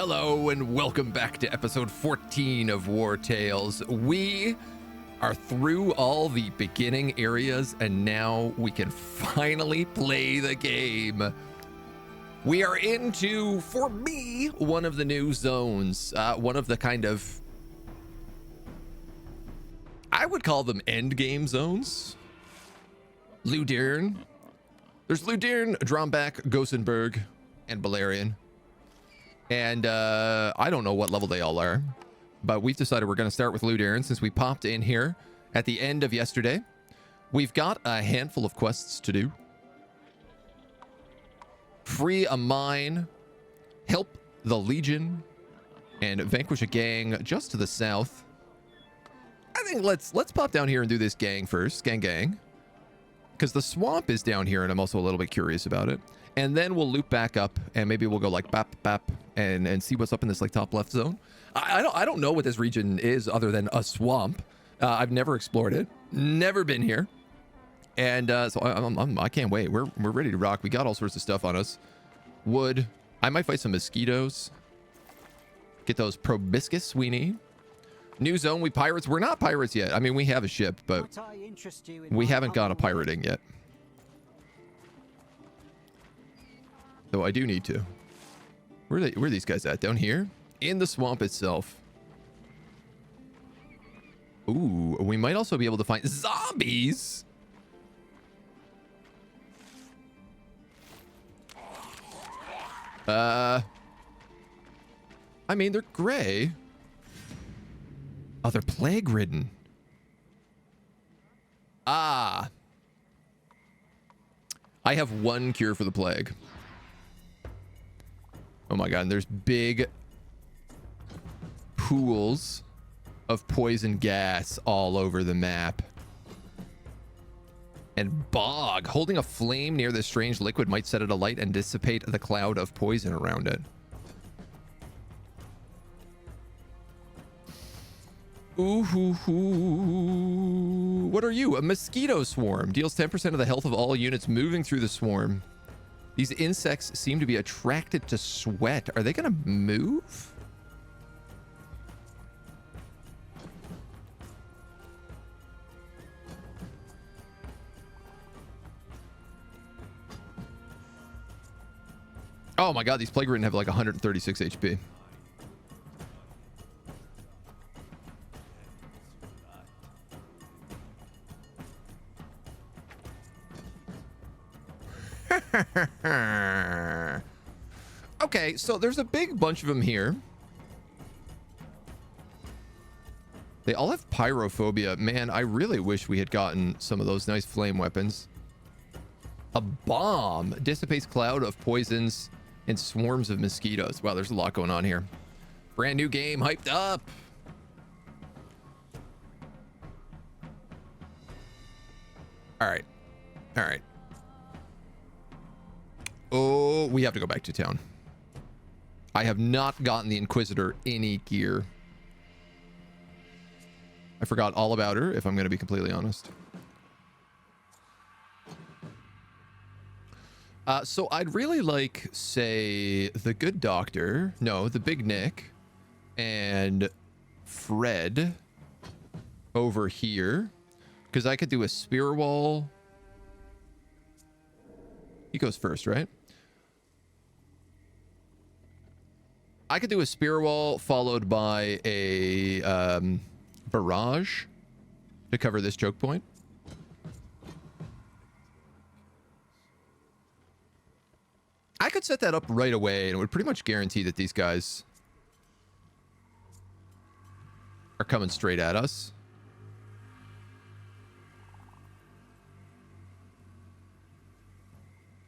Hello and welcome back to episode 14 of Wartales. We are through all the beginning areas and now we can finally play the game. We are into, for me, one of the new zones. One of the kind of, I would call them end game zones. Ludern. There's Ludern, Dromback, Gossenberg, and Balerion. And I don't know what level they all are, but we've decided we're going to start with Ludern since we popped in here at the end of yesterday. We've got a handful of quests to do. Free a mine, help the Legion, and vanquish a gang just to the south. I think let's pop down here and do this gang first. Gang. Because the swamp is down here and I'm also a little bit curious about it. And then we'll loop back up and maybe we'll go like bap and see what's up in this like top left zone. I don't know what this region is other than a swamp. I've never explored it, never been here. And so I can't wait. We're ready to rock. We got all sorts of stuff on us. Wood. I might fight some mosquitos. Get those proboscis we need. New zone. We pirates. We're not pirates yet. I mean, we have a ship, but we haven't gone a pirating yet. Though I do need to. Where are these guys at? Down here? In the swamp itself. Ooh, we might also be able to find zombies. I mean, they're gray. Oh, they're plague-ridden. Ah. I have one cure for the plague. Oh my god, and there's big pools of poison gas all over the map. And bog. Holding a flame near this strange liquid might set it alight and dissipate the cloud of poison around it. Ooh, hoo, hoo. What are you? A mosquito swarm. Deals 10% of the health of all units moving through the swarm. These insects seem to be attracted to sweat. Are they going to move? Oh my god, these plague-ridden have like 136 HP. Okay, so there's a big bunch of them here. They all have pyrophobia. Man, I really wish we had gotten some of those nice flame weapons. A bomb dissipates cloud of poisons and swarms of mosquitoes. Wow, there's a lot going on here. Brand new game, hyped up. All right. Oh, we have to go back to town. I have not gotten the Inquisitor any gear. I forgot all about her, if I'm going to be completely honest. So I'd really like, say, the Good Doctor. No, the Big Nick. And Fred over here. Because I could do a spear wall. He goes first, right? I could do a spear wall followed by a barrage to cover this choke point. I could set that up right away and it would pretty much guarantee that these guys are coming straight at us.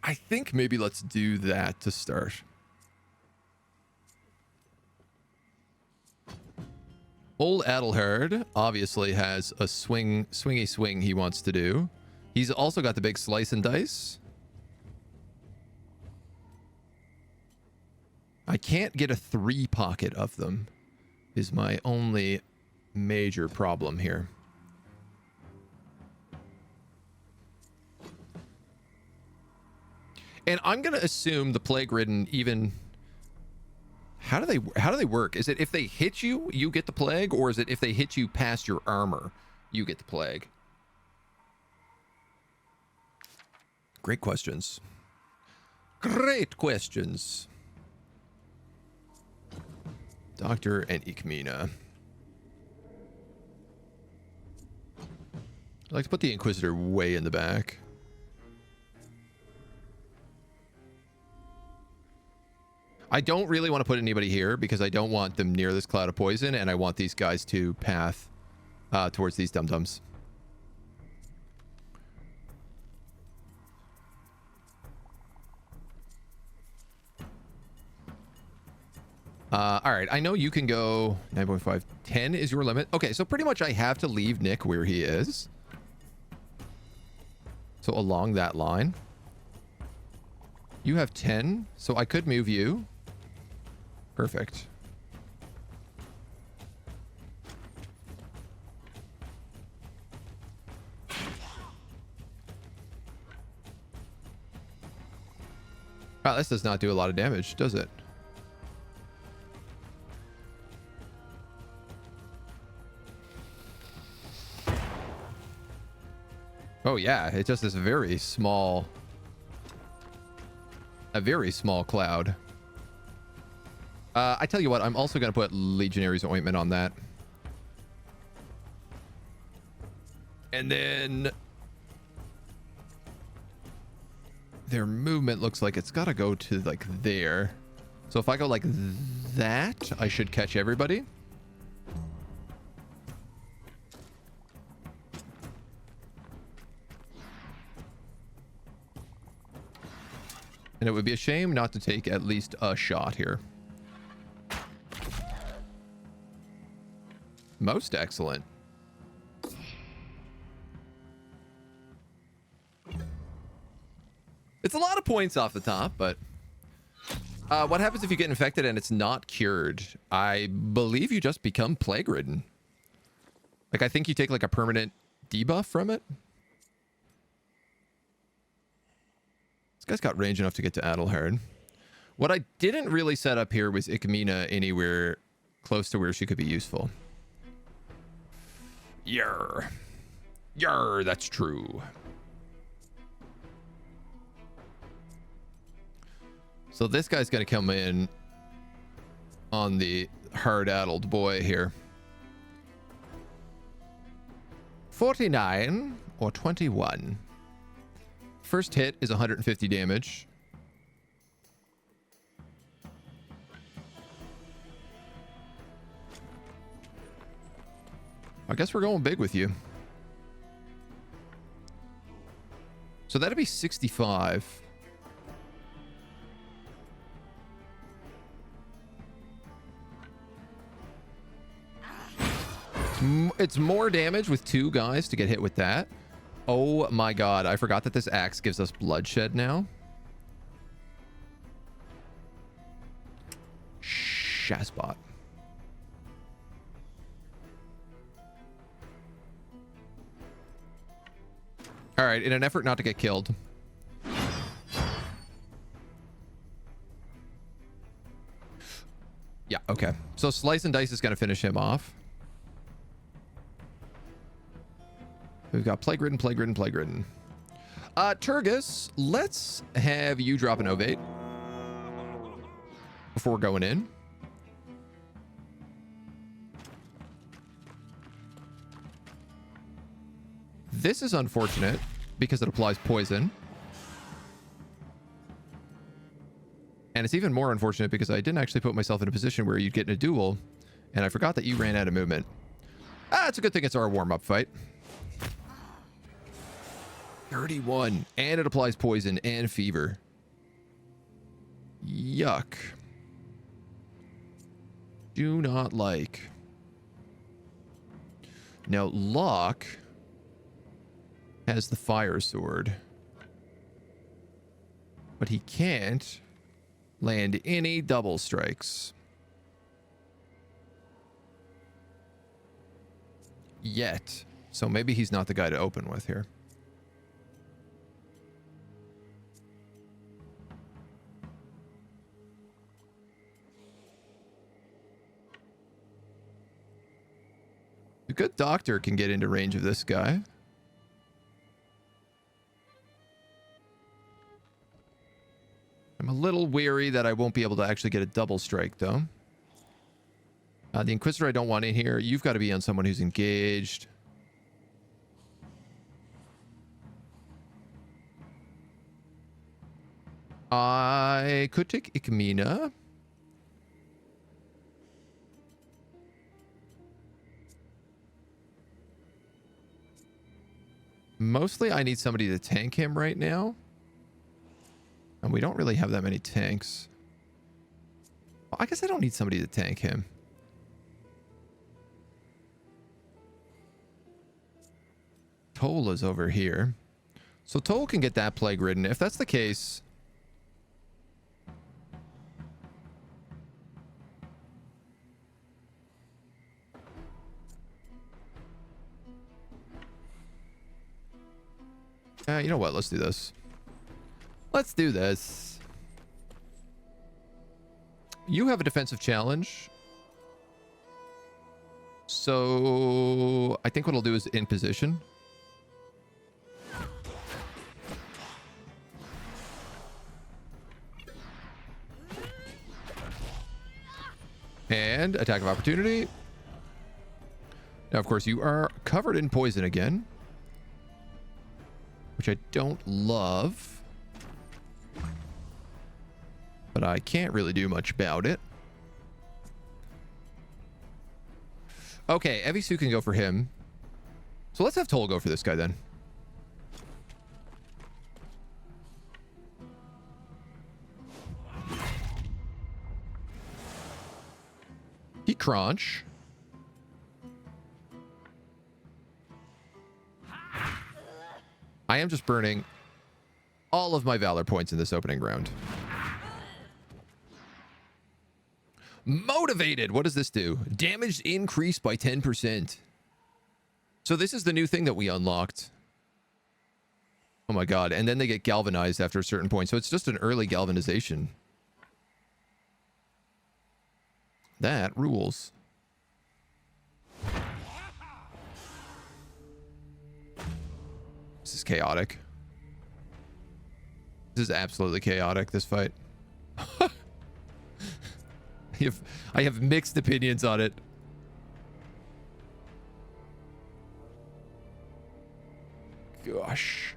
I think maybe let's do that to start. Old Adelhard obviously has a swingy swing he wants to do. He's also got the big slice and dice. I can't get a 3 pocket of them is my only major problem here. And I'm going to assume the plague-ridden even How do they work? Is it if they hit you, you get the plague, or is it if they hit you past your armor, you get the plague? Great questions. Great questions. Doctor and Ikmina. I'd like to put the Inquisitor way in the back. I don't really want to put anybody here because I don't want them near this cloud of poison, and I want these guys to path towards these dum-dums. All right, I know you can go 9.5. 10 is your limit. Okay, so pretty much I have to leave Nick where he is. So along that line. You have 10, so I could move you. Perfect. Wow, this does not do a lot of damage, does it? Oh yeah, it just is a very small cloud. I tell you what, I'm also going to put Legionary's Ointment on that. And then their movement looks like it's got to go to like there. So if I go like that, I should catch everybody. And it would be a shame not to take at least a shot here. Most excellent. It's a lot of points off the top, but what happens if you get infected and it's not cured? I believe you just become plague ridden. Like, I think you take like a permanent debuff from it. This guy's got range enough to get to Adelhard. What I didn't really set up here was Ikmina anywhere close to where she could be useful. Yarr. Yarr, that's true. So this guy's going to come in on the hard-addled boy here. 49 or 21. First hit is 150 damage. I guess we're going big with you. So that'd be 65. It's more damage with two guys to get hit with that. Oh my god, I forgot that this axe gives us bloodshed now. Shazbot. All right, in an effort not to get killed. Yeah, okay. So Slice and Dice is going to finish him off. We've got Plague Ridden, Plague Ridden, Plague Ridden. Turgus, let's have you drop an ovate before going in. This is unfortunate because it applies poison. And it's even more unfortunate because I didn't actually put myself in a position where you'd get in a duel, and I forgot that you ran out of movement. It's a good thing it's our warm-up fight. 31, and it applies poison and fever. Yuck. Do not like. Now, Locke has the fire sword, but he can't land any double strikes yet. So maybe he's not the guy to open with here. A good doctor can get into range of this guy. I'm a little weary that I won't be able to actually get a double strike, though. The Inquisitor I don't want in here. You've got to be on someone who's engaged. I could take Ikmina. Mostly I need somebody to tank him right now. And we don't really have that many tanks. Well, I guess I don't need somebody to tank him. Toll is over here. So Toll can get that plague ridden. If that's the case... you know what? Let's do this. Let's do this. You have a defensive challenge. So I think what I'll do is in position. And attack of opportunity. Now, of course, you are covered in poison again, which I don't love, but I can't really do much about it. Okay, Evisu can go for him. So let's have Toll go for this guy then. He crunch. I am just burning all of my valor points in this opening round. Motivated. What does this do? Damage increased by 10%. So this is the new thing that we unlocked. Oh my god. And then they get galvanized after a certain point. So it's just an early galvanization. That rules. This is chaotic. This is absolutely chaotic, this fight. I have mixed opinions on it. Gosh.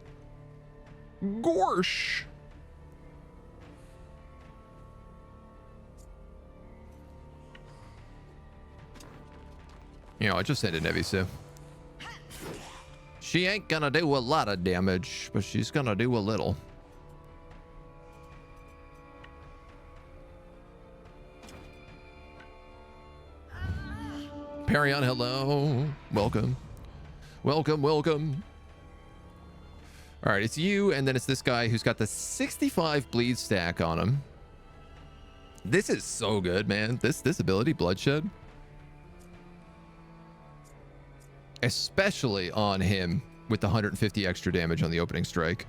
Gorsh. You know, I just sent in Evisu. She ain't gonna do a lot of damage, but she's gonna do a little. Perion, hello. Welcome. Welcome, welcome. All right, it's you, and then it's this guy who's got the 65 bleed stack on him. This is so good, man. This ability, Bloodshed. Especially on him with the 150 extra damage on the opening strike.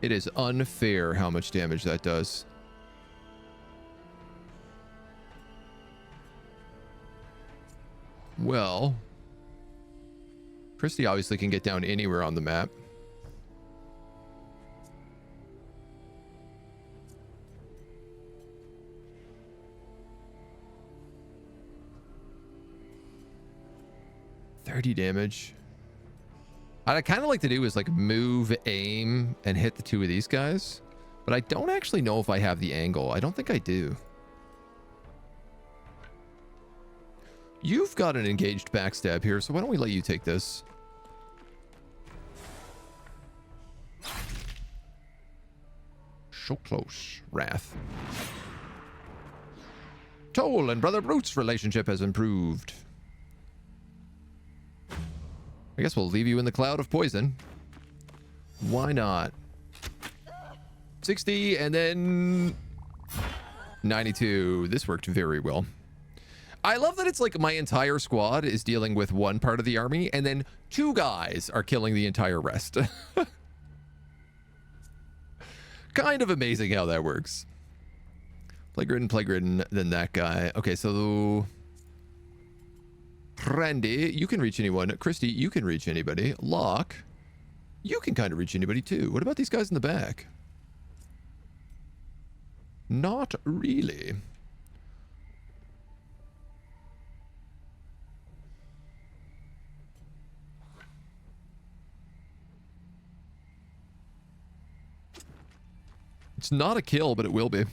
It is unfair how much damage that does. Well, Christy obviously can get down anywhere on the map. $30 damage. What I kind of like to do is like move, aim, and hit the two of these guys. But I don't actually know if I have the angle. I don't think I do. You've got an engaged backstab here, so why don't we let you take this? So close, Wrath. Toll and Brother Brute's relationship has improved. I guess we'll leave you in the cloud of poison. Why not? 60 and then 92. This worked very well. I love that it's like my entire squad is dealing with one part of the army and then two guys are killing the entire rest. Kind of amazing how that works. Plague ridden, then that guy. Okay, so Randy, you can reach anyone. Christy, you can reach anybody. Locke, you can kind of reach anybody too. What about these guys in the back? Not really. It's not a kill, but it will be.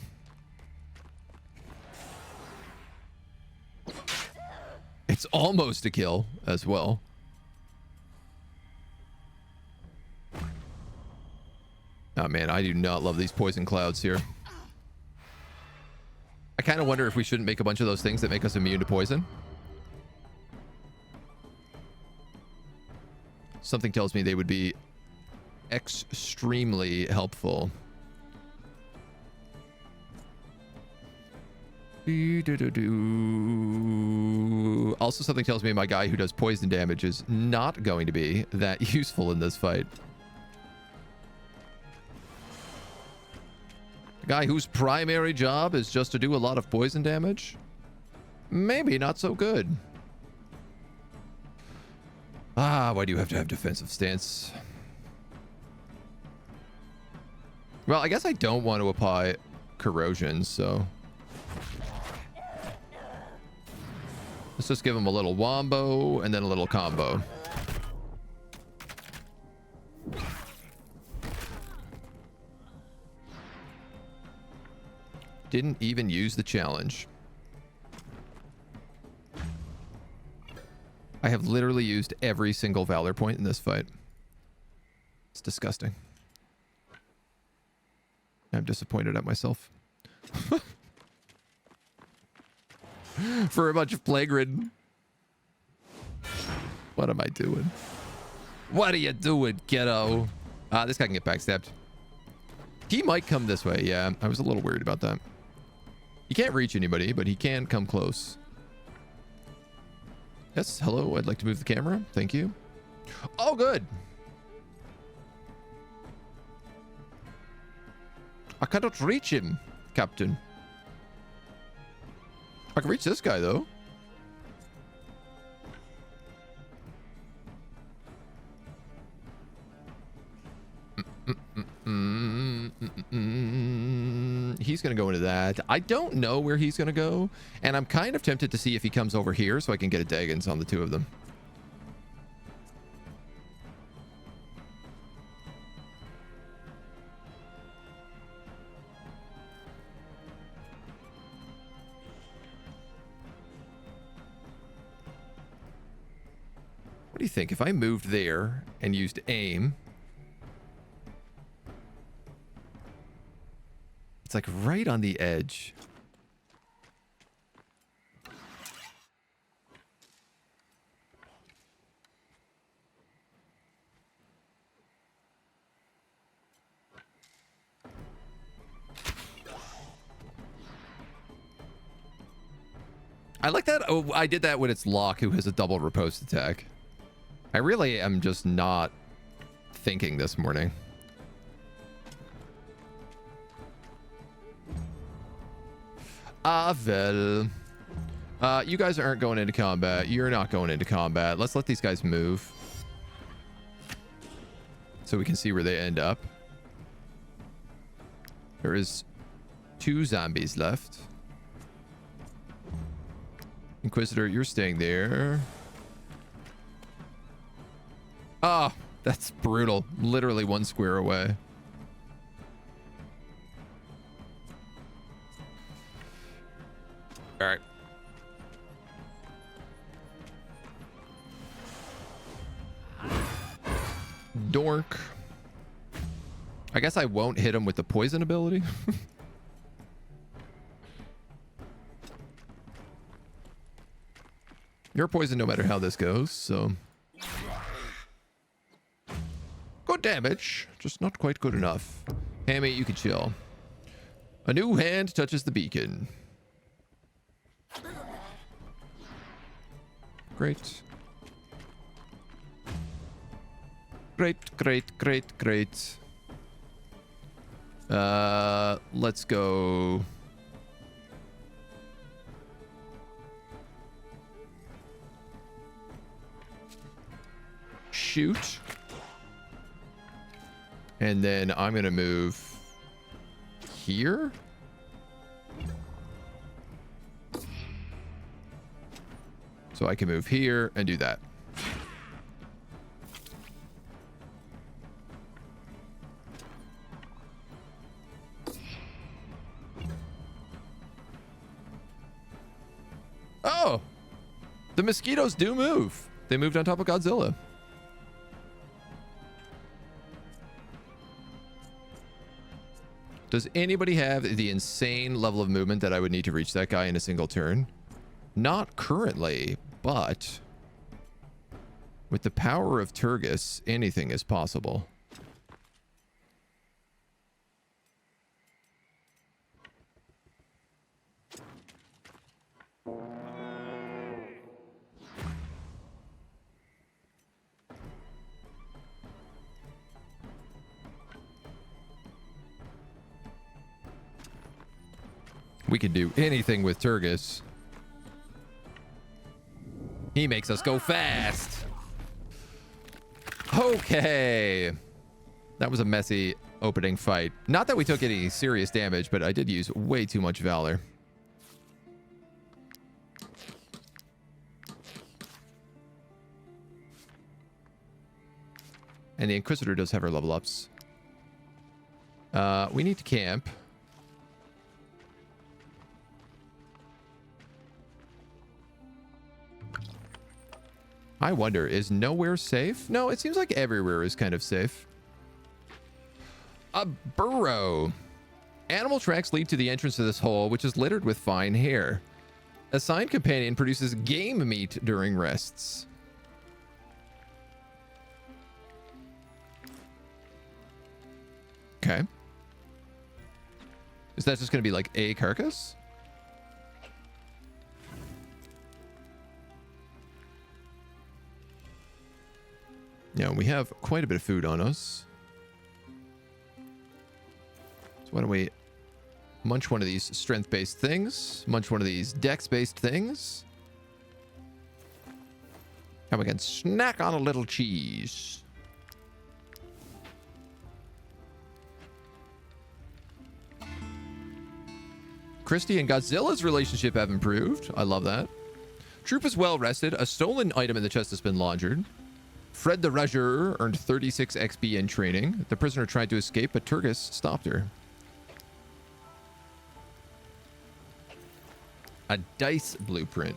It's almost a kill as well. Oh man, I do not love these poison clouds here. I kind of wonder if we shouldn't make a bunch of those things that make us immune to poison. Something tells me they would be extremely helpful. Also, something tells me my guy who does poison damage is not going to be that useful in this fight. The guy whose primary job is just to do a lot of poison damage? Maybe not so good. Ah, why do you have to have defensive stance? Well, I guess I don't want to apply corrosion, so... let's just give him a little wombo and then a little combo. Didn't even use the challenge. I have literally used every single valor point in this fight. It's disgusting. I'm disappointed at myself. For a bunch of plague ridden. What am I doing? What are you doing, kiddo? This guy can get backstabbed. He might come this way. Yeah, I was a little worried about that. He can't reach anybody, but he can come close. Yes, hello. I'd like to move the camera. Thank you. Oh, good. I cannot reach him, Captain. I can reach this guy, though. He's going to go into that. I don't know where he's going to go, and I'm kind of tempted to see if he comes over here so I can get a Daggins on the two of them. What do you think? If I moved there and used aim... it's like right on the edge. I like that. Oh, I did that when it's Locke, who has a double riposte attack. I really am just not thinking this morning. Well. You guys aren't going into combat. You're not going into combat. Let's let these guys move. So we can see where they end up. There is 2 zombies left. Inquisitor, you're staying there. Oh, that's brutal. Literally 1 square away. All right. Dork. I guess I won't hit him with the poison ability. You're poisoned no matter how this goes, so... good damage, just not quite good enough. Hammy, you can chill. A new hand touches the beacon. Great. Great, great, great, great. Let's go. shoot. And then I'm going to move here. So I can move here and do that. Oh, the mosquitos do move. They moved on top of Godzilla. Does anybody have the insane level of movement that I would need to reach that guy in a single turn? Not currently, but with the power of Turgus, anything is possible. We could do anything with Turgus. He makes us go fast. Okay. That was a messy opening fight. Not that we took any serious damage, but I did use way too much valor. And the Inquisitor does have her level ups. We need to camp. I wonder, is nowhere safe? No, it seems like everywhere is kind of safe. A burrow. Animal tracks lead to the entrance to this hole, which is littered with fine hair. A assigned companion produces game meat during rests. Okay. Is that just going to be like a carcass? Yeah, we have quite a bit of food on us. So why don't we munch one of these strength-based things, munch one of these dex-based things, and we can snack on a little cheese. Christy and Godzilla's relationship have improved. I love that. Troop is well rested. A stolen item in the chest has been laundered. Fred the Rajur earned 36 XP in training. The prisoner tried to escape, but Turgus stopped her. A dice blueprint.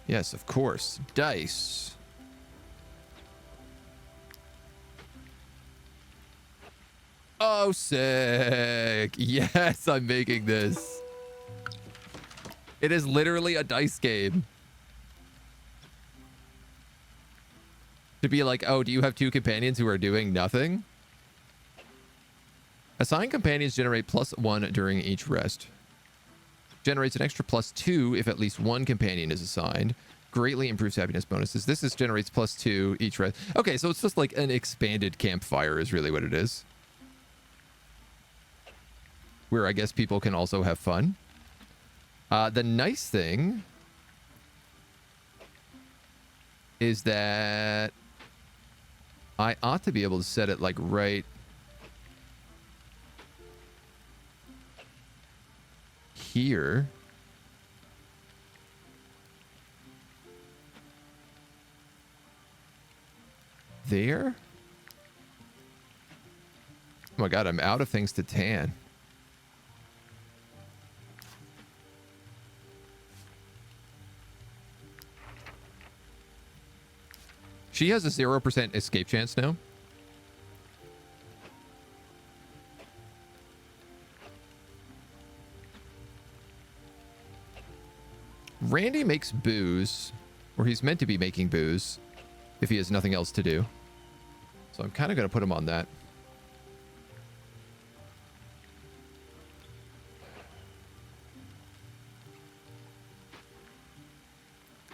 Yes, of course. Dice. Oh, sick. Yes, I'm making this. It is literally a dice game. To be like, oh, do you have two companions who are doing nothing? Assigned companions generate +1 during each rest. Generates an extra +2 if at least one companion is assigned. Greatly improves happiness bonuses. This is generates +2 each rest. Okay, so it's just like an expanded campfire is really what it is. Where I guess people can also have fun. The nice thing is that I ought to be able to set it like right here. There? Oh my god, I'm out of things to tan. She has a 0% escape chance now. Randy makes booze, or he's meant to be making booze, if he has nothing else to do. So I'm kind of going to put him on that.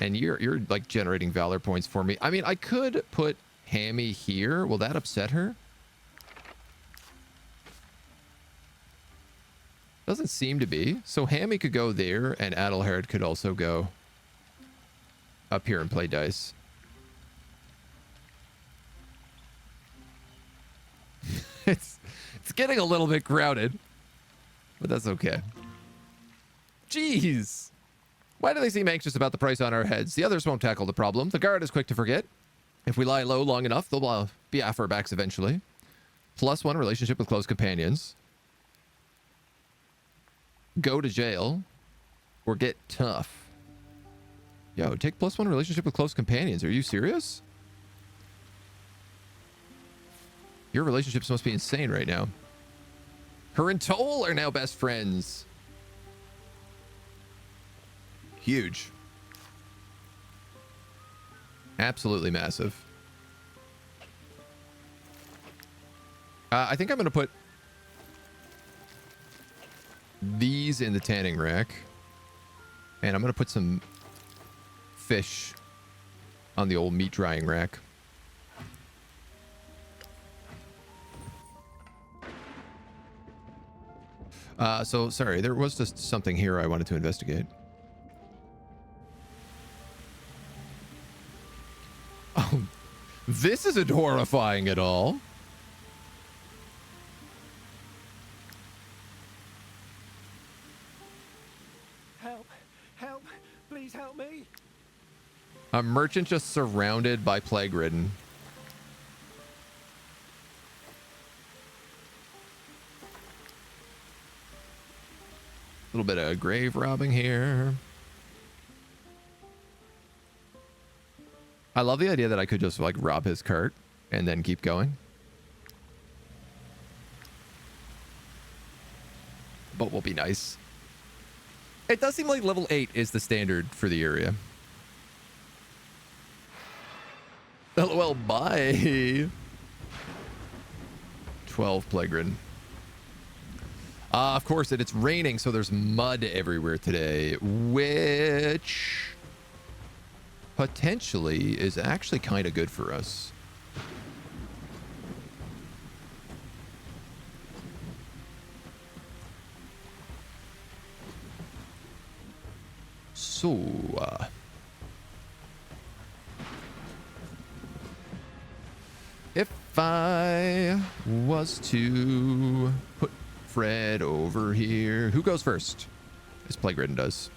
And you're like generating valor points for me. I mean, I could put Hammy here. Will that upset her? Doesn't seem to be. So Hammy could go there, and Adelhard could also go up here and play dice. It's getting a little bit crowded, but that's okay. Jeez. Why do they seem anxious about the price on our heads? The others won't tackle the problem. The guard is quick to forget. If we lie low long enough, they'll be off our backs eventually. +1 relationship with close companions. Go to jail. Or get tough. Yo, take +1 relationship with close companions. Are you serious? Your relationships must be insane right now. Her and Toll are now best friends. Huge. Absolutely massive. I think I'm going to put these in the tanning rack. And I'm going to put some fish on the old meat drying rack. So, sorry, there was just something here I wanted to investigate. Oh, this isn't horrifying at all. Help! Help! Please help me! A merchant just surrounded by plague-ridden. A little bit of grave robbing here. I love the idea that I could just like rob his cart and then keep going. But will be nice. It does seem like level 8 is the standard for the area. LOL, bye. 12 plague-ridden. Of course, it's raining, so there's mud everywhere today, which potentially is actually kind of good for us. So, if I was to put Fred over here. Who goes first? This plague-ridden does.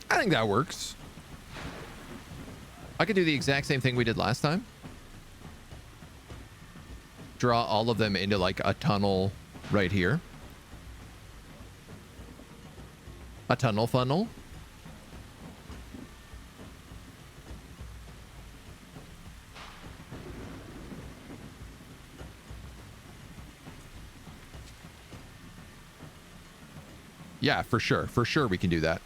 I think that works. I could do the exact same thing we did last time. Draw all of them into like a tunnel right here. A tunnel funnel. Yeah, for sure. For sure we can do that.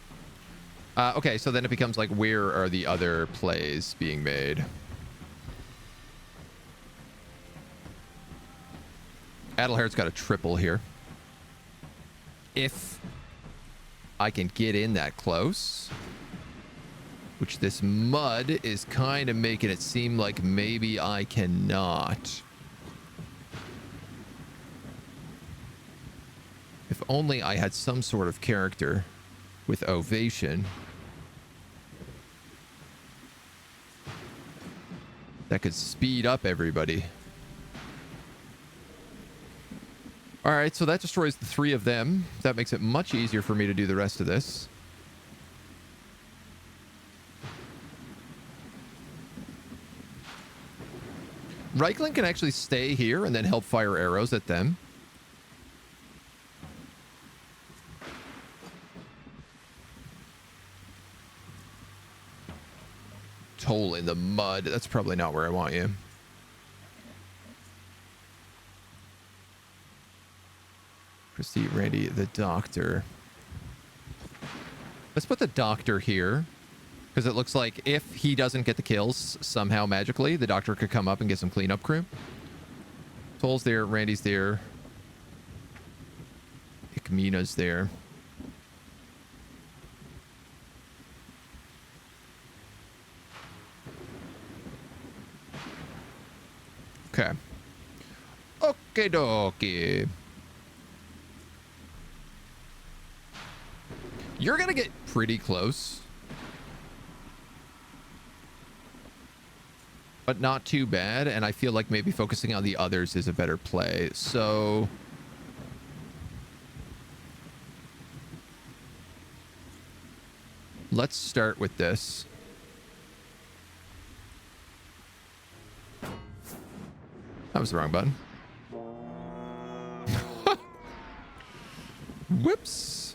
Okay, so then it becomes like, where are the other plays being made? Adelhaird's got a triple here. If I can get in that close, which this mud is kind of making it seem like maybe I cannot. If only I had some sort of character with ovation that could speed up everybody. All right, so that destroys the 3 of them. That makes it much easier for me to do the rest of this. Reichland can actually stay here and then help fire arrows at them. Toll in the mud. That's probably not where I want you. Christy, Randy, the doctor. Let's put the doctor here, because it looks like if he doesn't get the kills somehow magically, the doctor could come up and get some cleanup crew. Toll's there. Randy's there. Ikmina's there. Okay. Okie dokie. You're gonna get pretty close, but not too bad. And I feel like maybe focusing on the others is a better play. So let's start with this. That was the wrong button. Whoops.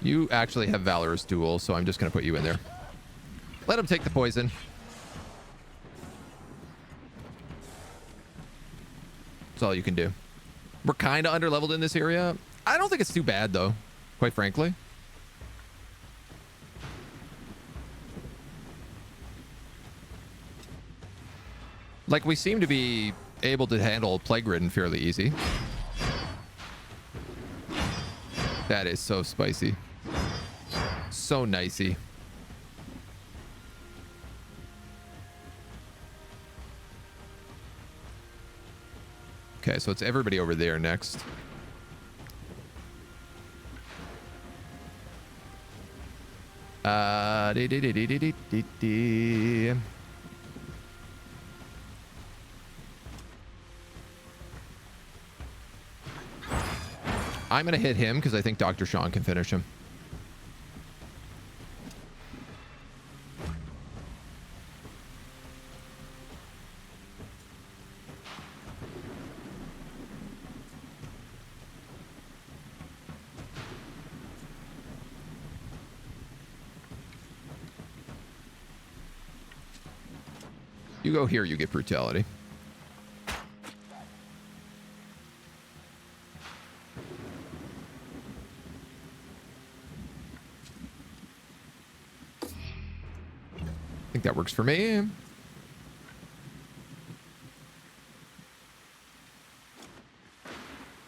You actually have Valorous Duel, so I'm just going to put you in there. Let him take the poison. That's all you can do. We're kind of underleveled in this area. I don't think it's too bad, though, quite frankly. Like, we seem to be able to handle Plague Ridden fairly easy. That is so spicy. So nicey. Okay, so it's everybody over there next. I'm going to hit him because I think Dr. Sean can finish him. You go here, you get brutality. I think that works for me.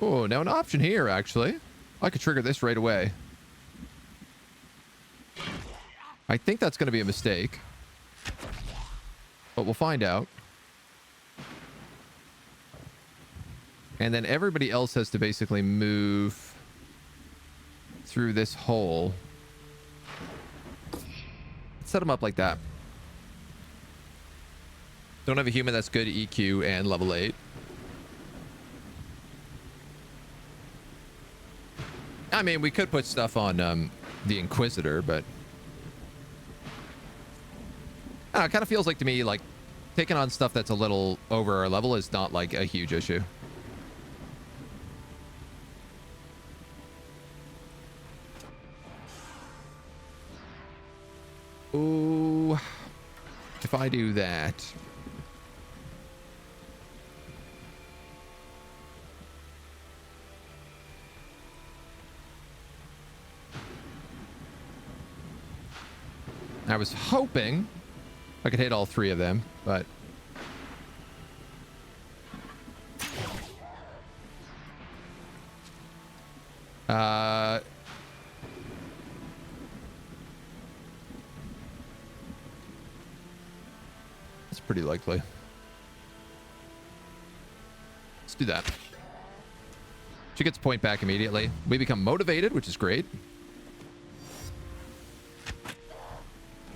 Oh, now an option here, actually. I could trigger this right away. I think that's going to be a mistake. But we'll find out. And then everybody else has to basically move through this hole. Set them up like that. Don't have a human that's good EQ and level 8. I mean, we could put stuff on the Inquisitor, but I don't know, it kind of feels like to me like taking on stuff that's a little over our level is not like a huge issue. Ooh, if I do that. I was hoping I could hit all three of them, but it's pretty likely. Let's do that. She gets a point back immediately. We become motivated, which is great.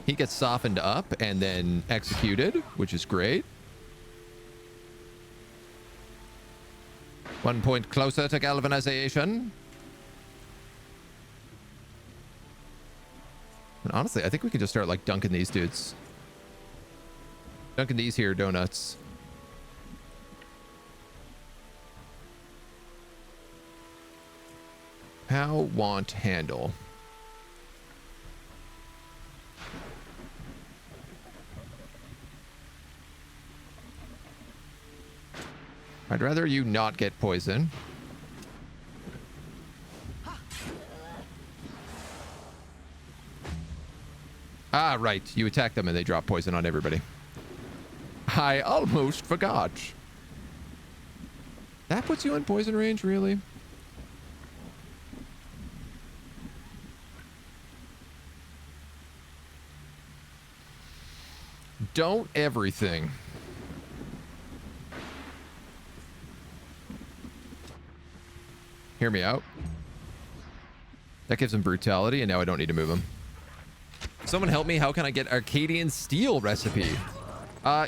He gets softened up and then executed, which is great. 1 point closer to galvanization. And honestly, I think we can just start like dunking these dudes. Dunking these here donuts. How want handle? I'd rather you not get poison. Ah, right. You attack them and they drop poison on everybody. I almost forgot. That puts you in poison range, really? Don't everything. Hear me out. That gives him brutality, and now I don't need to move him. Someone help me. How can I get Arcadian steel recipe?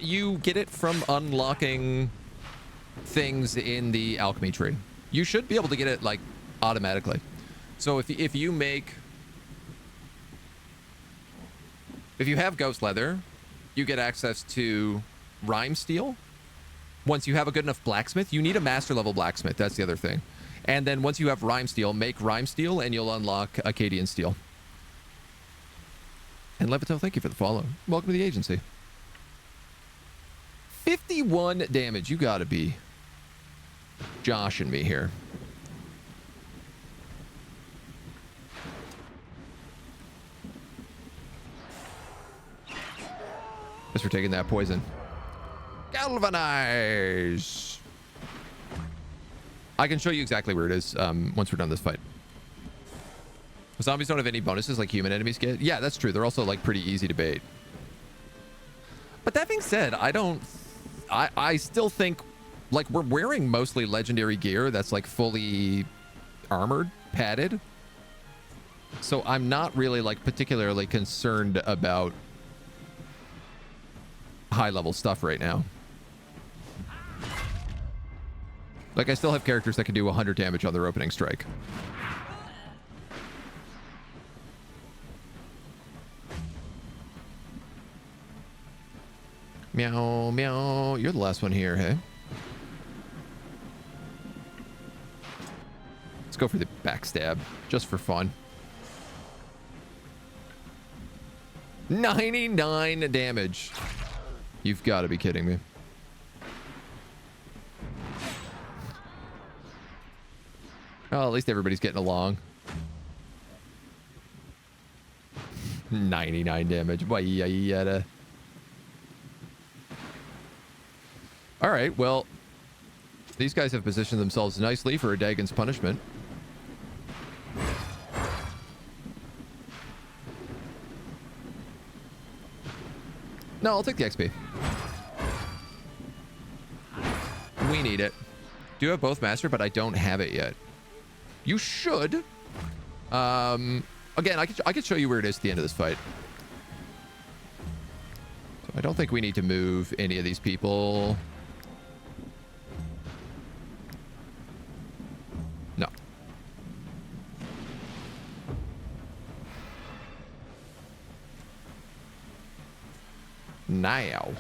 You get it from unlocking things in the alchemy tree. You should be able to get it, like, automatically. So if you make... If you have ghost leather, you get access to rime steel. Once you have a good enough blacksmith, you need a master level blacksmith. That's the other thing. And then once you have rime steel, make rime steel and you'll unlock Acadian steel. And Levito, thank you for the follow. Welcome to the agency. 51 damage. You gotta be joshing me here. Thanks for taking that poison. Galvanize. I can show you exactly where it is once we're done this fight. Zombies don't have any bonuses like human enemies get. Yeah, that's true. They're also like pretty easy to bait. But that being said, I still think like we're wearing mostly legendary gear that's like fully armored, padded. So I'm not really like particularly concerned about high level stuff right now. Like, I still have characters that can do 100 damage on their opening strike. Meow, meow. You're the last one here, hey? Let's go for the backstab, just for fun. 99 damage. You've got to be kidding me. Oh, at least everybody's getting along. 99 damage. All right, well, these guys have positioned themselves nicely for a Dagon's punishment. No, I'll take the XP. We need it. Do have both master, but I don't have it yet. You should. Again, I could show you where it is at the end of this fight. So I don't think we need to move any of these people. No. Now.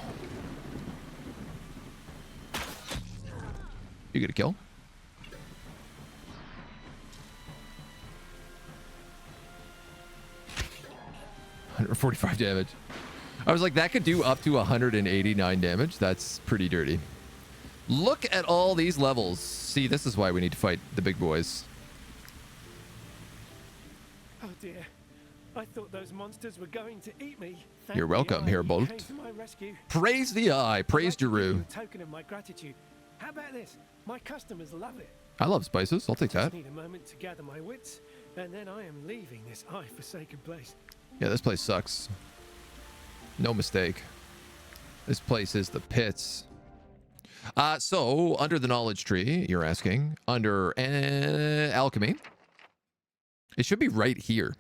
You get a kill. 145 damage. I was like, that could do up to 189 damage. That's pretty dirty. Look at all these levels. See, this is why we need to fight the big boys. Oh dear. I thought those monsters were going to eat me. You're welcome, Herbolt. Came to my rescue. Praise the eye. Praise Jeru. A token of my gratitude. How about this? My customers love it. I love spices. I'll take that. Just need a moment to gather my wits, and then I am leaving this eye-forsaken place. Yeah, this place sucks. No mistake. This place is the pits. So, under the knowledge tree, you're asking, under alchemy, it should be right here.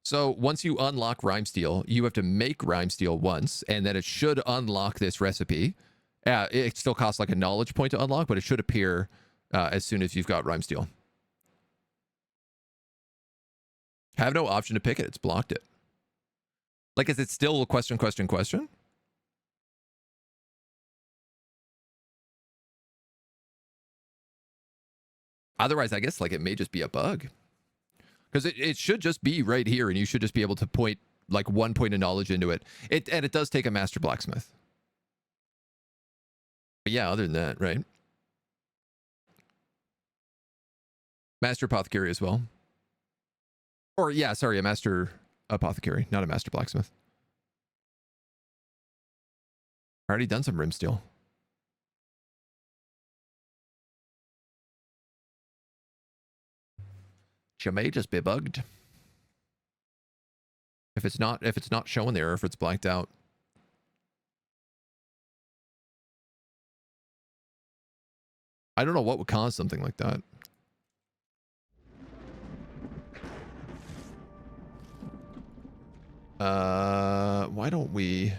So, once you unlock rime steel, you have to make rime steel once, and then it should unlock this recipe. It still costs like a knowledge point to unlock, but it should appear as soon as you've got rime steel. Have no option to pick it. It's blocked it. Like, is it still a question? Otherwise, I guess, like, it may just be a bug. Because it should just be right here, and you should just be able to point, like, one point of knowledge into it. And it does take a master blacksmith. But yeah, other than that, right? Master apothecary as well. Or, yeah, sorry, a master apothecary, not a master blacksmith. Already done some rim steel. She may just be bugged. If it's not showing there, if it's blacked out. I don't know what would cause something like that. Why don't we...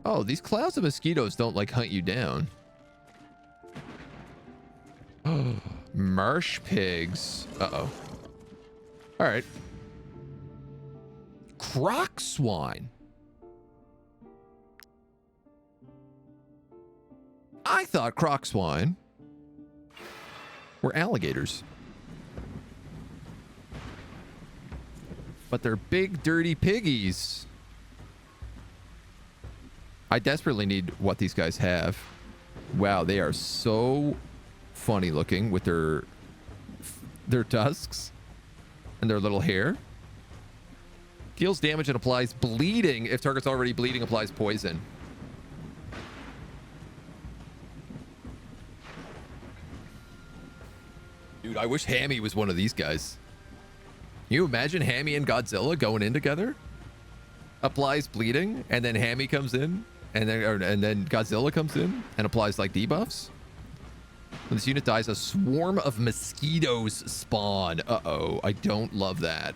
Oh, these clouds of mosquitoes don't, like, hunt you down. Marsh pigs. Uh-oh. All right. Croc swine. I thought croc swine were alligators. But they're big, dirty piggies. I desperately need what these guys have. Wow, they are so funny looking with their tusks and their little hair. Deals damage and applies bleeding. If target's already bleeding, applies poison. Dude, I wish Hammy was one of these guys. Can you imagine Hammy and Godzilla going in together? Applies bleeding, and then Hammy comes in, and then Godzilla comes in and applies like debuffs. When this unit dies, a swarm of mosquitoes spawn. Uh-oh, I don't love that.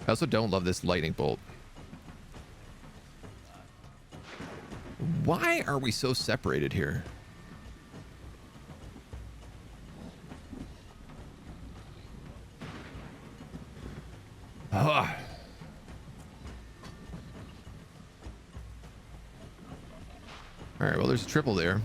I also don't love this lightning bolt. Why are we so separated here? Ugh. All right, well, there's a triple there.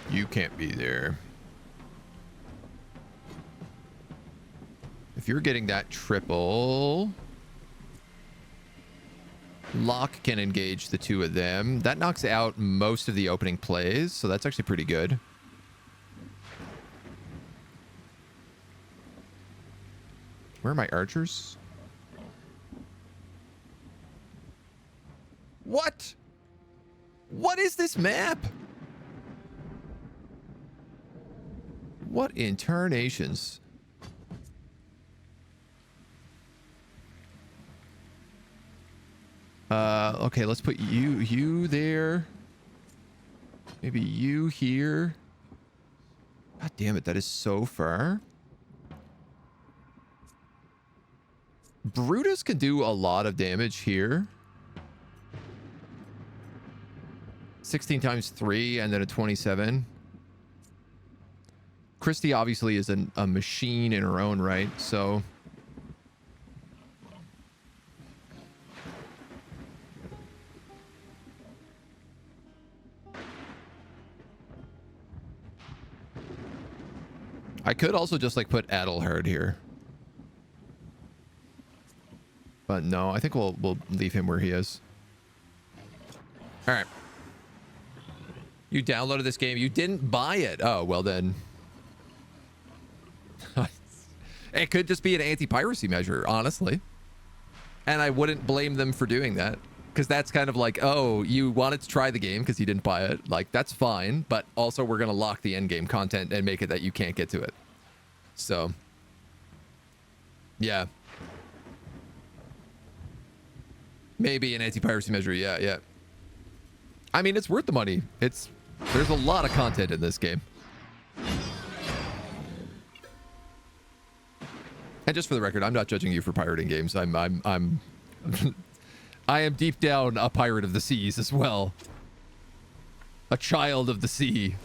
You can't be there. If you're getting that triple, Locke can engage the two of them. That knocks out most of the opening plays, so that's actually pretty good. Where are my archers? What? What is this map? What in tarnations? Okay, let's put you there. Maybe you here. God damn it, that is so far. Brutus can do a lot of damage here. 16 times 3 and then a 27. Christie obviously is a machine in her own right, so... I could also just like put Adelhard here. But no, I think we'll leave him where he is. All right. You downloaded this game. You didn't buy it. Oh, well then. It could just be an anti-piracy measure, honestly. And I wouldn't blame them for doing that. Because that's kind of like, oh, you wanted to try the game because you didn't buy it. Like, that's fine. But also, we're going to lock the endgame content and make it that you can't get to it. So, yeah. Maybe an anti-piracy measure. Yeah, yeah. I mean, it's worth the money. There's a lot of content in this game. And just for the record, I'm not judging you for pirating games. I am deep down a pirate of the seas as well. A child of the sea.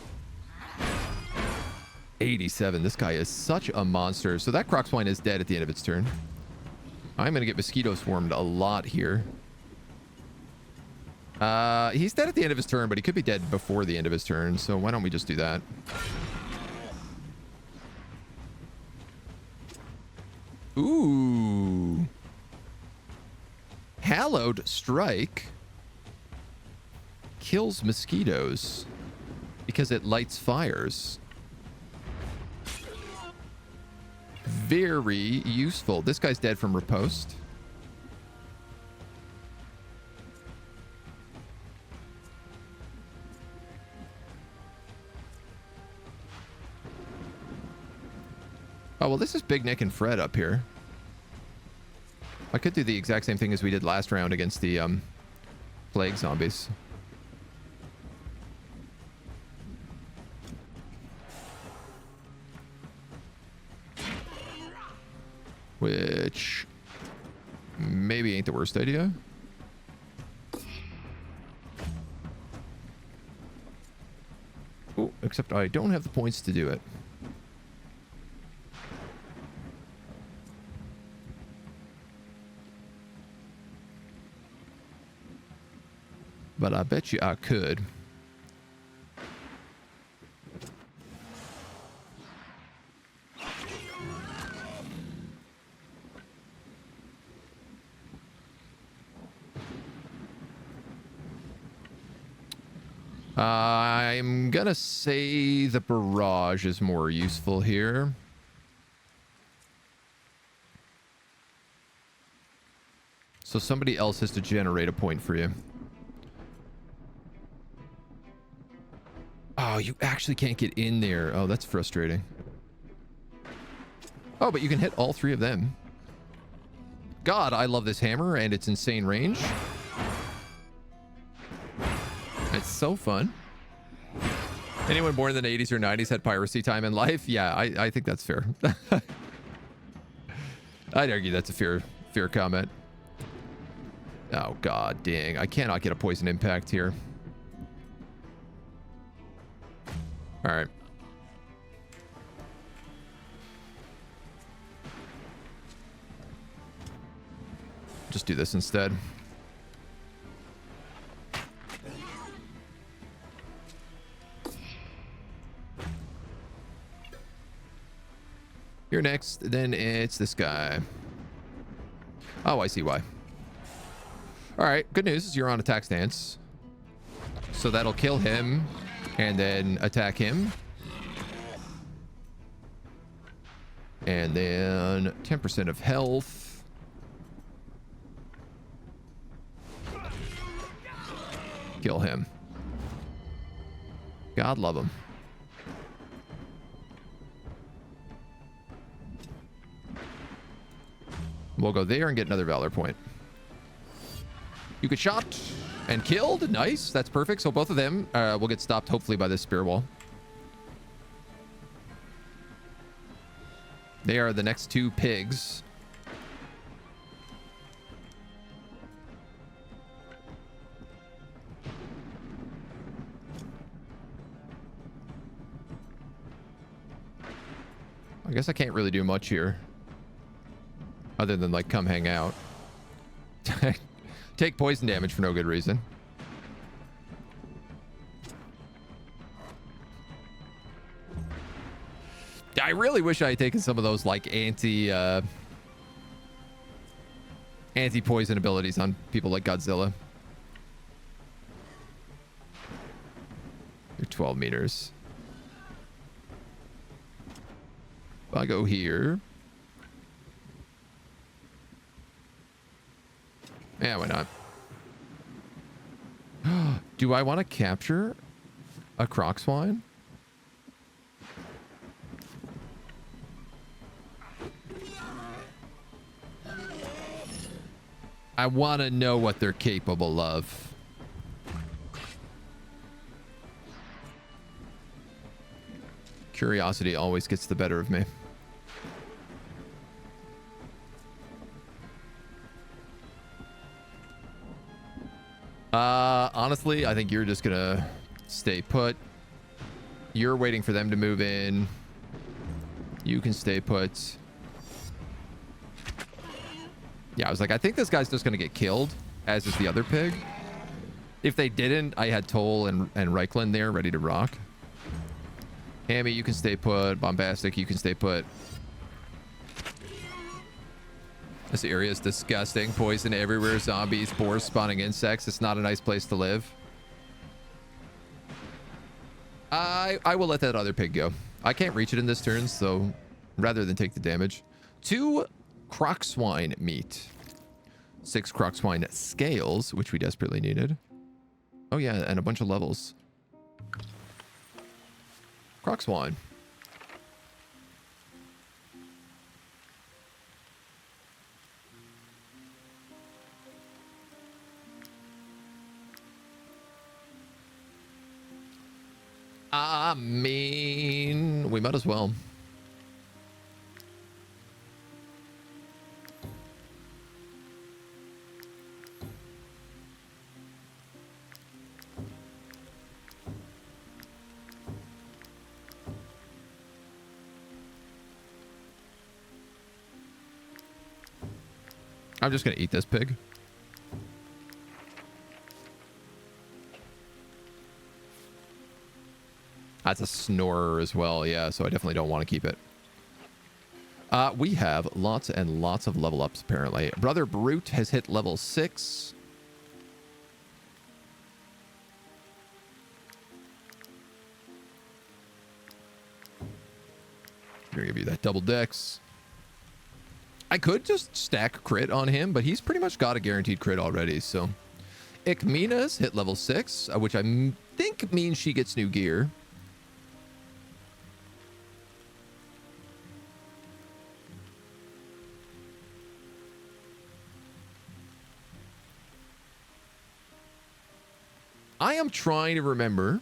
87. This guy is such a monster. So that croc swine is dead at the end of its turn. I'm going to get mosquito swarmed a lot here. He's dead at the end of his turn, but he could be dead before the end of his turn. So why don't we just do that? Ooh. Hallowed Strike kills mosquitoes because it lights fires. Very useful. This guy's dead from riposte. Oh, well, this is Big Nick and Fred up here. I could do the exact same thing as we did last round against the plague zombies. Which maybe ain't the worst idea. Oh, except I don't have the points to do it. But I bet you I could. I'm gonna say the barrage is more useful here. So somebody else has to generate a point for you. Oh, you actually can't get in there. Oh, that's frustrating. Oh, but you can hit all three of them. God, I love this hammer and its insane range. It's so fun. Anyone born in the 80s or 90s had piracy time in life? Yeah, I think that's fair. I'd argue that's a fair comment. Oh, God dang. I cannot get a poison impact here. All right. Just do this instead. You're next. Then it's this guy. Oh, I see why. All right. Good news is you're on attack stance. So that'll kill him and then attack him. And then 10% of health. Kill him. God love him. We'll go there and get another valor point. You get shot and killed. Nice. That's perfect. So both of them will get stopped, hopefully, by this spear wall. They are the next two pigs. I guess I can't really do much here. Other than, like, come hang out. Take poison damage for no good reason. I really wish I had taken some of those, like, anti-poison abilities on people like Godzilla. You're 12 meters. If I go here. Yeah, why not? Do I want to capture a croc swine? I want to know what they're capable of. Curiosity always gets the better of me. Honestly, I think you're just gonna stay put. You're waiting for them to move in. You can stay put. Yeah, I was like, I think this guy's just gonna get killed, as is the other pig. If they didn't, I had Toll and Reichland there ready to rock. Hammy, you can stay put. Bombastic, you can stay put. This area is disgusting. Poison everywhere. Zombies, boars spawning insects. It's not a nice place to live. I will let that other pig go. I can't reach it in this turn, so rather than take the damage. 2 croc swine meat. 6 croc swine scales, which we desperately needed. Oh yeah, and a bunch of levels. Croc swine. I mean, we might as well. I'm just gonna eat this pig. That's a snorer as well, yeah, so I definitely don't want to keep it. We have lots and lots of level ups, apparently. Brother Brute has hit level 6. I'm gonna give you that double dex. I could just stack crit on him, but he's pretty much got a guaranteed crit already, so. Ikmina's hit level 6, which I think means she gets new gear. I am trying to remember.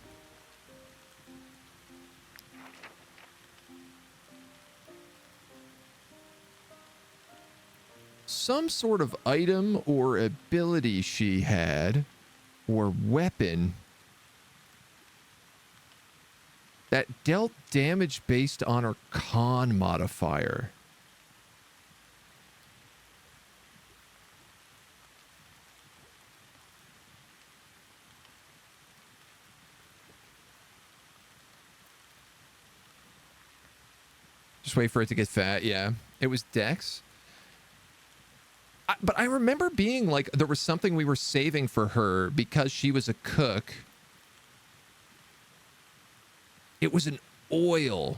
Some sort of item or ability she had, or weapon, that dealt damage based on her con modifier. Just wait for it to get fat. Yeah, it was Dex. But I remember being like, there was something we were saving for her because she was a cook. It was an oil.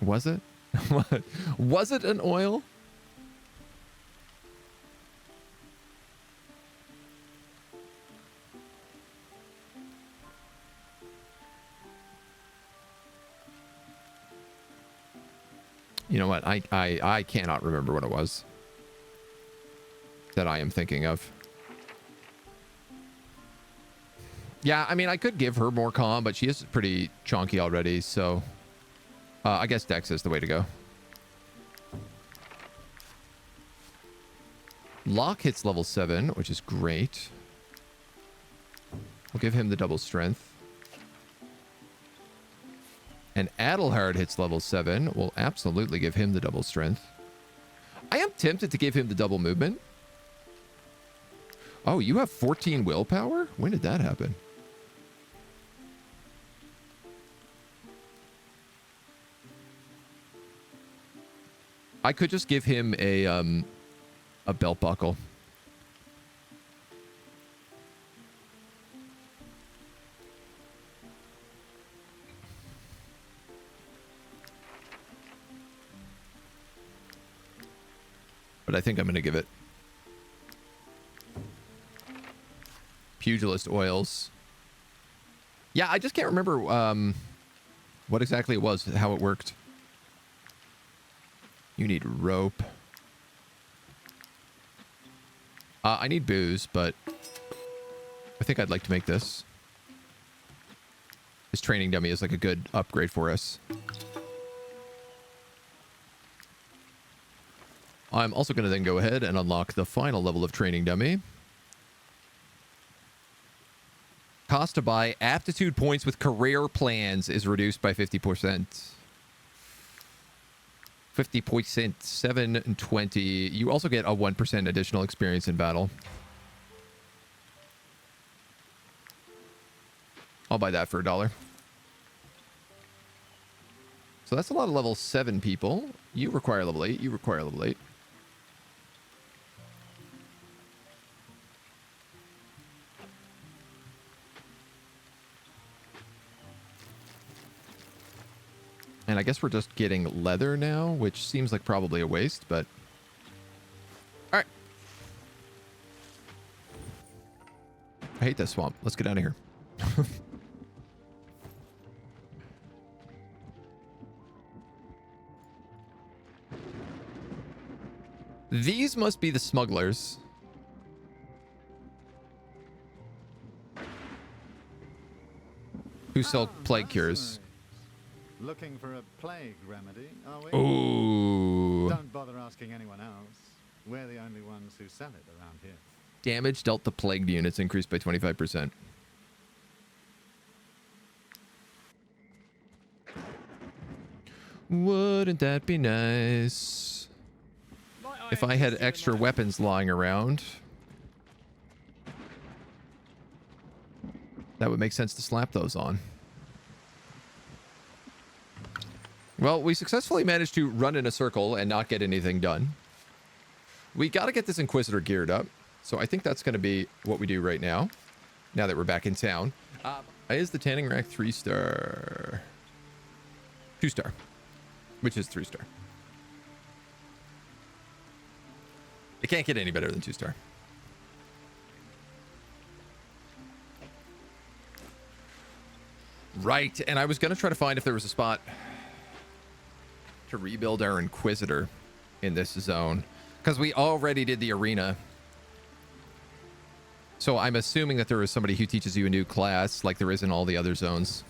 Was it? Was it an oil? You know what? I cannot remember what it was that I am thinking of. Yeah, I mean, I could give her more calm, but she is pretty chonky already, so I guess Dex is the way to go. Locke hits level 7, which is great. We'll give him the double strength. And Adelhard hits level 7. We'll absolutely give him the double strength. I am tempted to give him the double movement. Oh, you have 14 willpower? When did that happen? I could just give him a belt buckle. But I think I'm going to give it Pugilist oils. Yeah, I just can't remember what exactly it was, how it worked. You need rope. I need booze, but I think I'd like to make this. This training dummy is like a good upgrade for us. I'm also going to then go ahead and unlock the final level of training dummy. Cost to buy aptitude points with career plans is reduced by 50%. 50%, 7 and 20. You also get a 1% additional experience in battle. I'll buy that for $1. So that's a lot of level 7 people. You require level 8. You require level 8. And I guess we're just getting leather now, which seems like probably a waste, but... Alright. I hate that swamp. Let's get out of here. These must be the smugglers. Who sell plague cures. Looking for a plague remedy, are we? Ooh. Don't bother asking anyone else. We're the only ones who sell it around here. Damage dealt to plagued units increased by 25%. Wouldn't that be nice? If I had extra weapons lying around, that would make sense to slap those on. Well, we successfully managed to run in a circle and not get anything done. We got to get this Inquisitor geared up. So I think that's going to be what we do right now. Now that we're back in town. Is the tanning rack 3-star? 2-star. Which is 3-star. It can't get any better than 2-star. Right, and I was going to try to find if there was a spot to rebuild our Inquisitor in this zone. Because we already did the arena. So I'm assuming that there is somebody who teaches you a new class like there is in all the other zones.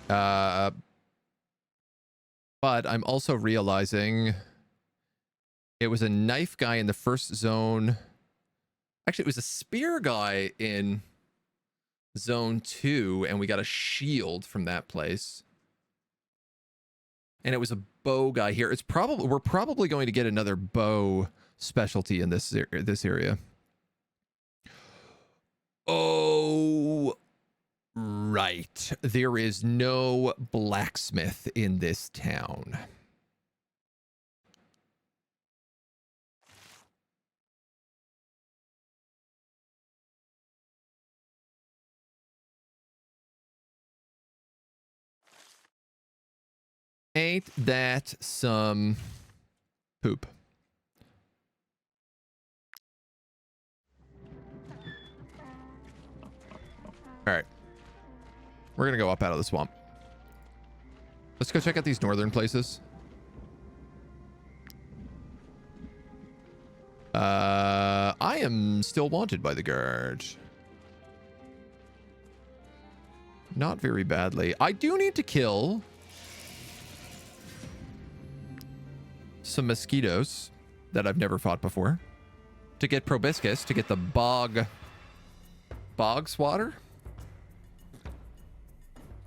But I'm also realizing it was a knife guy in the first zone. Actually, it was a spear guy in zone 2, and we got a shield from that place. And it was a bow guy here. It's probably, we're probably going to get another bow specialty in this area. Oh, right. There is no blacksmith in this town. Ain't that some poop? All right. We're going to go up out of the swamp. Let's go check out these northern places. I am still wanted by the guard. Not very badly. I do need to kill some mosquitos that I've never fought before to get proboscis, to get the bog swatter,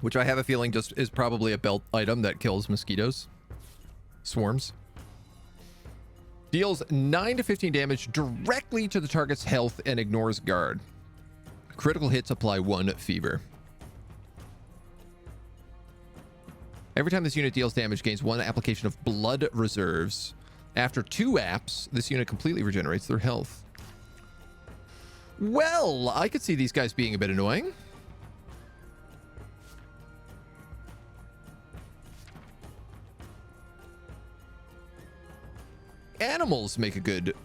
which I have a feeling just is probably a belt item that kills mosquitoes. Swarms. Deals 9 to 15 damage directly to the target's health and ignores guard. Critical hits apply 1 fever. Every time this unit deals damage, gains 1 application of blood reserves. After 2 apps, this unit completely regenerates their health. Well, I could see these guys being a bit annoying. Animals make a good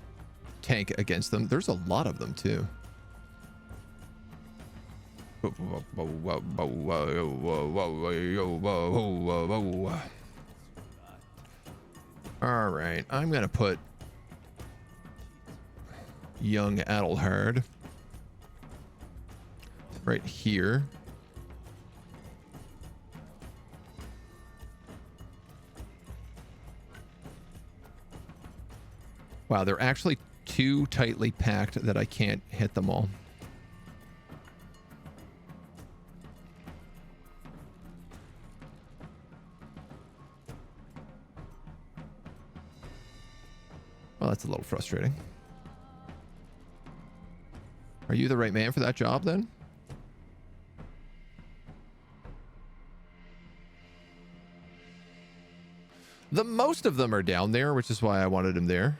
tank against them. There's a lot of them, too. All right, I'm gonna put young Adelhard right here. Wow, they're actually too tightly packed that I can't hit them all. Well, that's a little frustrating. Are you the right man for that job, then? The most of them are down there, which is why I wanted him there.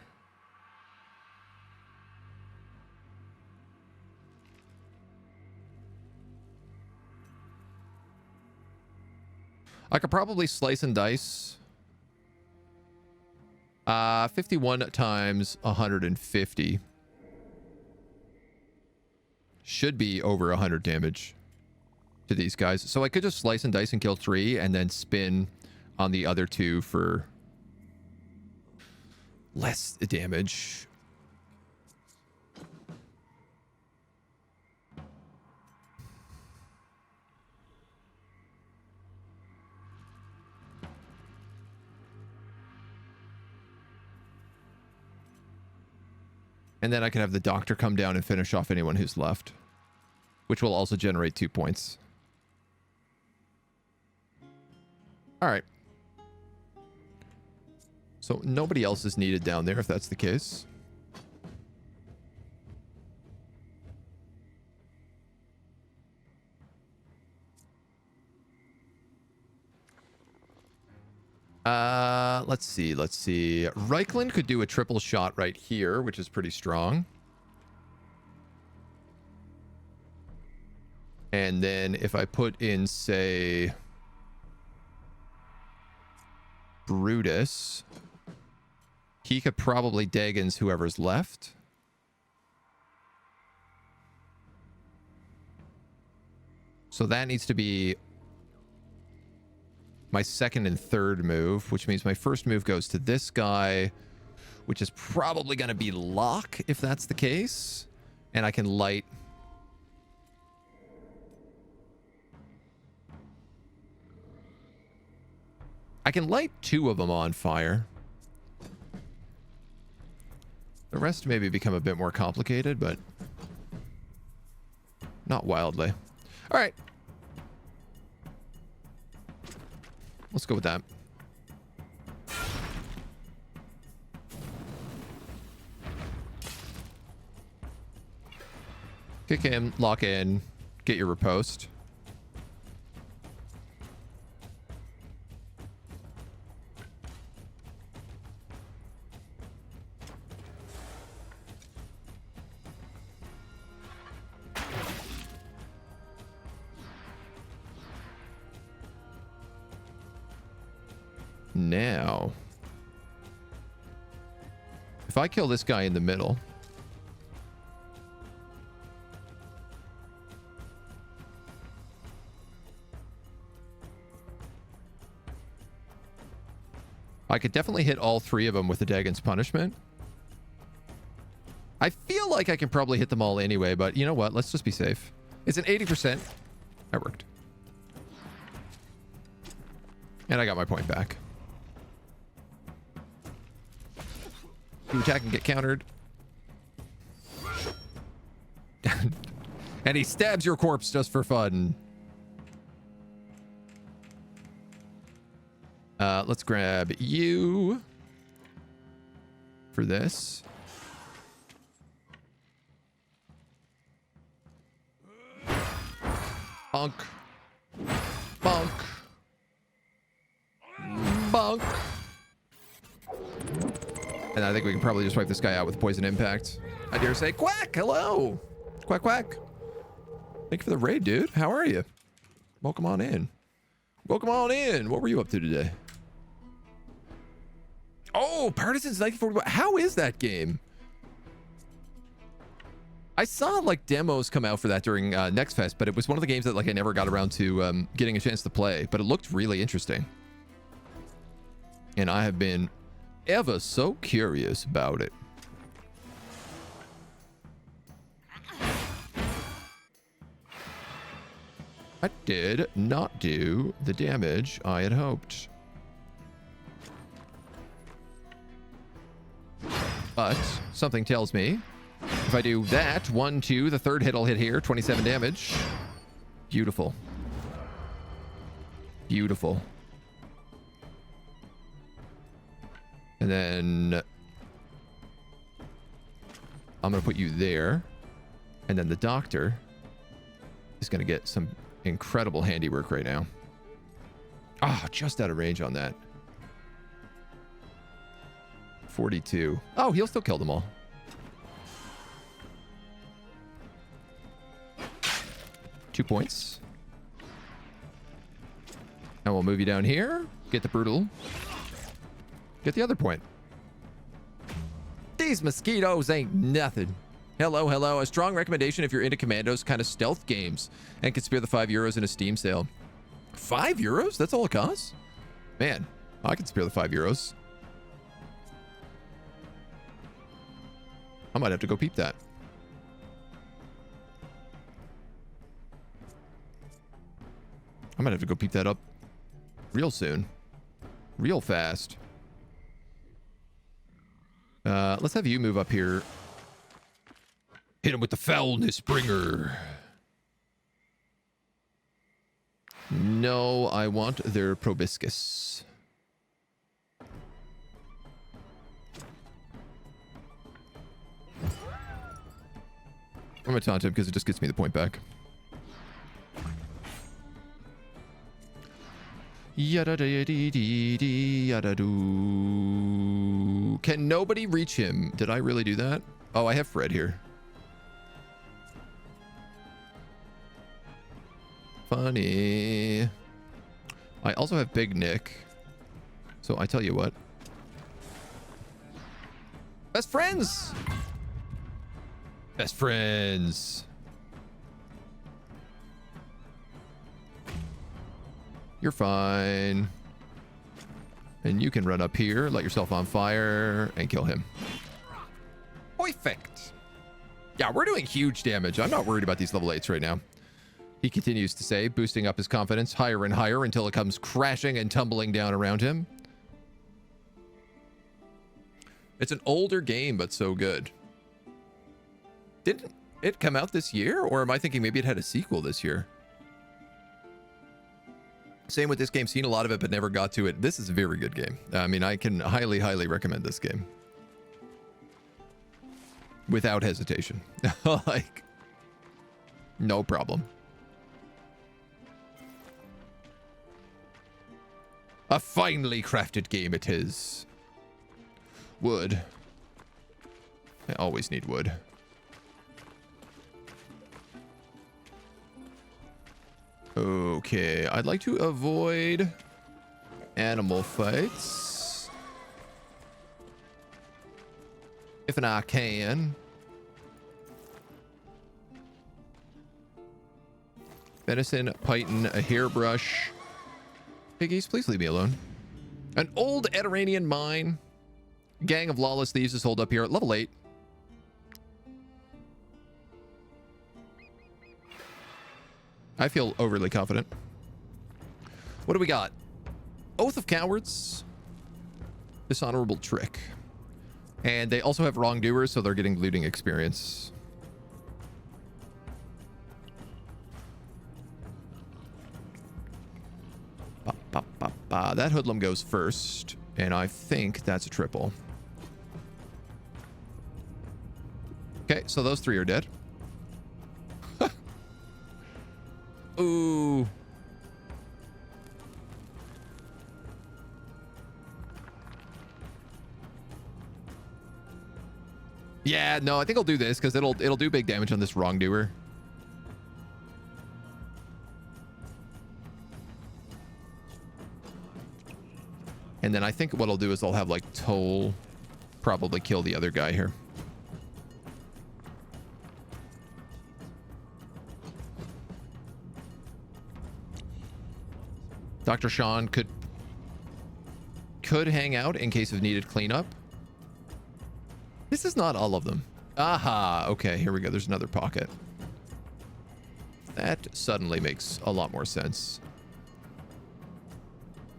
I could probably slice and dice. 51 times 150. Should be over 100 damage to these guys. So I could just slice and dice and kill 3 and then spin on the other 2 for less damage. And then I can have the doctor come down and finish off anyone who's left, which will also generate 2 points. All right. So nobody else is needed down there if that's the case. Let's see. Reichland could do a triple shot right here, which is pretty strong. And then if I put in, say, Brutus, he could probably Daggins whoever's left. So that needs to be my second and third move, which means my first move goes to this guy, which is probably going to be Locke if that's the case. And I can light... I can light 2 of them on fire. The rest maybe become a bit more complicated, but not wildly. All right. Let's go with that. Kick him, lock in, get your riposte. Now, if I kill this guy in the middle, I could definitely hit all 3 of them with the Dagon's punishment. I feel like I can probably hit them all anyway, but you know what? Let's just be safe. It's an 80%. That worked. And I got my point back. You attack and get countered. And he stabs your corpse just for fun. Let's grab you for this. Bonk. Bonk. Bonk. And I think we can probably just wipe this guy out with poison impact. I dare say, Quack, hello. Quack, quack. Thank you for the raid, dude. How are you? Welcome on in. Welcome on in. What were you up to today? Oh, Partisans 1941. How is that game? I saw like demos come out for that during Next Fest, but it was one of the games that like I never got around to getting a chance to play, but it looked really interesting. And I have been ever so curious about it. I did not do the damage I had hoped. But something tells me if I do that, 1, 2, the third hit will hit here, 27 damage. Beautiful. Beautiful. And then I'm going to put you there. And then the doctor is going to get some incredible handiwork right now. Ah, just out of range on that. 42. Oh, he'll still kill them all. Two points. And we'll move you down here. Get the brutal. Get the other point. These mosquitos ain't nothing. Hello, hello. A strong recommendation if you're into Commandos kind of stealth games and can spare the €5 in a Steam sale. €5? That's all it costs? Man, I can spare the €5. I might have to go peep that. I might have to go peep that up real soon. Real fast. Let's have you move up here. Hit him with the foulness bringer. No, I want their proboscis. I'm gonna taunt him because it just gets me the point back. Yada da dee dee dee yada doo. Can nobody reach him? Did I really do that? Oh, I have Fred here. Funny. I also have Big Nick. So I tell you what. Best friends! Best friends. You're fine. And you can run up here, light yourself on fire, and kill him. Perfect. Yeah, we're doing huge damage. I'm not worried about these level 8s right now. He continues to say, boosting up his confidence higher and higher until it comes crashing and tumbling down around him. It's an older game, but so good. Didn't it come out this year? Or am I thinking maybe it had a sequel this year? Same with this game. Seen a lot of it, but never got to it. This is a very good game. I mean, I can highly, highly recommend this game. Without hesitation. Like, no problem. A finely crafted game it is. Wood. I always need wood. Okay, I'd like to avoid animal fights. If I can. Venison, python, a hairbrush. Piggies, please leave me alone. An old Edoranian mine. Gang of lawless thieves is holed up here at level 8. I feel overly confident. What do we got? Oath of Cowards. Dishonorable Trick. And they also have wrongdoers, so they're getting looting experience. Ba, ba, ba, ba. That hoodlum goes first, and I think that's a triple. Okay, so those 3 are dead. Ooh. Yeah, no, I think I'll do this because it'll do big damage on this wrongdoer. And then I think what I'll do is I'll have like Toll probably kill the other guy here. Dr. Sean could hang out in case of needed cleanup. This is not all of them. Aha, okay, here we go. There's another pocket. That suddenly makes a lot more sense.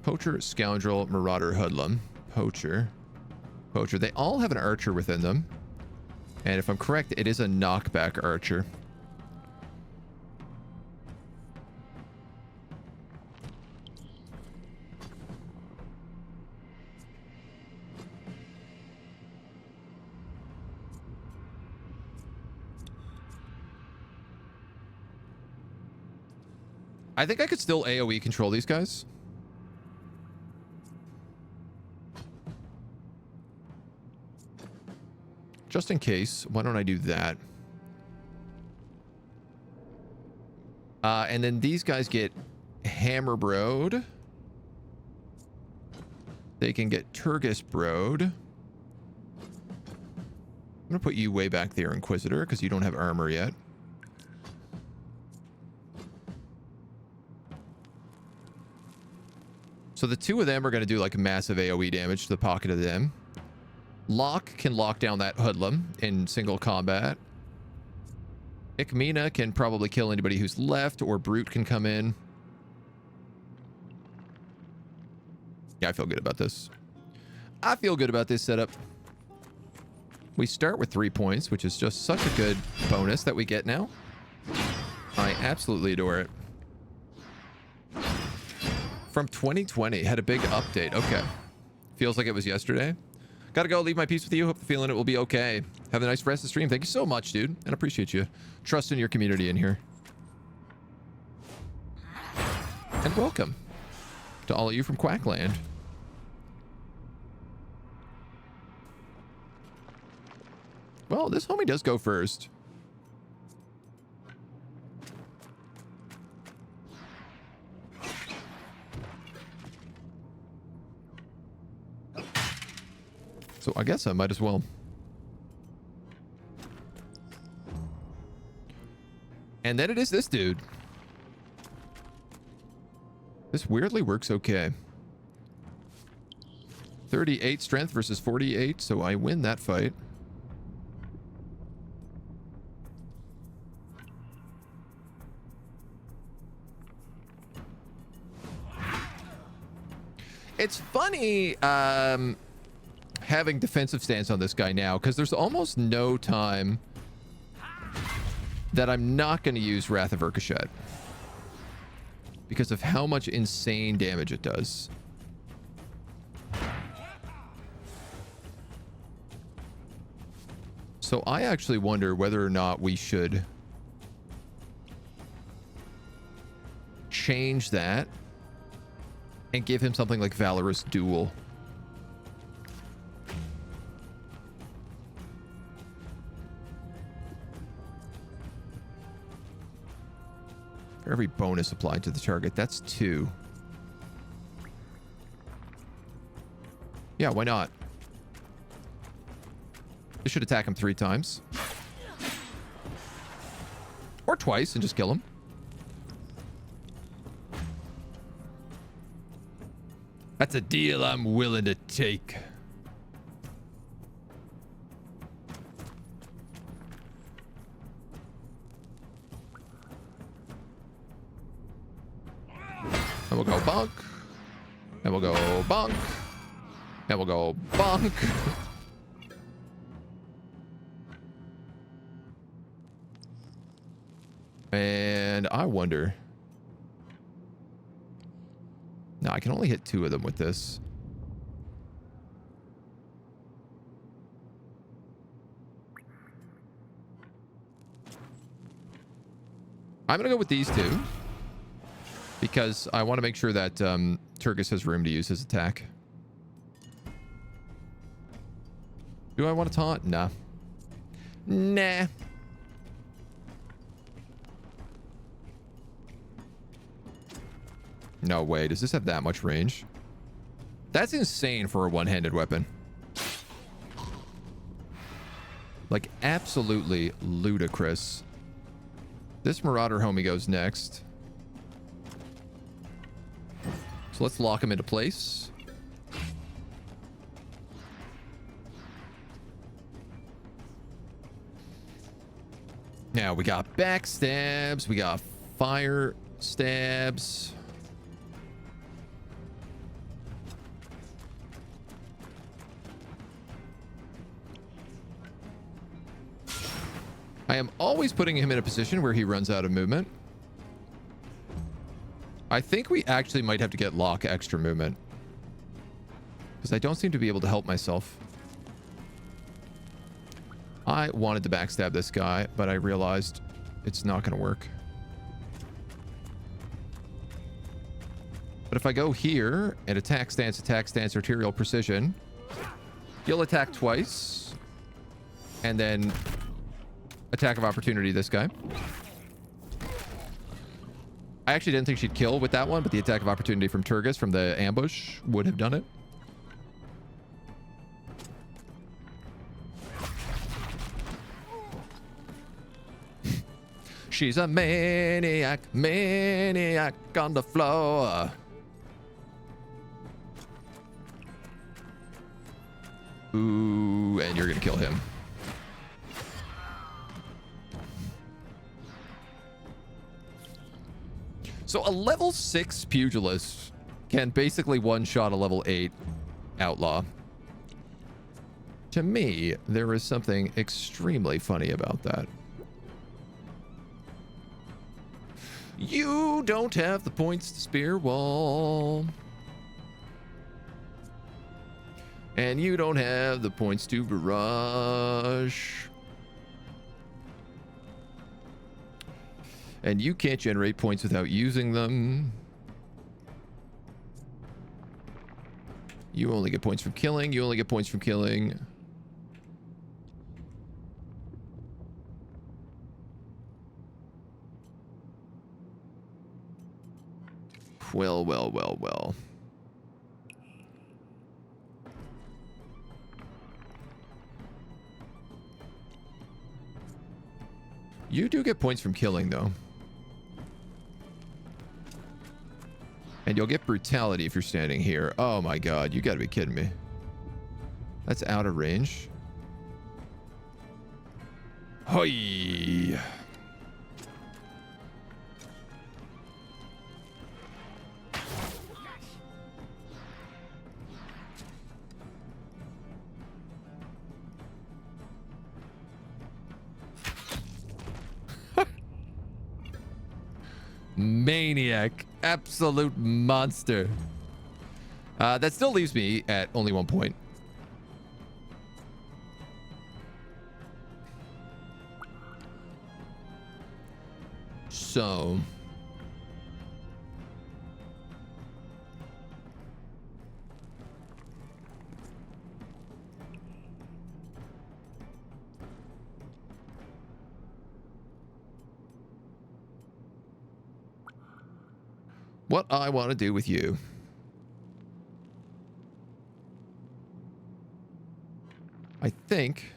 Poacher, scoundrel, marauder, hoodlum. Poacher. Poacher. They all have an archer within them. And if I'm correct, it is a knockback archer. I think I could still AoE control these guys. Just in case, why don't I do that? And then these guys get hammer broed. They can get Turgis broed. I'm gonna put you way back there, Inquisitor, because you don't have armor yet. So the 2 of them are going to do like massive AoE damage to the pocket of them. Locke can lock down that hoodlum in single combat. Ikmina can probably kill anybody who's left, or Brute can come in. Yeah, I feel good about this. I feel good about this setup. We start with 3 points, which is just such a good bonus that we get now. I absolutely adore it. From 2020, had a big update. Okay. Feels like it was yesterday. Gotta go, leave my piece with you. Hope the feeling it will be okay. Have a nice rest of the stream. Thank you so much, dude. And appreciate you trusting your community in here. And welcome to all of you from Quackland. Well, this homie does go first. So I guess I might as well. And then it is this dude. This weirdly works okay. 38 strength versus 48, so I win that fight. It's funny having defensive stance on this guy now, because there's almost no time that I'm not going to use Wrath of Urkashet because of how much insane damage it does. So I actually wonder whether or not we should change that and give him something like Valorous Duel. For every bonus applied to the target, that's 2. Yeah, why not? This should attack him 3 times. Or twice and just kill him. That's a deal I'm willing to take. And we'll go bonk. And we'll go bonk. And we'll go bonk. And I wonder. No, I can only hit 2 of them with this. I'm going to go with these 2. Because I want to make sure that Turgus has room to use his attack. Do I want to taunt? Nah. Nah. No way. Does this have that much range? That's insane for a one-handed weapon. Like, absolutely ludicrous. This Marauder homie goes next. So let's lock him into place. Now we got backstabs. We got fire stabs. I am always putting him in a position where he runs out of movement. I think we actually might have to get Locke extra movement, because I don't seem to be able to help myself. I wanted to backstab this guy, but I realized it's not going to work. But if I go here and attack stance, arterial precision, he'll attack twice. And then attack of opportunity this guy. I actually didn't think she'd kill with that one, but the attack of opportunity from Turgus from the ambush would have done it. She's a maniac, maniac on the floor. Ooh, and you're gonna kill him. So a level 6 pugilist can basically one-shot a level 8 outlaw. To me, there is something extremely funny about that. You don't have the points to spear wall. And you don't have the points to barrage. And you can't generate points without using them. You only get points from killing. You only get points from killing. Well, well, well, well. You do get points from killing, though. And you'll get brutality if you're standing here. Oh my god, you gotta be kidding me. That's out of range. Hoi! Maniac. Absolute monster. That still leaves me at only 1 point. So... what I want to do with you. I think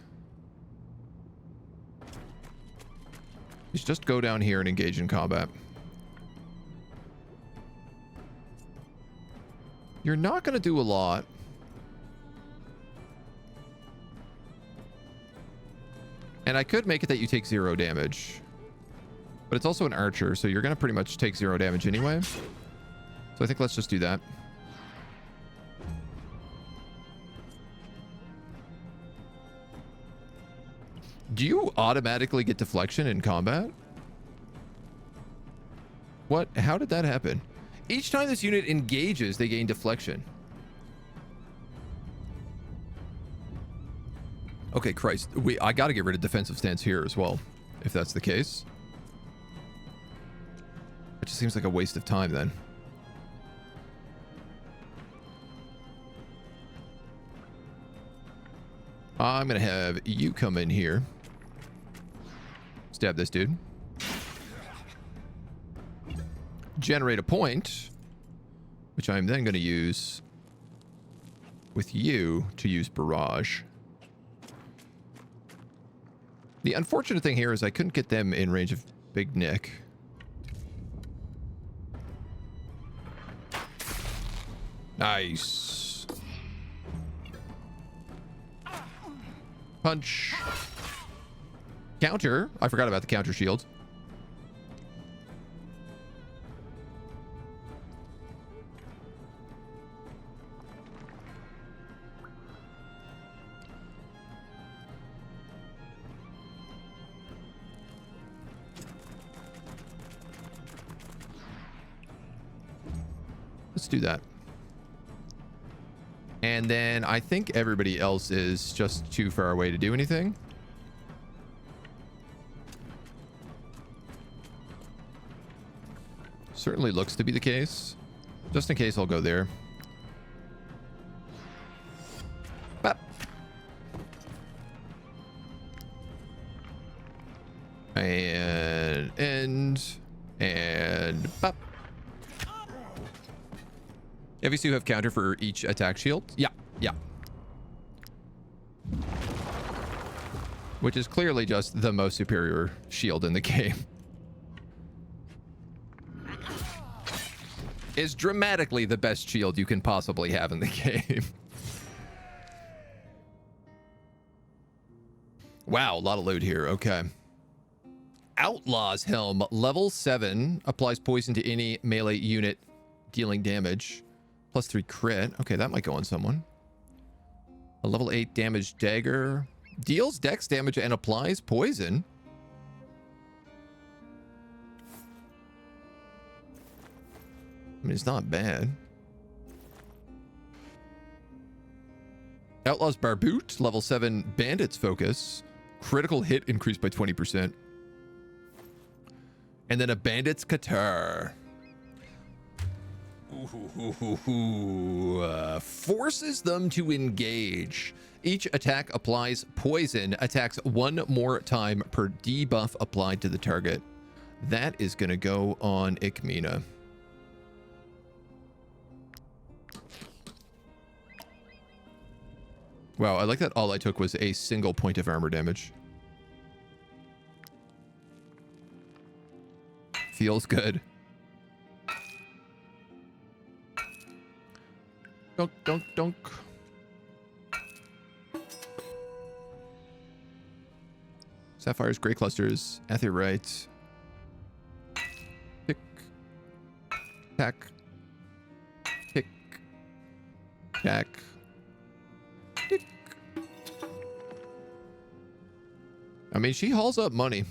is just go down here and engage in combat. You're not going to do a lot. And I could make it that you take 0 damage. But it's also an archer, so you're going to pretty much take 0 damage anyway. So I think let's just do that. Do you automatically get deflection in combat? What? How did that happen? Each time this unit engages, they gain deflection. Okay, Christ. I got to get rid of defensive stance here as well, if that's the case. It just seems like a waste of time then. I'm going to have you come in here. Stab this dude. Generate a point, which I'm then going to use with you to use barrage. The unfortunate thing here is I couldn't get them in range of Big Nick. Nice. Punch. Counter. I forgot about the counter shield. Let's do that. And then I think everybody else is just too far away to do anything. Certainly looks to be the case. Just in case, I'll go there. Bap. And bap. Obviously, you have counter for each attack shield. Yeah, yeah. Which is clearly just the most superior shield in the game. Is dramatically the best shield you can possibly have in the game. Wow, a lot of loot here. Okay. Outlaw's Helm, level 7, applies poison to any melee unit dealing damage. +3 crit. Okay, that might go on someone. A level 8 damage dagger. Deals dex damage and applies poison. I mean, it's not bad. Outlaw's Barboot, level 7 bandits focus. Critical hit increased by 20%. And then a bandit's Qatar. Forces them to engage. Each attack applies poison. Attacks one more time per debuff applied to the target. That is going to go on Ikmina. Wow, I like that all I took was a single point of armor damage. Feels good. Dunk, dunk, dunk. Sapphires, gray clusters, aetheryte. Tick. Tack. Tick. Tack. Tick. I mean, she hauls up money.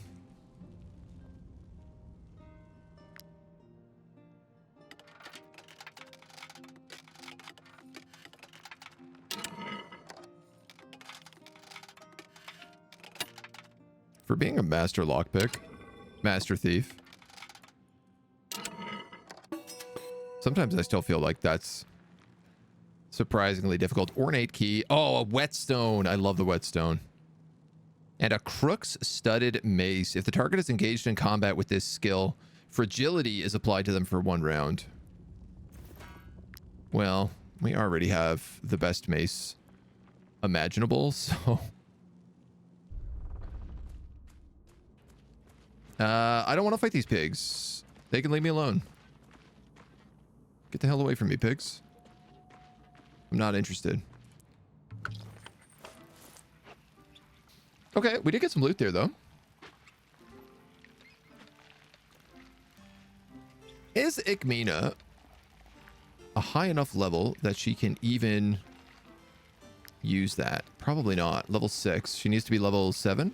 For being a master lockpick, master thief. Sometimes I still feel like that's surprisingly difficult. Ornate key. Oh, a whetstone. I love the whetstone. And a crook's studded mace. If the target is engaged in combat with this skill, fragility is applied to them for 1 round. Well, we already have the best mace imaginable, so... I don't want to fight these pigs. They can leave me alone. Get the hell away from me, pigs. I'm not interested. Okay, we did get some loot there, though. Is Ikmina a high enough level that she can even use that? Probably not. Level 6. She needs to be level 7.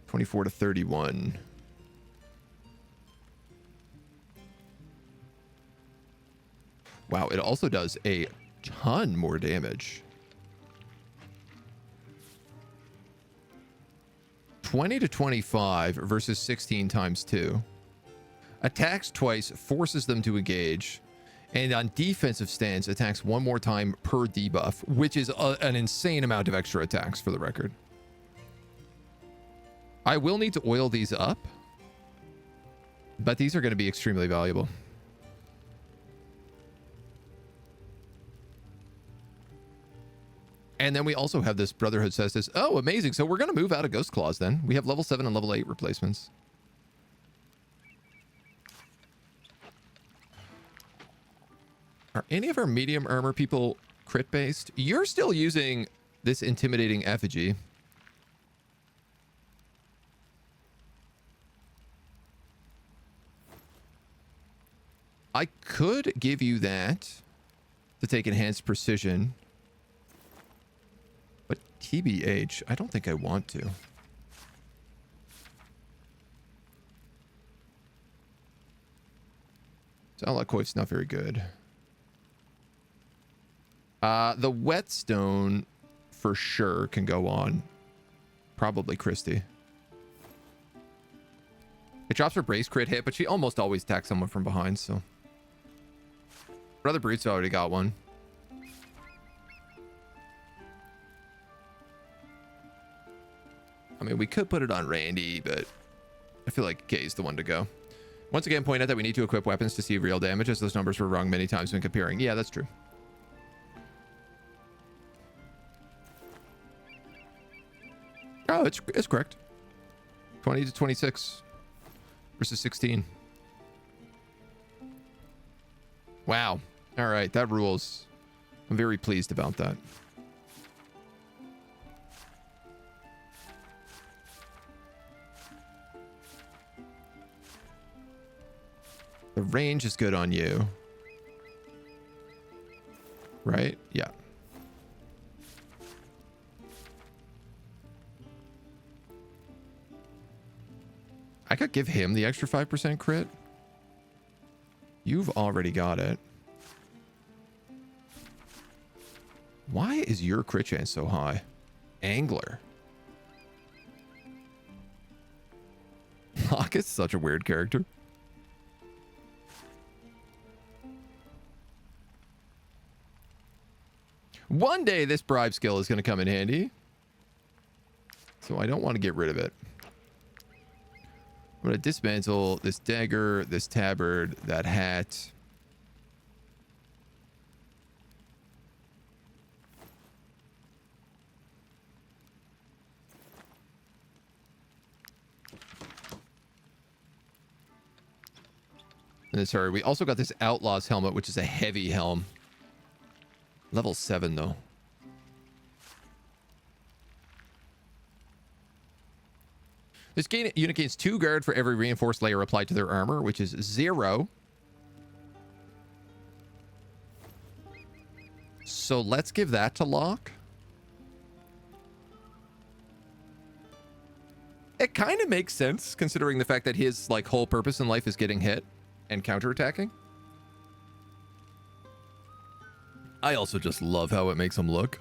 24 to 31. Wow, it also does a ton more damage. 20 to 25 versus 16 times 2. Attacks twice, forces them to engage. And on defensive stance, attacks 1 more time per debuff, which is an insane amount of extra attacks for the record. I will need to oil these up, but these are going to be extremely valuable. And then we also have this Brotherhood says this. Oh, amazing. So we're going to move out of Ghost Claws then. We have level 7 and level 8 replacements. Are any of our medium armor people crit based? You're still using this intimidating effigy. I could give you that to take enhanced precision, but TBH, I don't think I want to. Salakoif's not very good. The whetstone for sure can go on. Probably Christy. It drops her brace crit hit, but she almost always attacks someone from behind, so. Brother Brute's already got one. I mean, we could put it on Randy, but I feel like Kay's the one to go. Once again, point out that we need to equip weapons to see real damage, as those numbers were wrong many times when comparing. Yeah, that's true. Oh, it's correct. 20 to 26 versus 16. Wow. All right, that rules. I'm very pleased about that. range is good on you. Right? Yeah. I could give him the extra 5% crit. You've already got it. Why is your crit chance so high? Angler. Locke is such a weird character. One day this bribe skill is going to come in handy. So I don't want to get rid of it. I'm going to dismantle this dagger, this tabard, that hat. And then, sorry, we also got this Outlaw's helmet, which is a heavy helm. Level 7, though. This unit gains 2 guard for every reinforced layer applied to their armor, which is 0. So let's give that to Locke. It kind of makes sense, considering the fact that his like whole purpose in life is getting hit and counterattacking. I also just love how it makes him look.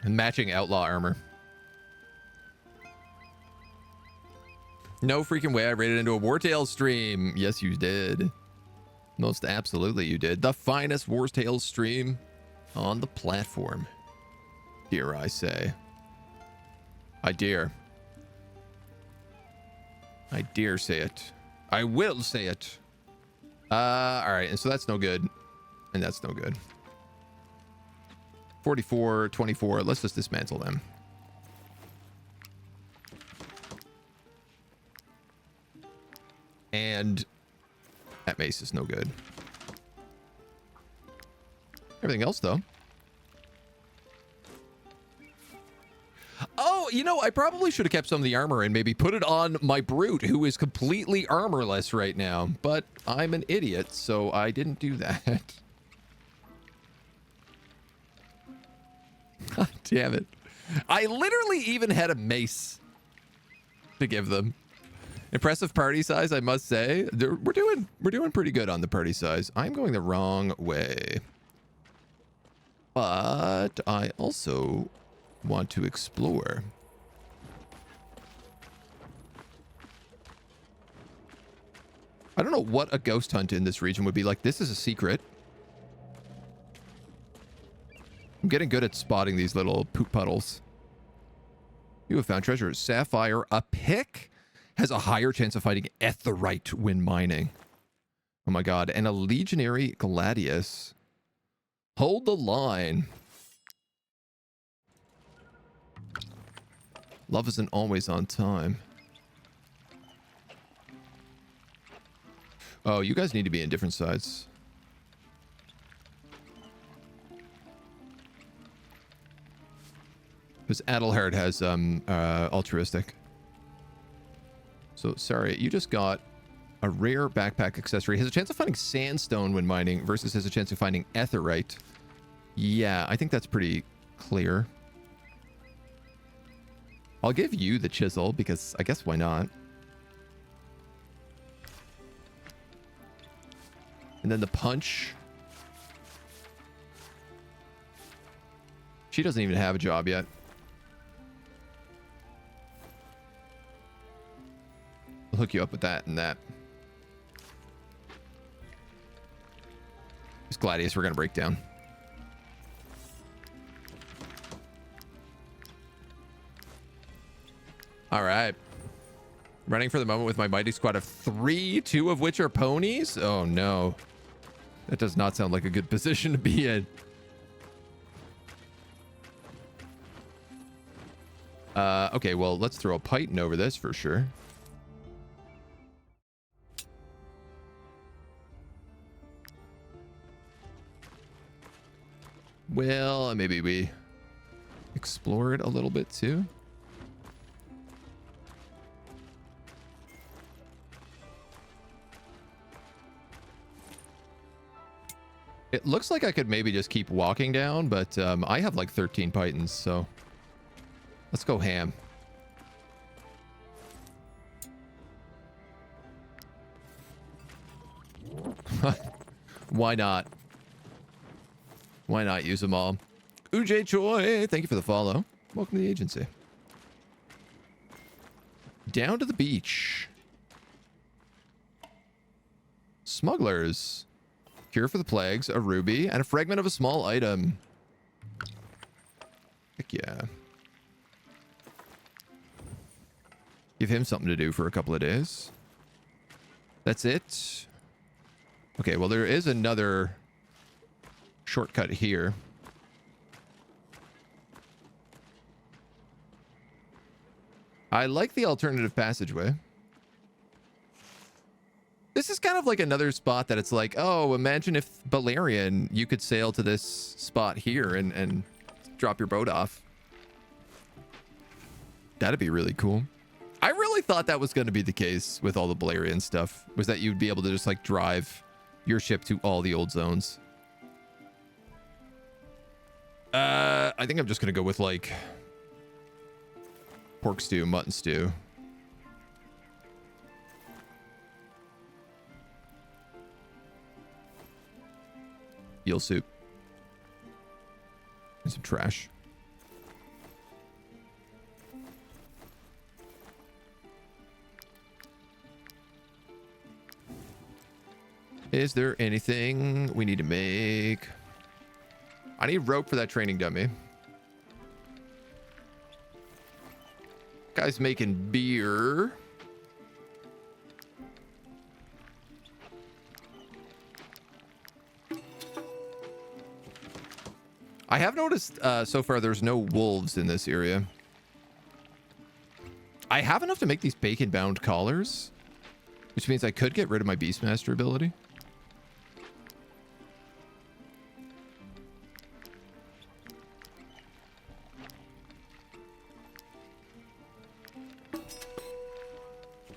And matching outlaw armor. No freaking way I raided into a Wartales stream. Yes, you did. Most absolutely you did. The finest Wartales stream on the platform. Dare I say. I dare. I dare say it. I will say it. Alright, and so that's no good. And that's no good. 44, 24. Let's just dismantle them. And that mace is no good. Everything else, though. Oh, you know, I probably should have kept some of the armor and maybe put it on my brute, who is completely armorless right now. But I'm an idiot, so I didn't do that. God damn it. I literally even had a mace to give them. Impressive party size, I must say. We're doing pretty good on the party size. I'm going the wrong way. But I also want to explore. I don't know what a ghost hunt in this region would be like. This is a secret. I'm getting good at spotting these little poop puddles. You have found treasure. Sapphire. A pick has a higher chance of fighting Etherite when mining. Oh my god. And a legionary gladius. Hold the line. Love isn't always on time. Oh, you guys need to be in different sides. Because Adelhard has altruistic. So, sorry, you just got a rare backpack accessory. Has a chance of finding sandstone when mining versus has a chance of finding etherite. Yeah, I think that's pretty clear. I'll give you the chisel because I guess why not? And then the punch. She doesn't even have a job yet. I'll hook you up with that and that. This gladius we're going to break down. All right. Running for the moment with my mighty squad of 3, 2 of which are ponies. Oh, no. That does not sound like a good position to be in. Okay, well, let's throw a python over this for sure. Well, maybe we explore it a little bit too. It looks like I could maybe just keep walking down, but I have like 13 pythons, so let's go ham. Why not? Why not use them all? Uj Choi, thank you for the follow. Welcome to the agency. Down to the beach. Smugglers. Cure for the plagues, a ruby, and a fragment of a small item. Heck yeah. Give him something to do for a couple of days. That's it. Okay, well, there is another shortcut here. I like the alternative passageway. This is kind of like another spot that it's like, oh, imagine if Balerion, you could sail to this spot here and drop your boat off. That'd be really cool. I really thought that was going to be the case with all the Balerion stuff, was that you'd be able to just like drive your ship to all the old zones. I think I'm just going to go with like pork stew, mutton stew. Eel soup. And some trash. Is there anything we need to make? I need rope for that training dummy. Guy's making beer. I have noticed so far there's no wolves in this area. I have enough to make these bacon-bound collars, which means I could get rid of my Beastmaster ability.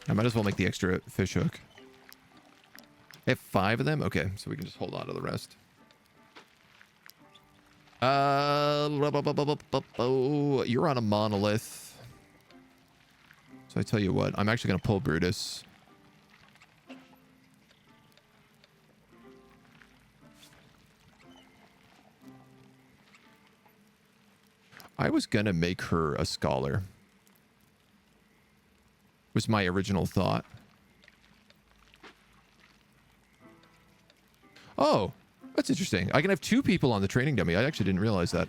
I might as well make the extra fish hook. I have 5 of them? Okay, so we can just hold on to the rest. You're on a monolith. So I tell you what, I'm actually going to pull Brutus. I was going to make her a scholar. Was my original thought. Oh, that's interesting. I can have 2 people on the training dummy. I actually didn't realize that.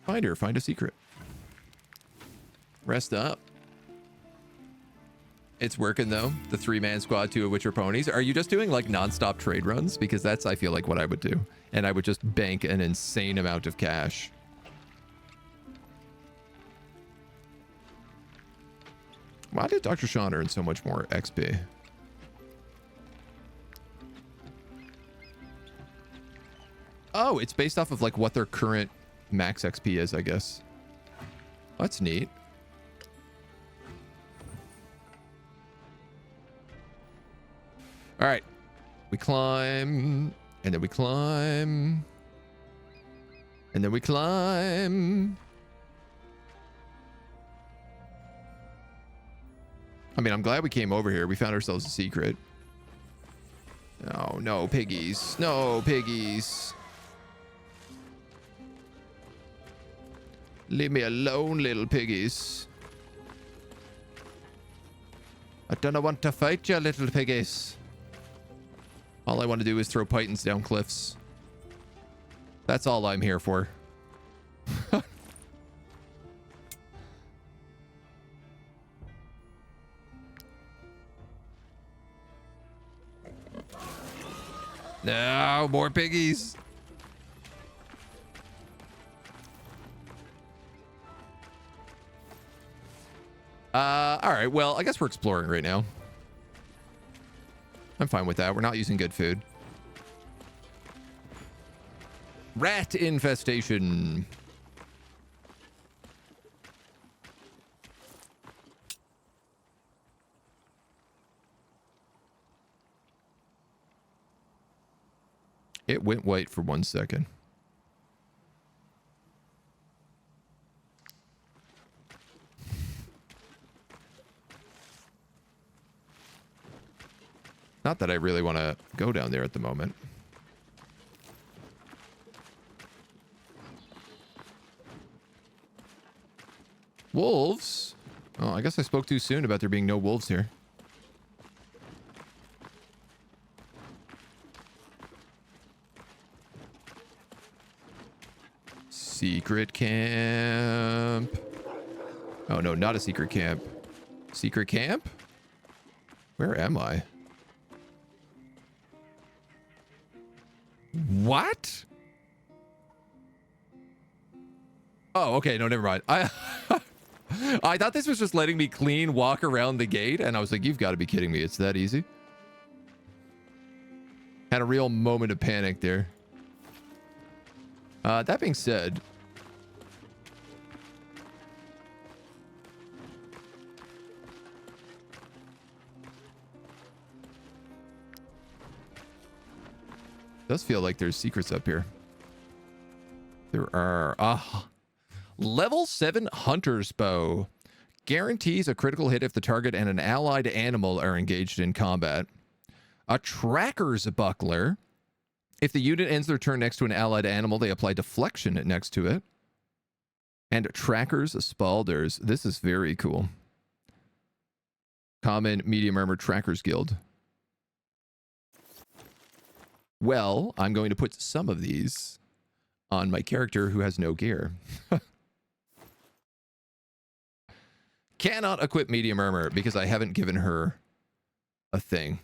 Find her. Find a secret. Rest up. It's working, though. The 3-man squad, 2 of which are ponies. Are you just doing, like, non-stop trade runs? Because that's, I feel like, what I would do. And I would just bank an insane amount of cash. Why did Dr. Sean earn so much more XP? Oh, it's based off of like what their current max XP is, I guess. That's neat. All right. We climb, and then we climb, and then we climb. I mean, I'm glad we came over here. We found ourselves a secret. Oh, no piggies. No piggies. Leave me alone, little piggies. I don't want to fight you, little piggies. All I want to do is throw pythons down cliffs. That's all I'm here for. No, more piggies. All right. Well, I guess we're exploring right now. I'm fine with that. We're not using good food. Rat infestation. It went white for 1 second. Not that I really want to go down there at the moment. Wolves? Oh, I guess I spoke too soon about there being no wolves here. Secret camp. Oh, no, not a secret camp. Secret camp? Where am I? What? Oh, okay. No, never mind. I thought this was just letting me clean walk around the gate, and I was like, you've got to be kidding me. It's that easy. Had a real moment of panic there. That being said, does feel like there's secrets up here. There are. Level 7 Hunter's Bow. Guarantees a critical hit if the target and an allied animal are engaged in combat. A Tracker's Buckler. If the unit ends their turn next to an allied animal, they apply deflection next to it. And Tracker's Spalders. This is very cool. Common medium armor Tracker's Guild. Well, I'm going to put some of these on my character who has no gear. Cannot equip medium armor because I haven't given her a thing.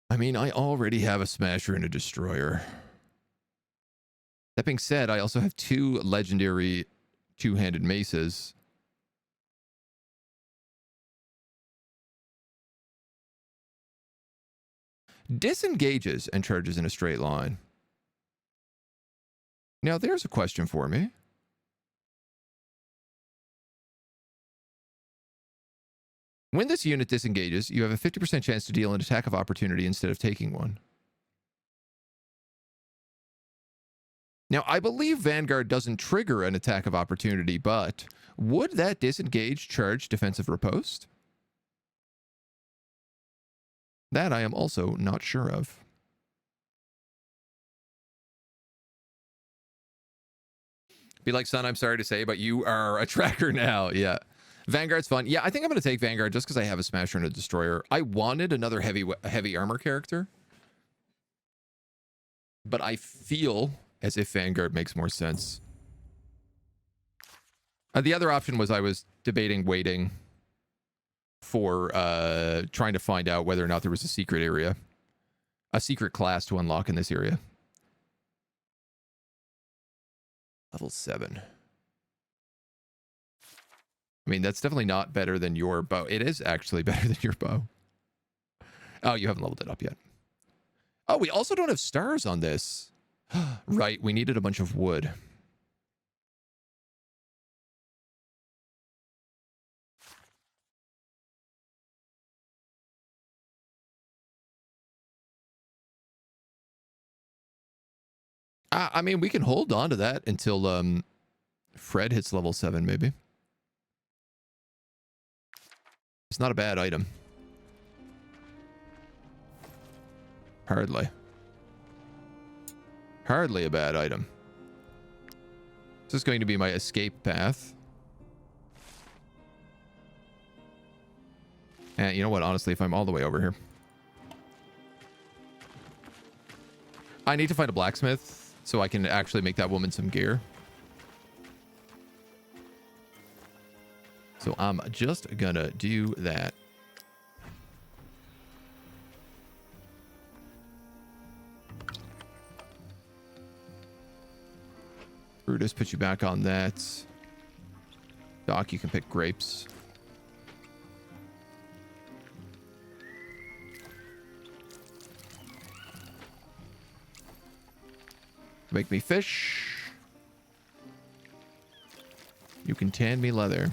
I mean, I already have a smasher and a destroyer. That being said, I also have 2 legendary two-handed maces. Disengages and charges in a straight line. Now, there's a question for me. When this unit disengages, you have a 50% chance to deal an attack of opportunity instead of taking one. Now, I believe Vanguard doesn't trigger an attack of opportunity, but would that disengage charge defensive riposte? That I am also not sure of. Be like, son, I'm sorry to say, but you are a tracker now. Yeah. Vanguard's fun. Yeah, I think I'm going to take Vanguard just because I have a smasher and a destroyer. I wanted another heavy armor character, but I feel as if Vanguard makes more sense. The other option was I was debating waiting for trying to find out whether or not there was a secret area, a secret class to unlock in this area. Level 7. I mean, that's definitely not better than your bow. It is actually better than your bow. Oh, you haven't leveled it up yet. Oh, we also don't have stars on this. Right, we needed a bunch of wood. I mean, we can hold on to that until Fred hits level 7, maybe. It's not a bad item. Hardly. Hardly a bad item. This is going to be my escape path. And you know what? Honestly, if I'm all the way over here, I need to find a blacksmith so I can actually make that woman some gear. So I'm just gonna do that. Brutus, put you back on that. Doc, you can pick grapes. Make me fish. You can tan me leather.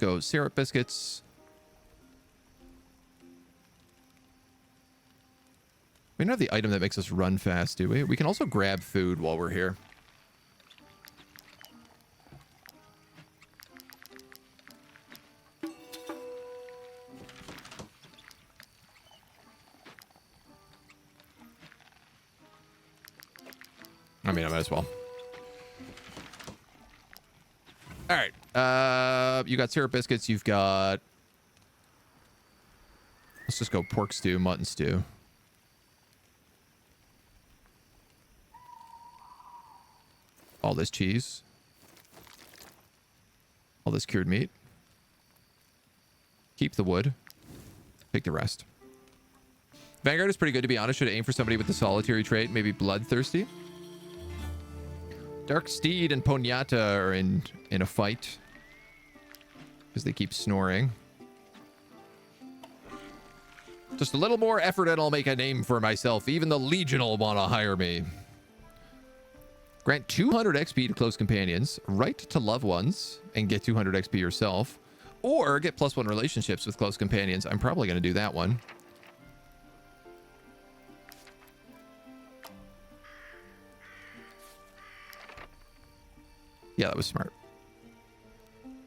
go syrup biscuits. We don't have the item that makes us run fast, do we? We can also grab food while we're here. I mean, I might as well. All right. You got syrup biscuits. You've got... Let's just go pork stew, mutton stew. All this cheese. All this cured meat. Keep the wood. Take the rest. Vanguard is pretty good, to be honest. Should aim for somebody with the solitary trait. Maybe bloodthirsty. Dark Steed and Ponyata are in a fight. Because they keep snoring. Just a little more effort and I'll make a name for myself. Even the Legion will want to hire me. Grant 200 XP to close companions. Right to loved ones and get 200 XP yourself. Or get +1 relationships with close companions. I'm probably going to do that one. Yeah, that was smart.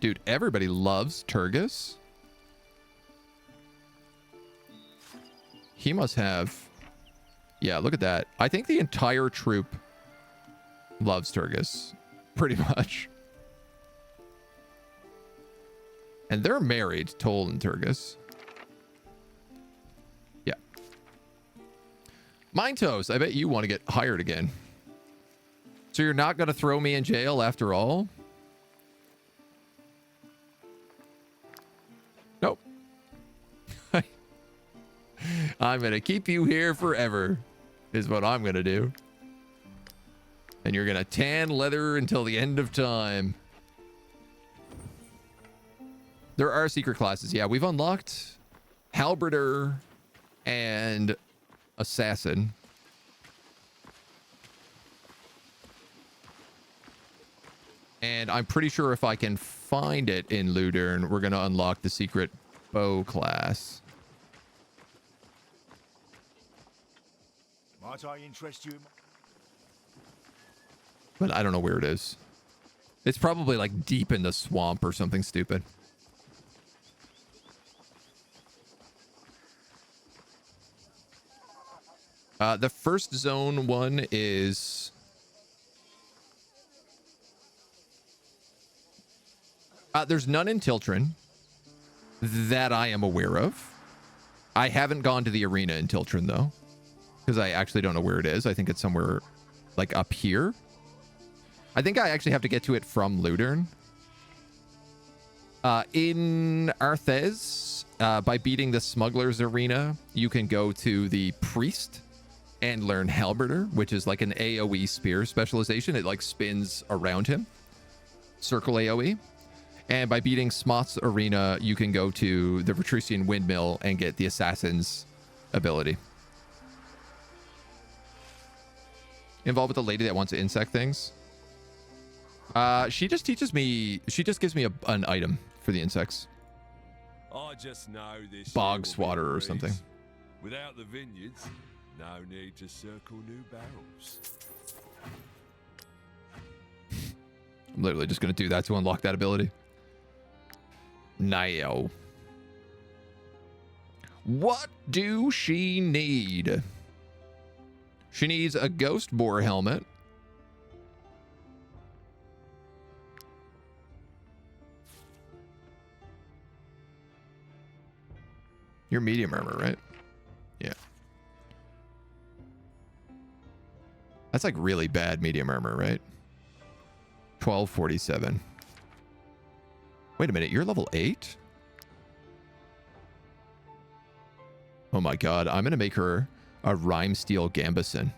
Dude, everybody loves Turgis. He must have... Yeah, look at that. I think the entire troop loves Turgis. Pretty much. And they're married, Toll and Turgis. Yeah. Mintos, I bet you want to get hired again. So you're not going to throw me in jail after all? Nope. I'm going to keep you here forever, is what I'm going to do. And you're going to tan leather until the end of time. There are secret classes. Yeah, we've unlocked Halberder and Assassin. And I'm pretty sure if I can find it in Ludern, we're going to unlock the secret bow class. Might I interest you? But I don't know where it is. It's probably like deep in the swamp or something stupid. The first zone one is... there's none in Tiltrin that I am aware of. I haven't gone to the arena in Tiltrin, though, because I actually don't know where it is. I think it's somewhere like up here. I think I actually have to get to it from Ludern. In Arthez, by beating the Smuggler's Arena, you can go to the Priest and learn Halberder, which is like an AoE spear specialization. It like spins around him. Circle AoE. And by beating Smoth's Arena, you can go to the Retrusian Windmill and get the Assassin's ability. Involved with the lady that wants to insect things. She just teaches me... She just gives me an item for the insects. I just know this Bog swatter or something. Without the vineyards, no need to circle new barrels. I'm literally just going to do that to unlock that ability. Now. What do she need? She needs a ghost boar helmet. You're medium armor, right? Yeah. That's like really bad medium armor, right? 1247. Wait a minute, you're level 8? Oh my god, I'm gonna make her a Rhyme Steel Gambison.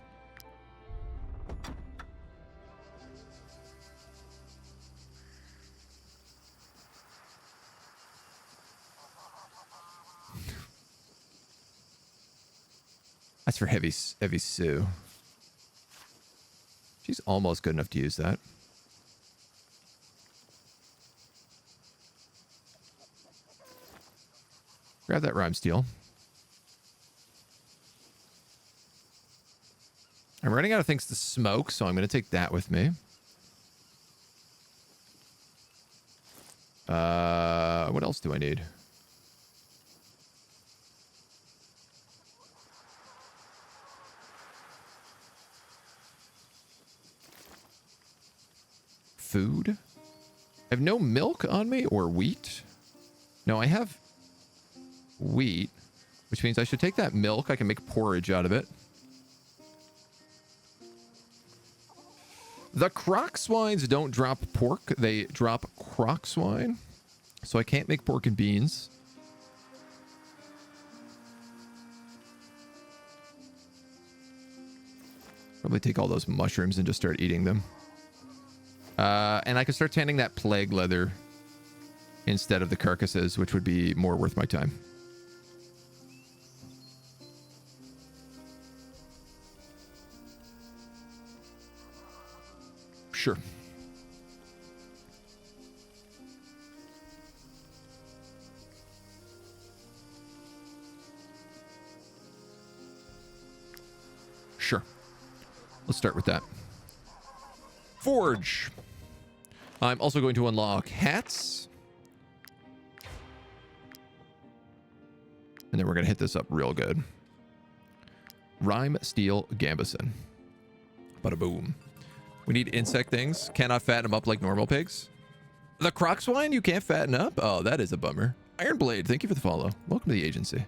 That's for Heavy Sue. She's almost good enough to use that. Grab that rhyme steel. I'm running out of things to smoke, so I'm going to take that with me. What else do I need? Food? I have no milk on me or wheat. No, I have wheat, which means I should take that milk. I can make porridge out of it. The croc swines don't drop pork. They drop croc swine. So I can't make pork and beans. Probably take all those mushrooms and just start eating them. And I could start tanning that plague leather instead of the carcasses, which would be more worth my time. Sure. Sure. Let's start with that. Forge. I'm also going to unlock hats. And then we're going to hit this up real good. Rhyme, steel, gambeson. Bada boom. We need insect things. Cannot fatten them up like normal pigs. The croc swine you can't fatten up? Oh, that is a bummer. Iron Blade, thank you for the follow. Welcome to the agency.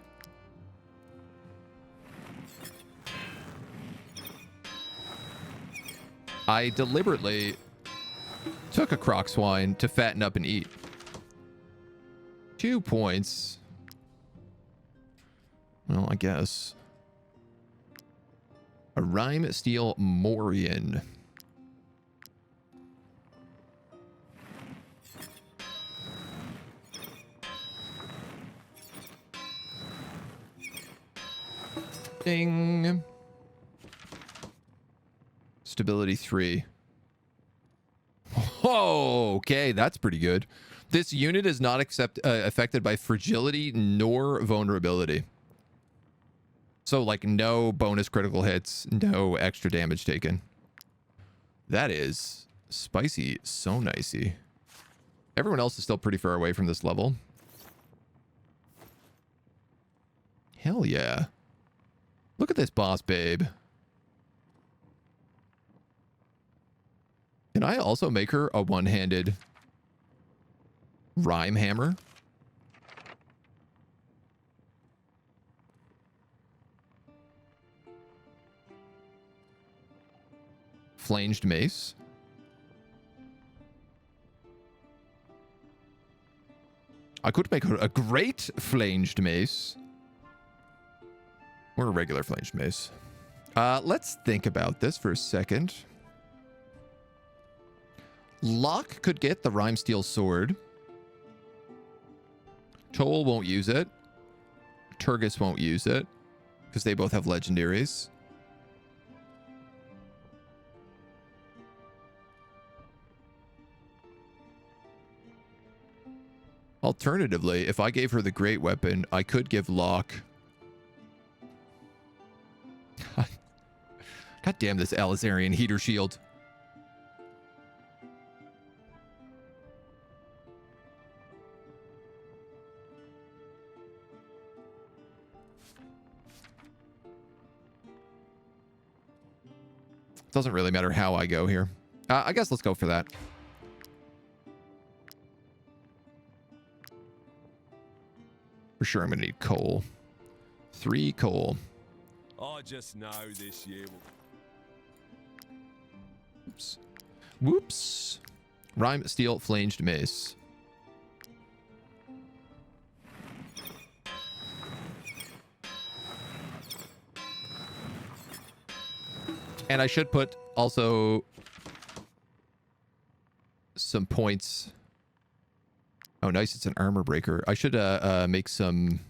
I deliberately took a croc swine to fatten up and eat. 2 points. Well, I guess. A rhyme steel Morian. Ding. Stability 3. Oh, okay, that's pretty good. This unit is not affected by fragility nor vulnerability. So, like, no bonus critical hits, no extra damage taken. That is spicy, so nicey. Everyone else is still pretty far away from this level. Hell yeah. Look at this boss, babe. Can I also make her a one-handed rhyme hammer? Flanged mace. I could make her a great flanged mace. Or a regular flanged mace. Let's think about this for a second. Locke could get the rhyme steel sword. Toll won't use it. Turgus won't use it. Because they both have legendaries. Alternatively, if I gave her the great weapon, I could give Locke... God damn this Alizarian heater shield. Doesn't really matter how I go here. I guess let's go for that. For sure, I'm going to need coal. 3 coal. I just know this year will... Oops. Whoops. Rhyme, steel, flanged mace. And I should put also some points. Oh, nice. It's an armor breaker. I should make some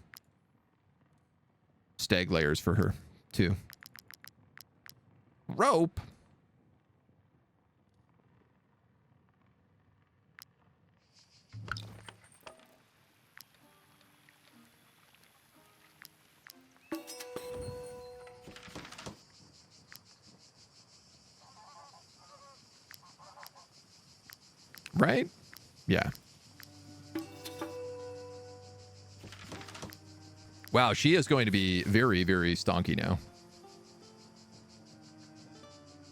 stag layers for her, too. Rope. Right? Yeah. Wow, she is going to be very, very stonky now.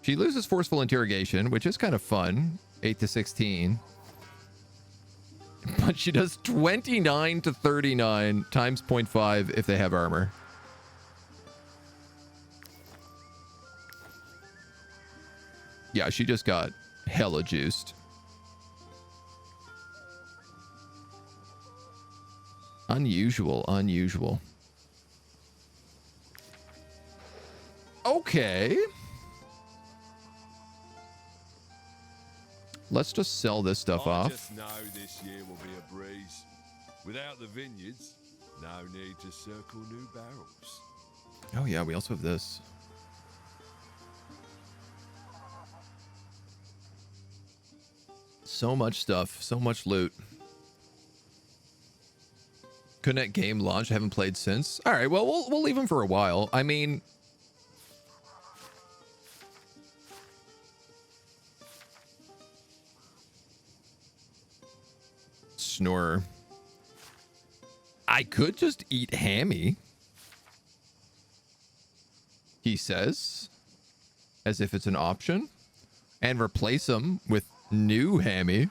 She loses forceful interrogation, which is kind of fun. 8 to 16. But she does 29 to 39 times 0.5 if they have armor. Yeah, she just got hella juiced. Unusual, unusual. Okay. Let's just sell this stuff I off. just know this year will be a breeze. Without the vineyards, no need to circle new barrels. Oh yeah, we also have this. So much stuff, so much loot. Couldn't at game launch, haven't played since. All right, well, we'll leave them for a while. I mean, Snorer. I could just eat Hammy, he says, as if it's an option, and replace him with new Hammy.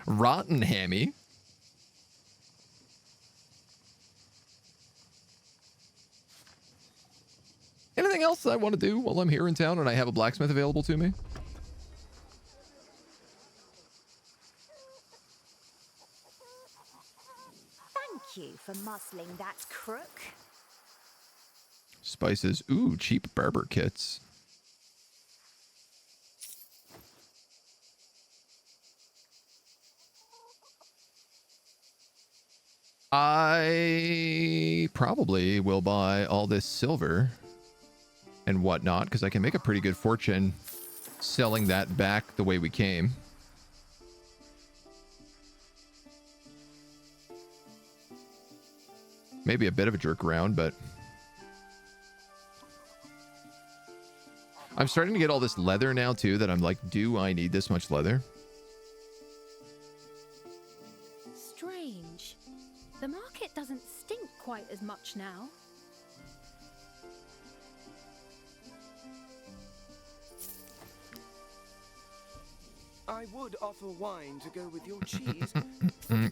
Rotten Hammy. Anything else I want to do while I'm here in town and I have a blacksmith available to me? Thank you for muscling that crook. Spices. Ooh, cheap barber kits. I probably will buy all this silver and whatnot because I can make a pretty good fortune selling that back the way we came. Maybe a bit of a jerk around, but I'm starting to get all this leather now too that I'm like, do I need this much leather? Strange. The market doesn't stink quite as much now. I would offer wine to go with your cheese.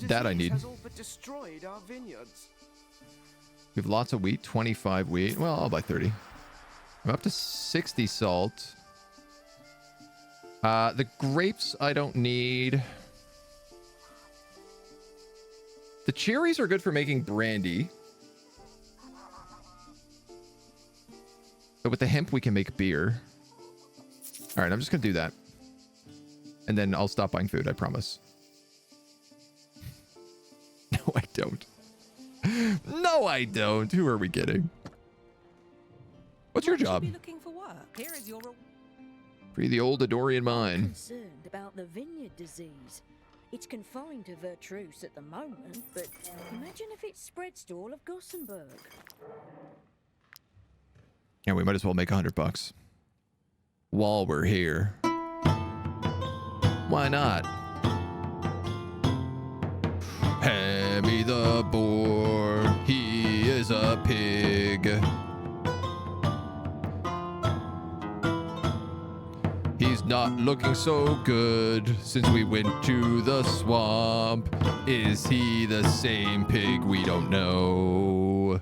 That I need. Has all but destroyed our vineyards. We have lots of wheat, 25 wheat. Well, I'll buy 30. I'm up to 60 salt. The grapes I don't need. The cherries are good for making brandy. But with the hemp, we can make beer. All right, I'm just going to do that. And then I'll stop buying food, I promise. No, I don't. No, I don't. Who are we kidding? What's your job? Be looking for work. Here is your Free the old Edoran mine. Concerned about the vineyard disease. It's confined to Vertruse at the moment, but imagine if it spreads to all of Gothenburg. Yeah, we might as well make $100 while we're here. Why not? Hammy the boar, he is a pig. He's not looking so good since we went to the swamp. Is he the same pig? We don't know.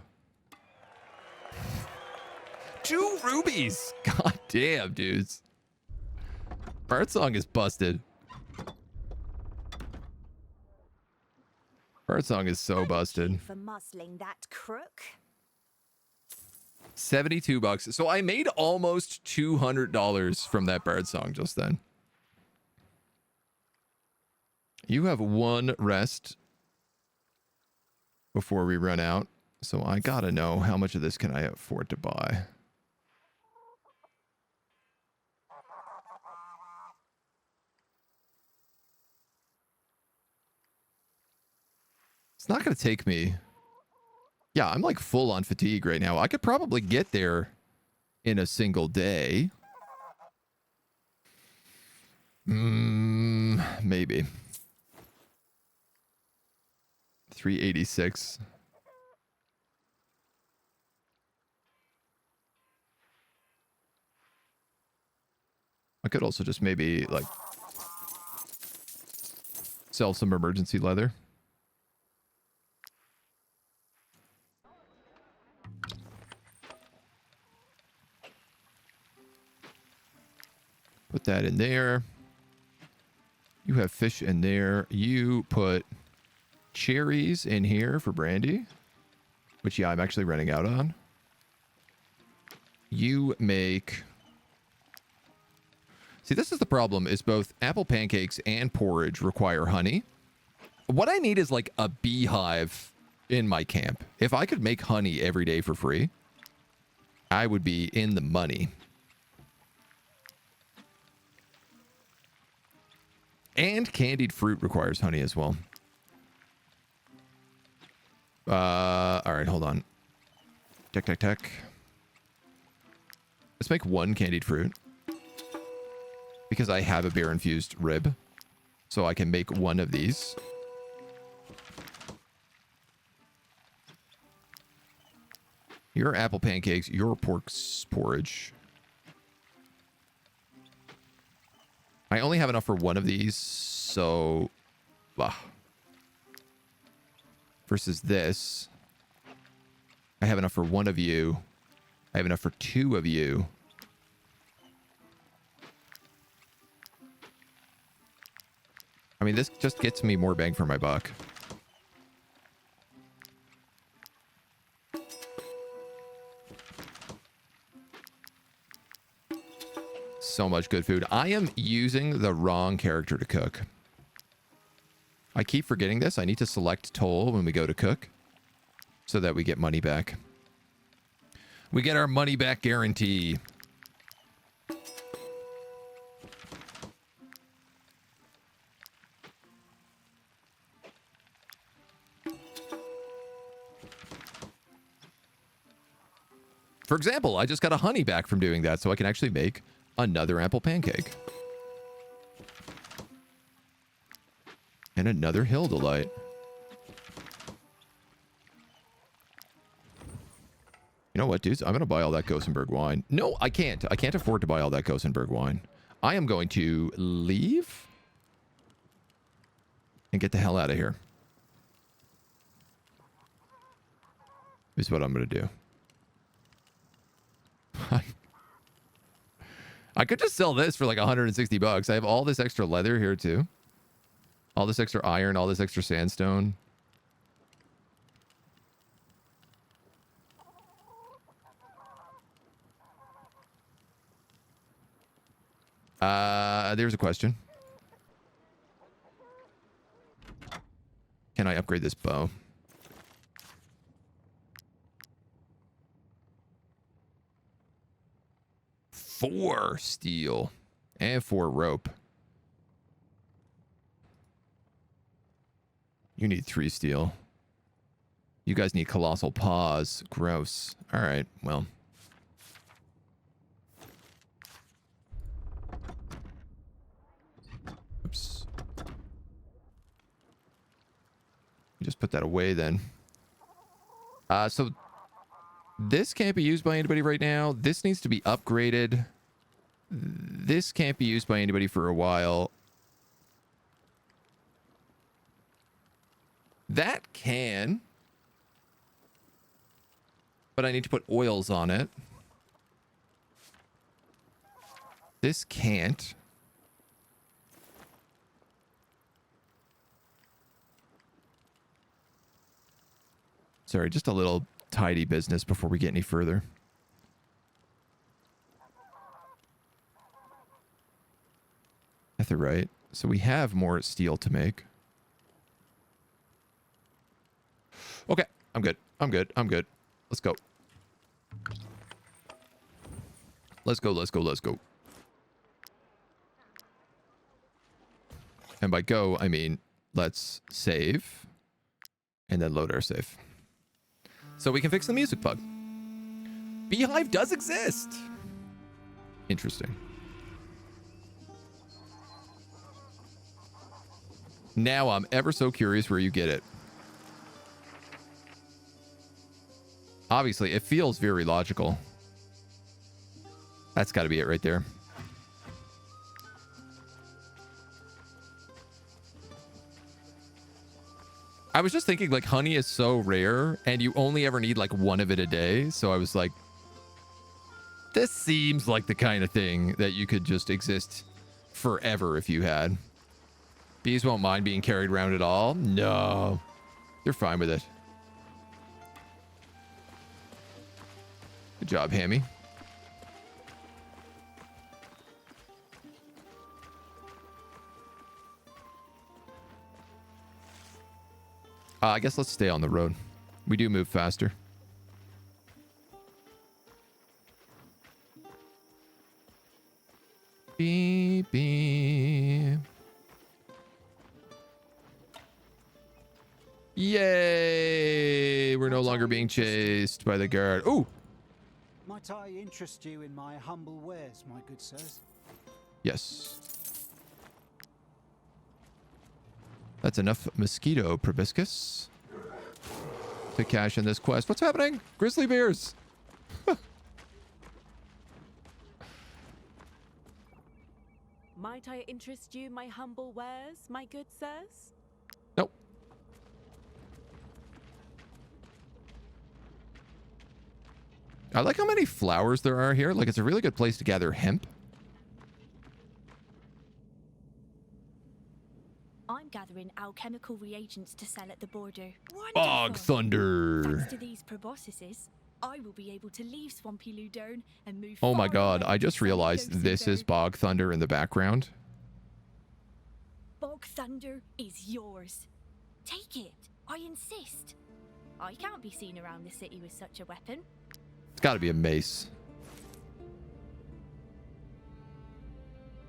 2 rubies! God damn, dudes. Birdsong is busted. Birdsong is so busted. For muscling that crook. $72. So I made almost $200 from that birdsong just then. You have 1 rest before we run out. So I gotta know how much of this can I afford to buy. It's not gonna take me. Yeah, I'm like full on fatigue right now. I could probably get there in a single day. Maybe. 386. I could also just maybe, like, sell some emergency leather. Put that in there. You have fish in there. You put cherries in here for brandy, which, yeah, I'm actually running out on. You make... See, this is the problem, is both apple pancakes and porridge require honey. What I need is, like, a beehive in my camp. If I could make honey every day for free, I would be in the money. And candied fruit requires honey as well. All right, hold on. Tech. Let's make one candied fruit. Because I have a beer-infused rib. So I can make one of these. Your apple pancakes, your pork porridge. I only have enough for one of these, so... Versus this. I have enough for one of you. I have enough for two of you. I mean, this just gets me more bang for my buck. So much good food. I am using the wrong character to cook. I keep forgetting this. I need to select toll when we go to cook so that we get money back. We get our money back guarantee. For example, I just got a honey back from doing that, so I can actually make another apple pancake. And another hill delight. You know what, dudes? I'm going to buy all that Gothenburg wine. No, I can't. I can't afford to buy all that Gothenburg wine. I am going to leave and get the hell out of here. Is what I'm going to do. I could just sell this for like 160 bucks. I have all this extra leather here too. All this extra iron, all this extra sandstone. There's a question. Can I upgrade this bow? Four steel and 4 rope. You need 3 steel. You guys need colossal paws. Gross. All right, well. Oops. You just put that away then. So this can't be used by anybody right now. This needs to be upgraded. This can't be used by anybody for a while. That can. But I need to put oils on it. This can't. Sorry, just a little tidy business before we get any further. Netherite. So we have more steel to make. Okay, I'm good. I'm good. I'm good. Let's go. Let's go, let's go, let's go. And by go, I mean, let's save. And then load our save. So we can fix the music bug. Beehive does exist. Interesting. Now I'm ever so curious where you get it. Obviously, it feels very logical. That's got to be it right there. I was just thinking, like, honey is so rare, and you only ever need, like, one of it a day. So I was like, this seems like the kind of thing that you could just exist forever if you had. Bees won't mind being carried around at all. No. They're fine with it. Good job, Hammy. I guess let's stay on the road. We do move faster. Beep, beep. Yay! We're no longer being chased by the guard. Ooh! Might I interest you in my humble wares, my good sirs? Yes. That's enough mosquito proboscis to cash in this quest. What's happening? Grizzly bears! Might I interest you, my humble wares, my good sirs? Nope. I like how many flowers there are here. Like, it's a really good place to gather hemp. I'm gathering alchemical reagents to sell at the border. Bog thunder. Thanks to these proboscises, I will be able to leave swampy Ludern and move. Oh my far god, away I just from realized Ghost this is River. Bog Thunder in the background. Bog thunder is yours. Take it. I insist. I can't be seen around the city with such a weapon. It's got to be a mace.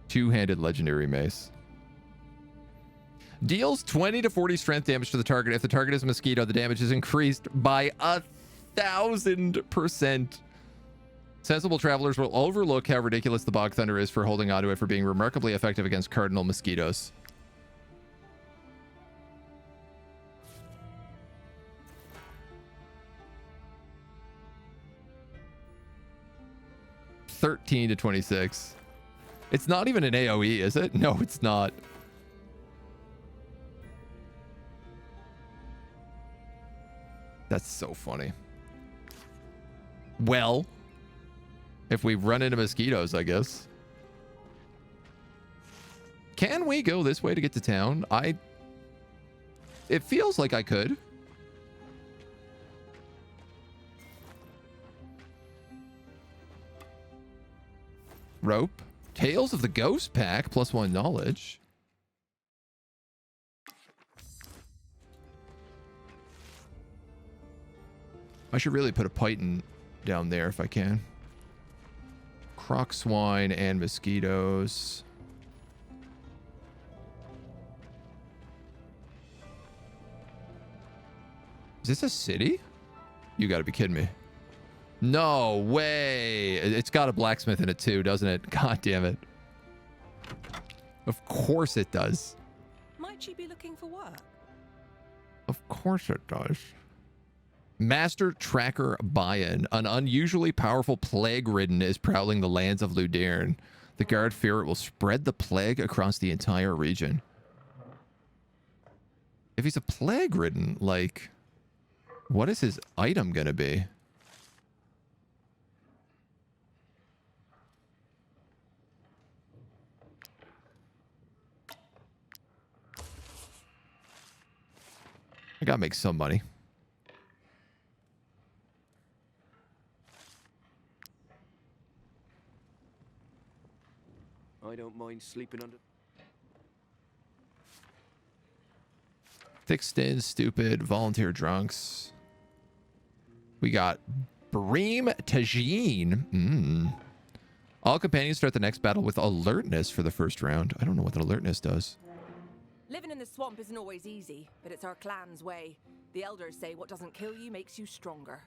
Two-handed legendary mace. Deals 20 to 40 strength damage to the target. If the target is a mosquito, the damage is increased by 1,000%. Sensible travelers will overlook how ridiculous the Bog Thunder is for holding onto it for being remarkably effective against cardinal mosquitoes. $13 to 26. It's not even an AoE, is it? No, it's not. That's so funny. Well, if we run into mosquitoes, I guess. Can we go this way to get to town? It feels like I could. Rope. Tales of the Ghost Pack, +1 knowledge. I should really put a python down there if I can. Croc swine and mosquitoes. Is this a city? You gotta be kidding me. No way. It's got a blacksmith in it too, doesn't it? God damn it. Of course it does. Might you be looking for work? Of course it does. Master Tracker Bayan. An unusually powerful plague-ridden is prowling the lands of Ludern. The guard fear it will spread the plague across the entire region. If he's a plague-ridden, like, what is his item gonna be? I gotta make some money. I don't mind sleeping under. Thick skins, stupid, volunteer drunks. We got Bream Tajine. All companions start the next battle with alertness for the first round. I don't know what the alertness does. Living in the swamp isn't always easy, but it's our clan's way. The elders say what doesn't kill you makes you stronger.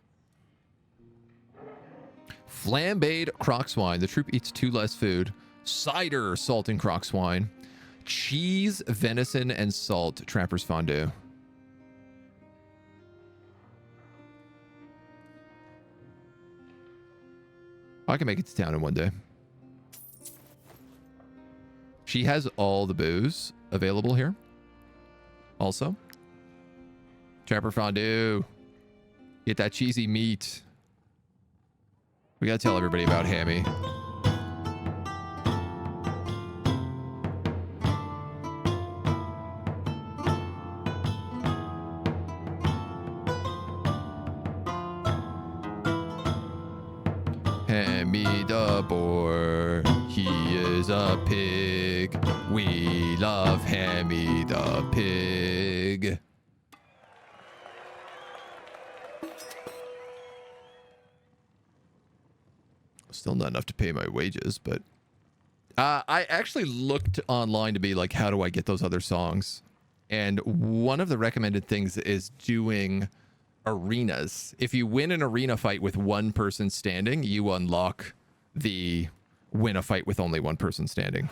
Flambéed croc swine. The troop eats 2 less food. Cider salt and croc swine. Cheese, venison, and salt. Trapper's fondue. I can make it to town in one day. She has all the booze available here. Also. Trapper fondue. Get that cheesy meat. We gotta tell everybody about Hammy. Hammy the boar, he is a pig. We love Hammy the pig. Still not enough to pay my wages, but I actually looked online to be like, how do I get those other songs? And one of the recommended things is doing arenas. If you win an arena fight with one person standing, you unlock the win a fight with only one person standing.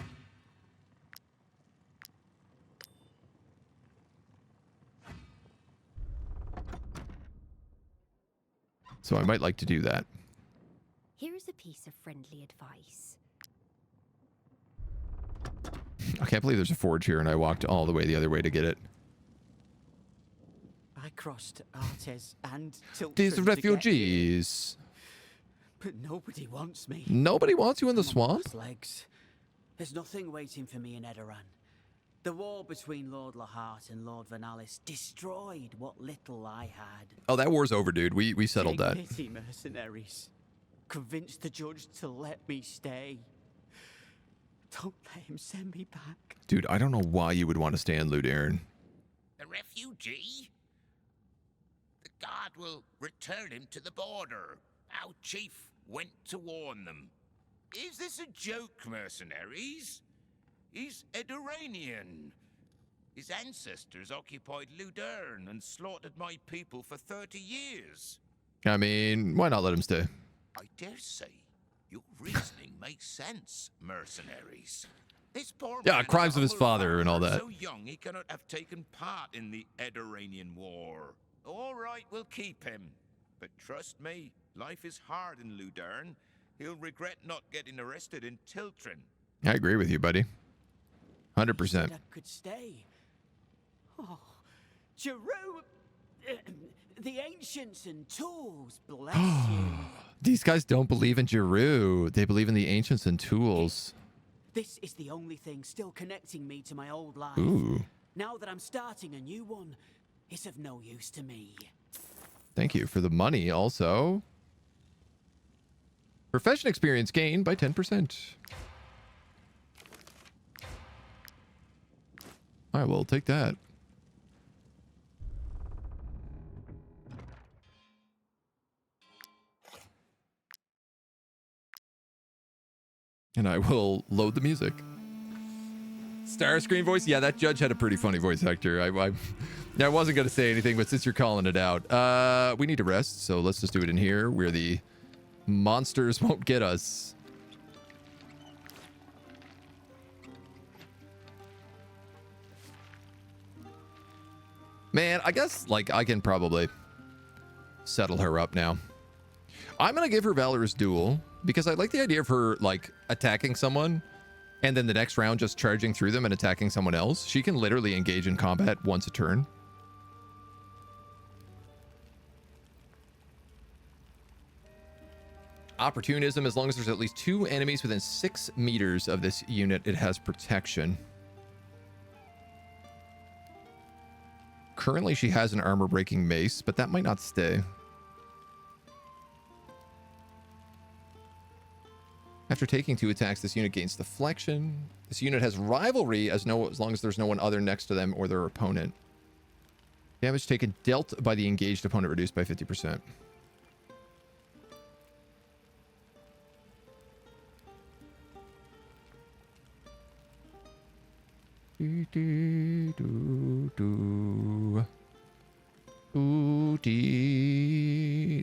So I might like to do that. Here is a piece of friendly advice. I can't believe there's a forge here and I walked all the way the other way to get it. I crossed Artes and Tiltron These to get refugees. here, but nobody wants me. Nobody wants you in the swamp? Legs. There's nothing waiting for me in Edoran. The war between Lord Lahart and Lord Vernalis destroyed what little I had. Oh, that war's over, dude. We settled Take that. pity, mercenaries. Convince the judge to let me stay. Don't let him send me back. Dude, I don't know why you would want to stay in Ludern. The refugee? The guard will return him to the border. Our chief went to warn them. Is this a joke, mercenaries? He's Edoranian. His ancestors occupied Ludern and slaughtered my people for 30 years. I mean, why not let him stay? I dare say your reasoning makes sense, mercenaries. This poor Yeah, man crimes is of his humble father and all farmer, that. So young he cannot have taken part in the Edoranian War. All right, we'll keep him. But trust me, life is hard in Ludern. He'll regret not getting arrested in Tiltron. I agree with you, buddy. 100%. I could stay. Oh, Jerome, the ancients and tools, bless you. These guys don't believe in Jeru. They believe in the ancients and tools. This is the only thing still connecting me to my old life. Ooh. Now that I'm starting a new one, it's of no use to me. Thank you for the money also. Profession experience gained by 10%. I will take that. And I will load the music. Star screen voice? Yeah, that judge had a pretty funny voice actor. I wasn't going to say anything, but since you're calling it out, we need to rest, so let's just do it in here where the monsters won't get us. Man, I guess, like, I can probably settle her up now. I'm going to give her Valorous Duel because I like the idea of her, like, attacking someone and then the next round just charging through them and attacking someone else. She can literally engage in combat once a turn. Opportunism, as long as there's at least 2 enemies within 6 meters of this unit, it has protection. Currently, she has an armor-breaking mace, but that might not stay. After taking 2 attacks, this unit gains deflection. This unit has rivalry as long as there's no one other next to them or their opponent. Damage taken dealt by the engaged opponent reduced by 50%.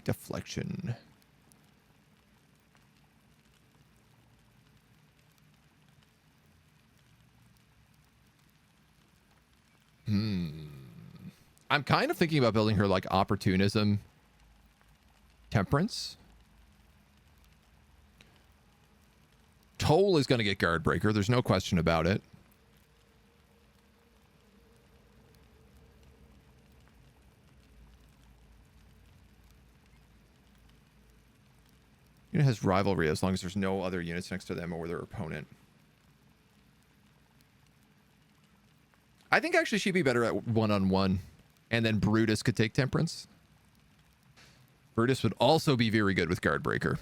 Deflection. I'm kind of thinking about building her like opportunism, temperance. Toll is going to get guard breaker. There's no question about it. Unit has rivalry as long as there's no other units next to them or their opponent. I think actually she'd be better at one-on-one, and then Brutus could take temperance. Brutus would also be very good with guard breaker.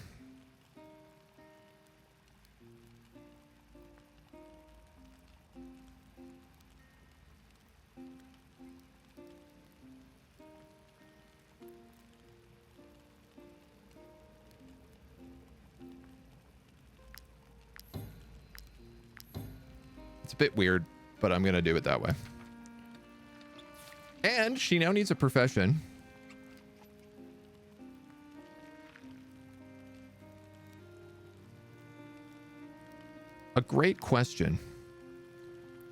It's a bit weird, but I'm going to do it that way. And she now needs a profession. A great question.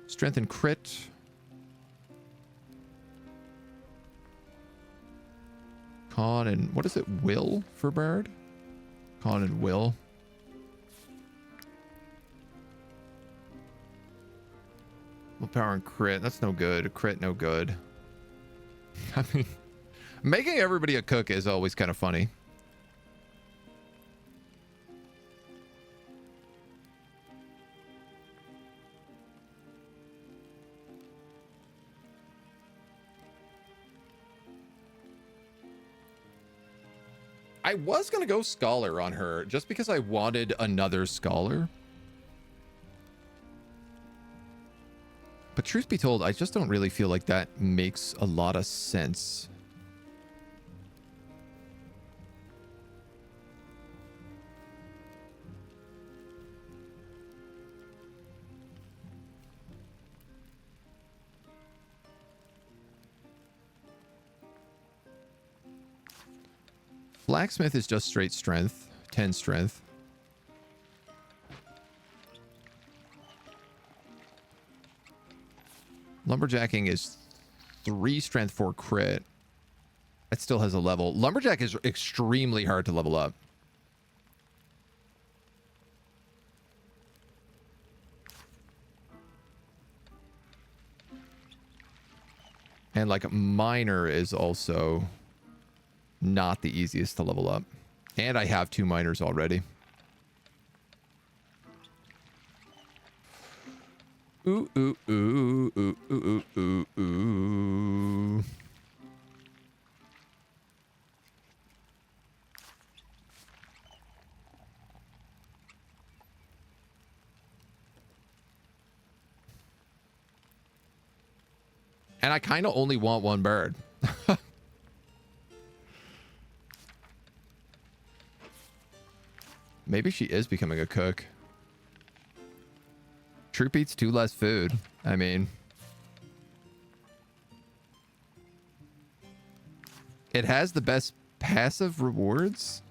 Strength and crit. Con and... what is it? Will for Bard? Con and will. Power and crit. That's no good. Crit, no good. I mean, making everybody a cook is always kind of funny. I was going to go scholar on her just because I wanted another scholar. But truth be told, I just don't really feel like that makes a lot of sense. Blacksmith is just straight strength, 10 strength. Lumberjacking is 3 strength, 4 crit. It still has a level. Lumberjack is extremely hard to level up. And like miner is also not the easiest to level up. And I have 2 miners already. Ooh, ooh, ooh, ooh, ooh, ooh, ooh, ooh. And I kind of only want 1 bird. Maybe she is becoming a cook. Troop eats 2 less food. I mean, it has the best passive rewards.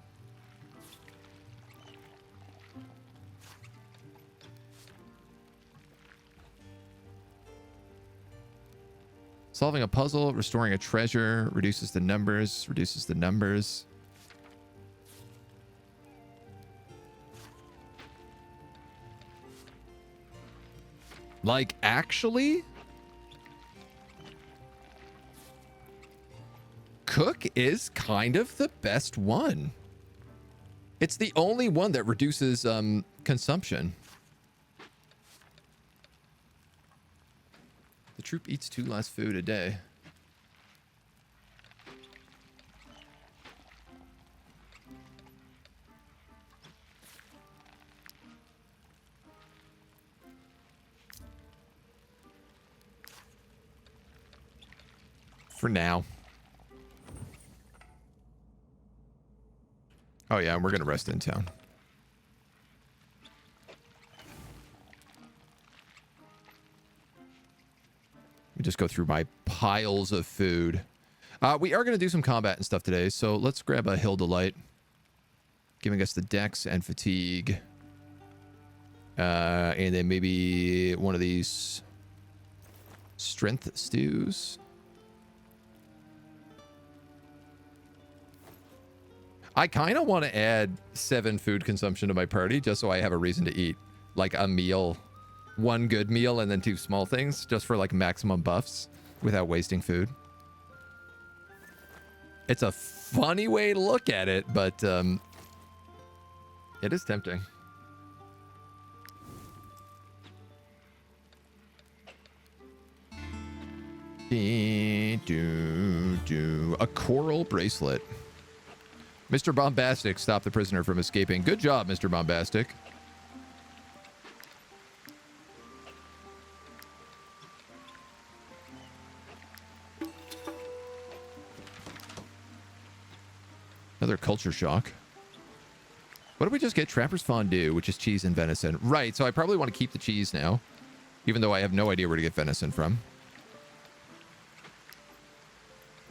Solving a puzzle, restoring a treasure, reduces the numbers, reduces the numbers. Like, actually, cook is kind of the best one. It's the only one that reduces consumption. The troop eats 2 less food a day. For now. Oh yeah, and we're gonna rest in town. Let me just go through my piles of food. We are gonna do some combat and stuff today, so let's grab a Hill Delight, giving us the dex and fatigue, and then maybe one of these Strength stews. I kind of want to add 7 food consumption to my party just so I have a reason to eat. Like a meal. 1 good meal and then 2 small things. Just for like maximum buffs without wasting food. It's a funny way to look at it, but it is tempting. A coral bracelet. Mr. Bombastic stopped the prisoner from escaping. Good job, Mr. Bombastic. Another culture shock. What did we just get? Trapper's Fondue, which is cheese and venison. Right, so I probably want to keep the cheese now, even though I have no idea where to get venison from.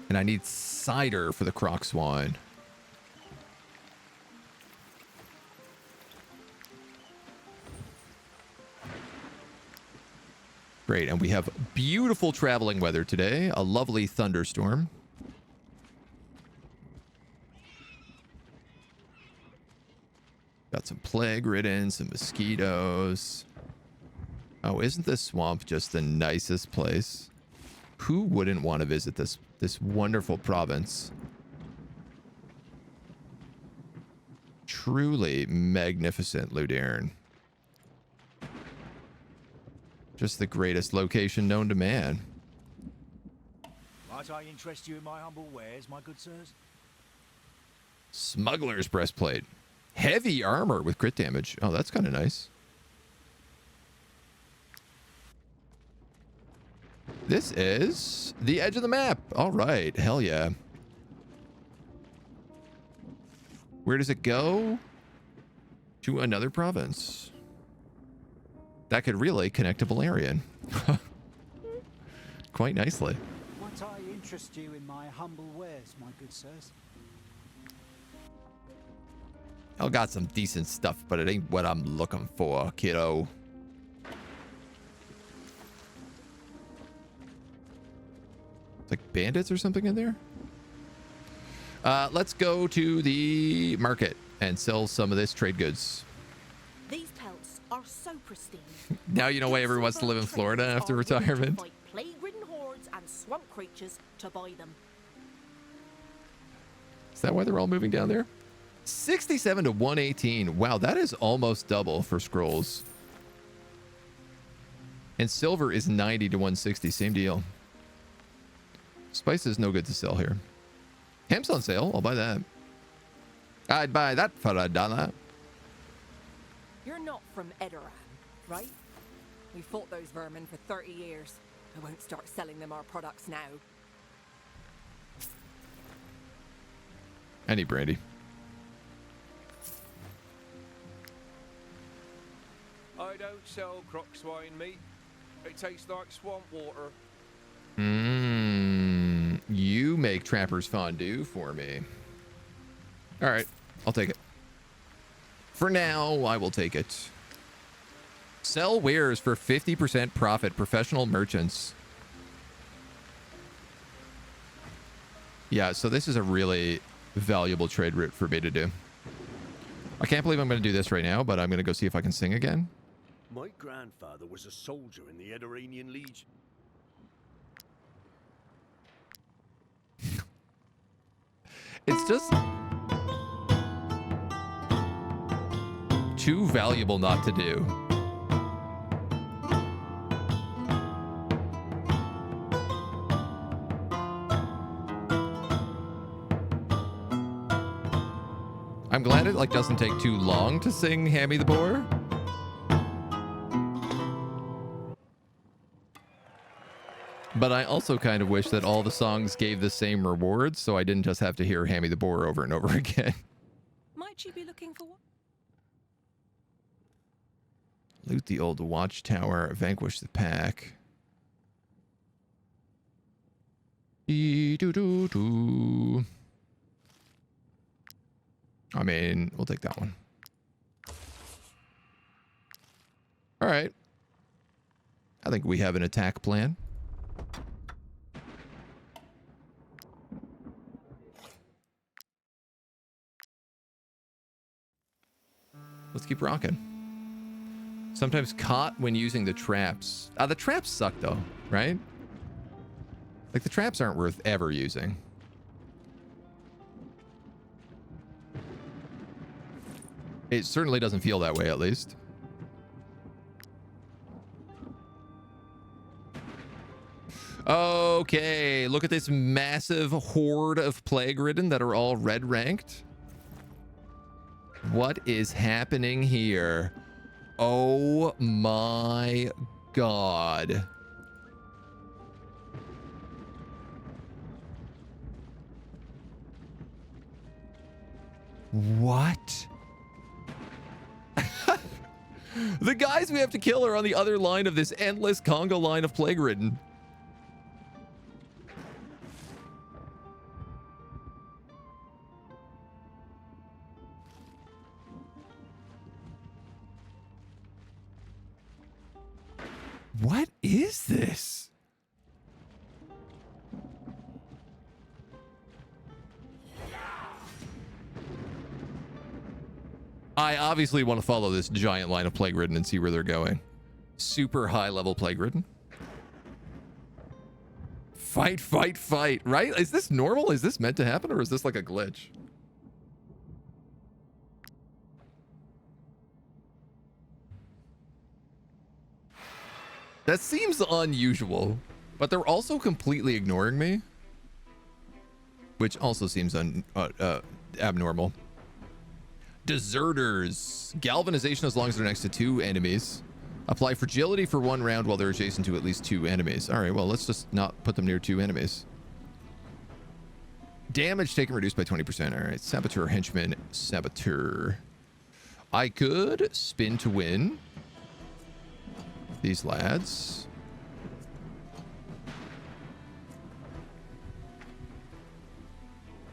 And I need cider for the croc swan. Great, and we have beautiful traveling weather today. A lovely thunderstorm. Got some plague ridden, some mosquitoes. Oh, isn't this swamp just the nicest place? Who wouldn't want to visit this wonderful province? Truly magnificent, Ludern. Just the greatest location known to man. Might I interest you in my humble wares, my good sirs? Smuggler's breastplate. Heavy armor with crit damage. Oh, that's kind of nice. This is the edge of the map. All right. Hell yeah. Where does it go? To another province. That could really connect to Valerian. Quite nicely. Might I interest you in my humble wares, my good sirs? I got some decent stuff, but it ain't what I'm looking for, kiddo. It's like bandits or something in there. Let's go to the market and sell some of this trade goods. These pelts are so pristine. Now you know why everyone wants to live in Florida after retirement. Fight plague-ridden hordes and swamp creatures to buy them. Is that why they're all moving down there? 67 to 118. Wow, that is almost double for scrolls. And silver is 90 to 160. Same deal. Spice is no good to sell here. Ham's on sale. I'll buy that. I'd buy that for $1. You're not from Edoran, right? We fought those vermin for 30 years. I won't start selling them our products now. I need brandy. I don't sell croc swine meat. It tastes like swamp water. You make Trapper's Fondue for me. All right, I'll take it. For now, I will take it. Sell wares for 50% profit. Professional merchants. Yeah, so this is a really valuable trade route for me to do. I can't believe I'm going to do this right now, but I'm going to go see if I can sing again. My grandfather was a soldier in the Edoranian Legion. It's just too valuable not to do. I'm glad it doesn't take too long to sing Hammy the Boar. But I also kind of wish that all the songs gave the same rewards, so I didn't just have to hear Hammy the Boar over and over again. Might you be looking for one? Loot the old watchtower, vanquish the pack. Dee-doo-doo-doo. I mean, we'll take that one. All right. I think we have an attack plan. Let's keep rocking. Sometimes caught when using the traps. The traps suck though, right? Like the traps aren't worth ever using. It certainly doesn't feel that way, at least. Okay, look at this massive horde of plague ridden that are all red ranked. What is happening here? Oh my god. What? The guys we have to kill are on the other line of this endless Congo line of plague ridden. What is this? I obviously want to follow this giant line of plague ridden and see where they're going. Super high level plague ridden. Fight, fight, fight, right? Is this normal? Is this meant to happen, or is this like a glitch? That seems unusual, but they're also completely ignoring me, which also seems abnormal. Deserters. Galvanization as long as they're next to 2 enemies. Apply fragility for 1 round while they're adjacent to at least 2 enemies. All right, well, let's just not put them near 2 enemies. Damage taken reduced by 20%. All right, saboteur, henchman, saboteur. I could spin to win these lads.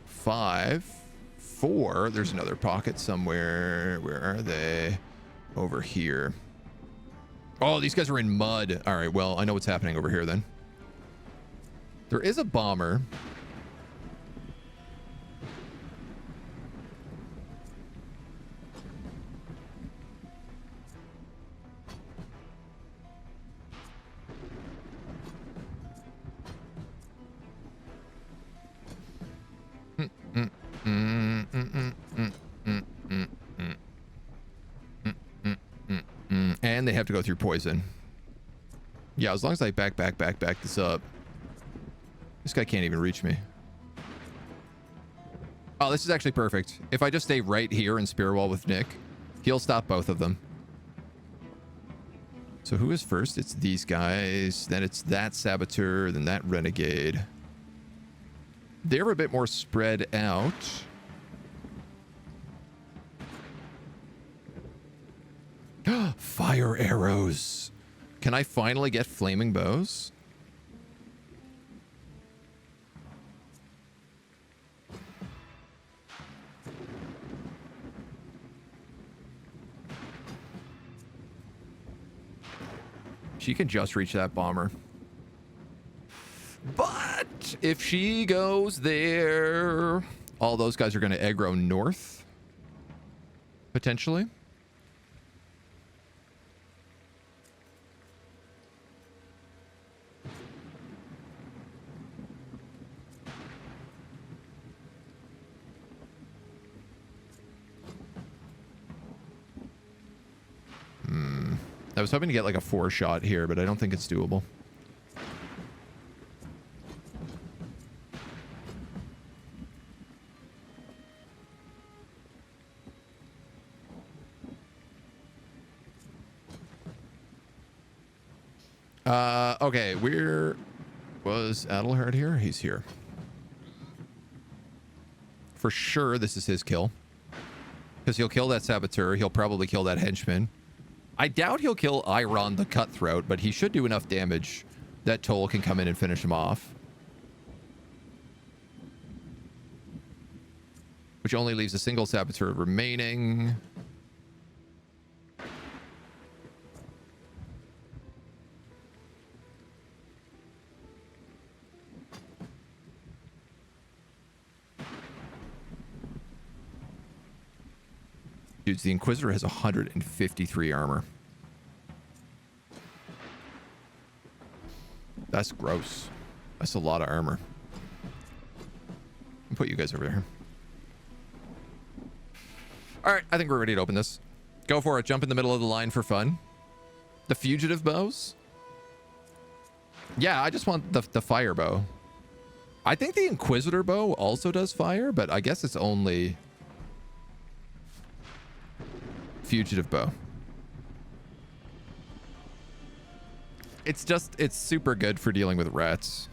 Five, 4. There's another pocket somewhere. Where are they? Over here. Oh, these guys are in mud. All right, well, I know what's happening over here then. There is a bomber. And they have to go through poison. Yeah, as long as I back this up. This guy can't even reach me. Oh, this is actually perfect. If I just stay right here and spear wall with Nick, he'll stop both of them. So who is first? It's these guys. Then it's that saboteur. Then that renegade. They're a bit more spread out. Fire arrows. Can I finally get flaming bows? She can just reach that bomber. But if she goes there, all those guys are going to aggro north. Potentially. I was hoping to get like a 4 shot here, but I don't think it's doable. Okay, where was Adelhard here? He's here. For sure, this is his kill. Because he'll kill that saboteur. He'll probably kill that henchman. I doubt he'll kill Iron the Cutthroat, but he should do enough damage that Toll can come in and finish him off. Which only leaves a single saboteur remaining. Dudes, the Inquisitor has 153 armor. That's gross. That's a lot of armor. I'll put you guys over here. All right, I think we're ready to open this. Go for it. Jump in the middle of the line for fun. The fugitive bows? Yeah, I just want the fire bow. I think the Inquisitor bow also does fire, but I guess it's only fugitive bow. It's super good for dealing with rats.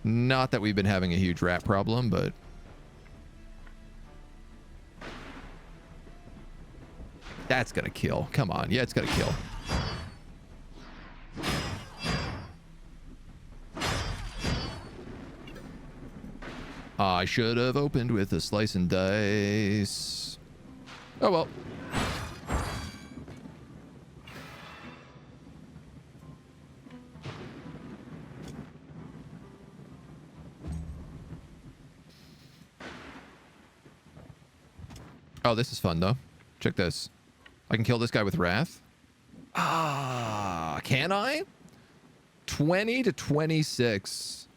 Not that we've been having a huge rat problem, but that's gonna kill. Come on. Yeah, it's gonna kill. I should have opened with a slice and dice. Oh well. Oh, this is fun though. Check this. I can kill this guy with Wrath. Ah, can I? 20 to 26.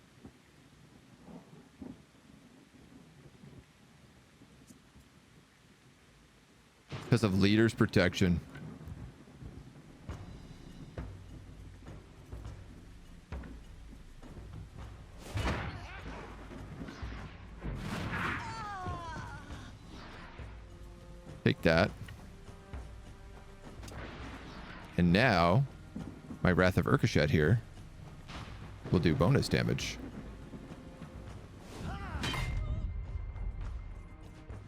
Because of leader's protection. Take that. And now, my Wrath of Urkashet here will do bonus damage.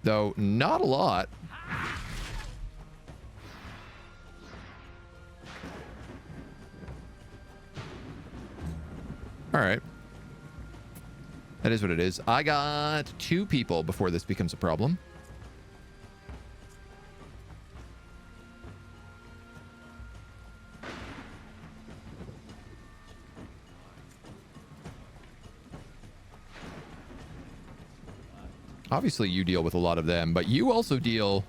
Though, not a lot. Alright. That is what it is. I got 2 people before this becomes a problem. Obviously, you deal with a lot of them, but you also deal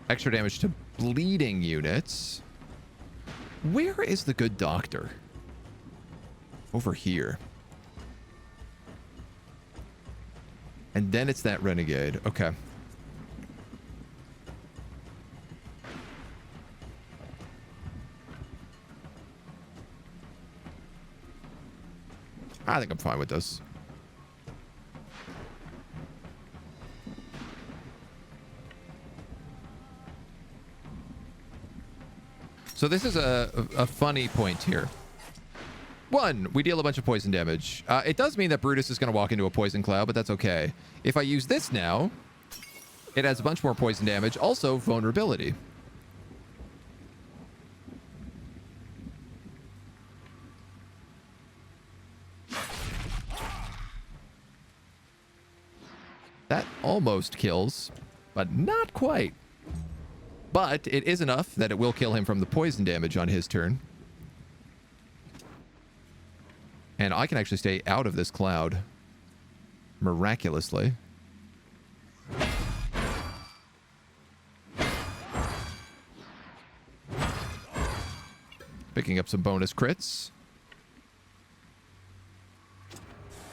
extra damage to bleeding units. Where is the good doctor? Over here. And then it's that renegade. Okay. I think I'm fine with this. So this is a funny point here. 1, we deal a bunch of poison damage. It does mean that Brutus is going to walk into a poison cloud, but that's okay. If I use this now, it adds a bunch more poison damage. Also, vulnerability. That almost kills, but not quite. But it is enough that it will kill him from the poison damage on his turn. And I can actually stay out of this cloud. Miraculously. Picking up some bonus crits.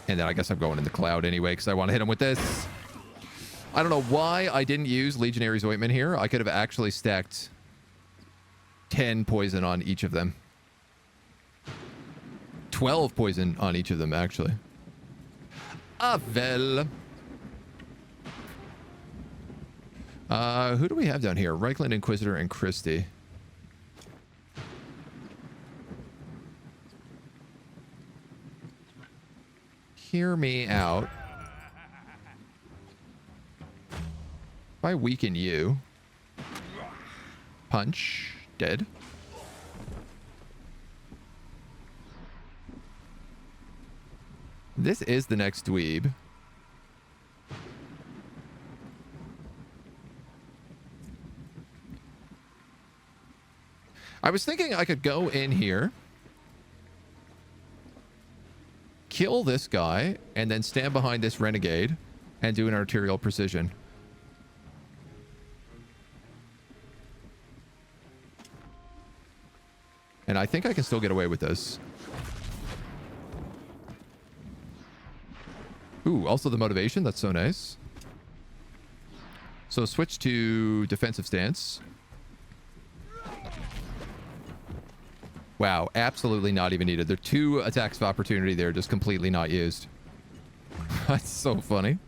And then I guess I'm going in the cloud anyway because I want to hit him with this. I don't know why I didn't use Legionary's Ointment here. I could have actually stacked 10 poison on each of them. 12 poison on each of them, actually. Ah, well. Who do we have down here? Reichland, Inquisitor, and Christie. Hear me out. If I weaken you, punch, dead. This is the next dweeb. I was thinking I could go in here, kill this guy, and then stand behind this renegade and do an arterial precision. And I think I can still get away with this. Ooh, also the motivation. That's so nice. So switch to defensive stance. Wow, absolutely not even needed. There are 2 attacks of opportunity there, just completely not used. That's so funny.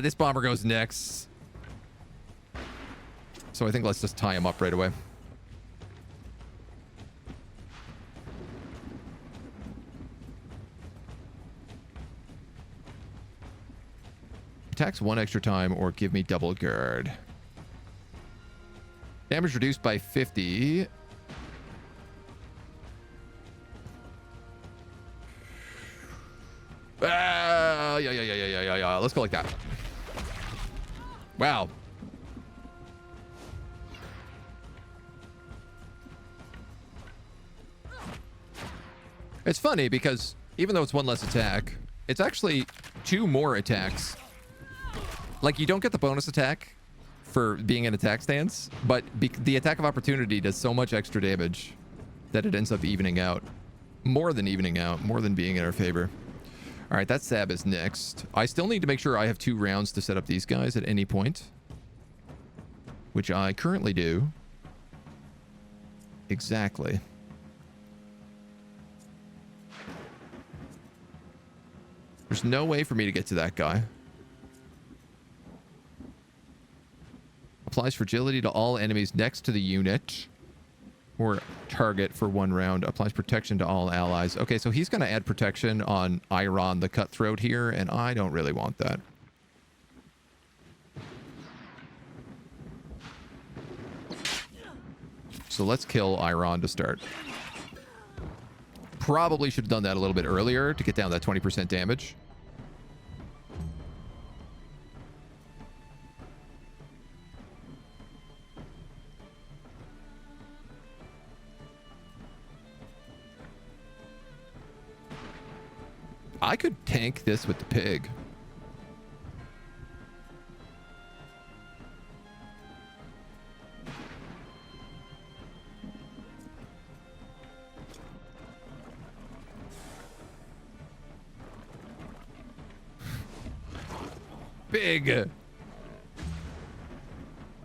This bomber goes next. So I think let's just tie him up right away. Attacks 1 extra time or give me double guard. Damage reduced by 50. Yeah. Let's go like that. Wow. It's funny because even though it's 1 less attack, it's actually 2 more attacks. Like, you don't get the bonus attack for being in attack stance, but the attack of opportunity does so much extra damage that it ends up evening out. More than evening out, more than being in our favor. All right, that Sab is next. I still need to make sure I have 2 rounds to set up these guys at any point, which I currently do. Exactly. There's no way for me to get to that guy. Applies fragility to all enemies next to the unit or target for 1 round. Applies protection to all allies. Okay, so he's going to add protection on Iron the Cutthroat here, and I don't really want that. So let's kill Iron to start. Probably should have done that a little bit earlier to get down that 20% damage. I could tank this with the pig. Big.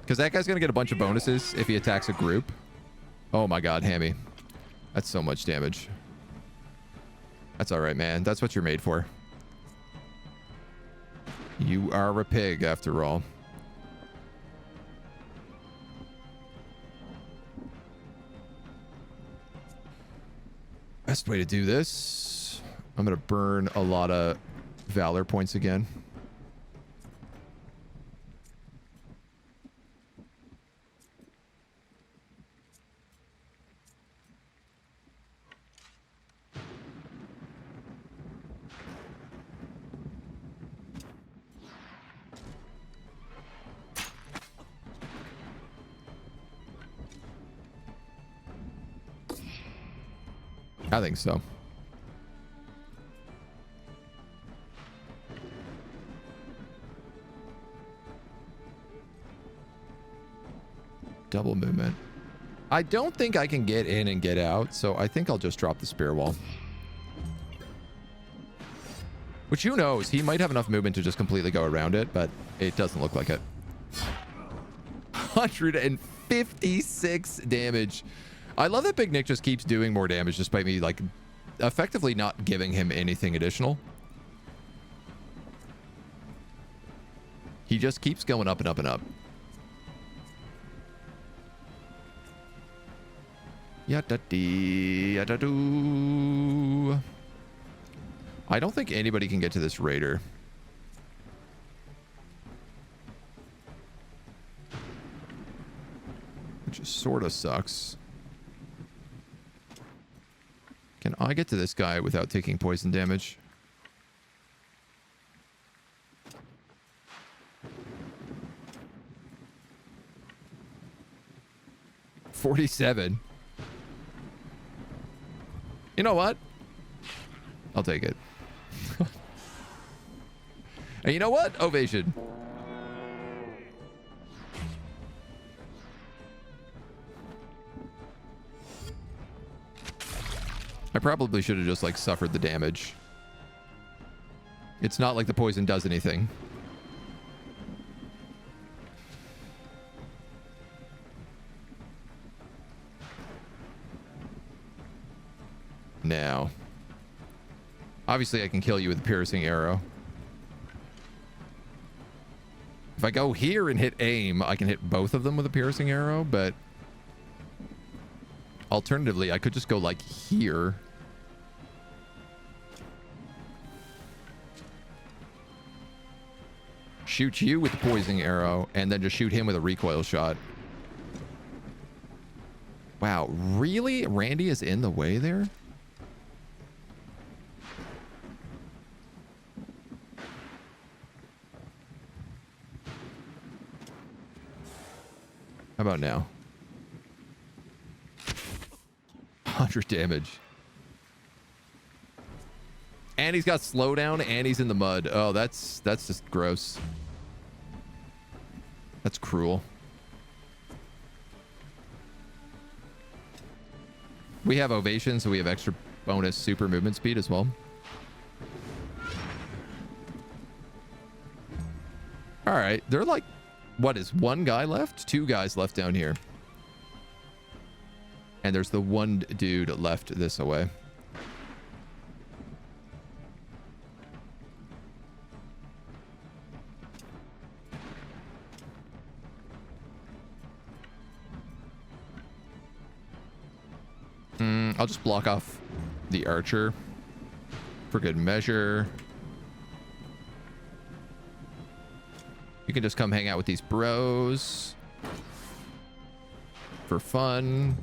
Because that guy's going to get a bunch of bonuses if he attacks a group. Oh my god, Hammy. That's so much damage. That's all right, man. That's what you're made for. You are a pig, after all. Best way to do this. I'm going to burn a lot of valor points again. I think so. Double movement. I don't think I can get in and get out, so I think I'll just drop the spear wall. Which, who knows? He might have enough movement to just completely go around it, but it doesn't look like it. 156 damage. I love that Big Nick just keeps doing more damage despite me, like, effectively not giving him anything additional. He just keeps going up and up and up. Yada-dee, yada-doo. I don't think anybody can get to this raider. Which sort of sucks. Can I get to this guy without taking poison damage? $47. You know what? I'll take it. And you know what? Ovation. I probably should have just, like, suffered the damage. It's not like the poison does anything. Now, obviously I can kill you with a piercing arrow. If I go here and hit aim, I can hit both of them with a piercing arrow, but alternatively, I could just go like here. Shoot you with the poisoning arrow, and then just shoot him with a recoil shot. Wow, really? Randy is in the way there? How about now? 100 damage. And he's got slowdown, and he's in the mud. Oh, that's just gross. That's cruel. We have ovation, so we have extra bonus super movement speed as well. All right, they're like, what is one guy left? Two guys left down here. And there's the one dude left this way. I'll just block off the archer for good measure. You can just come hang out with these bros for fun.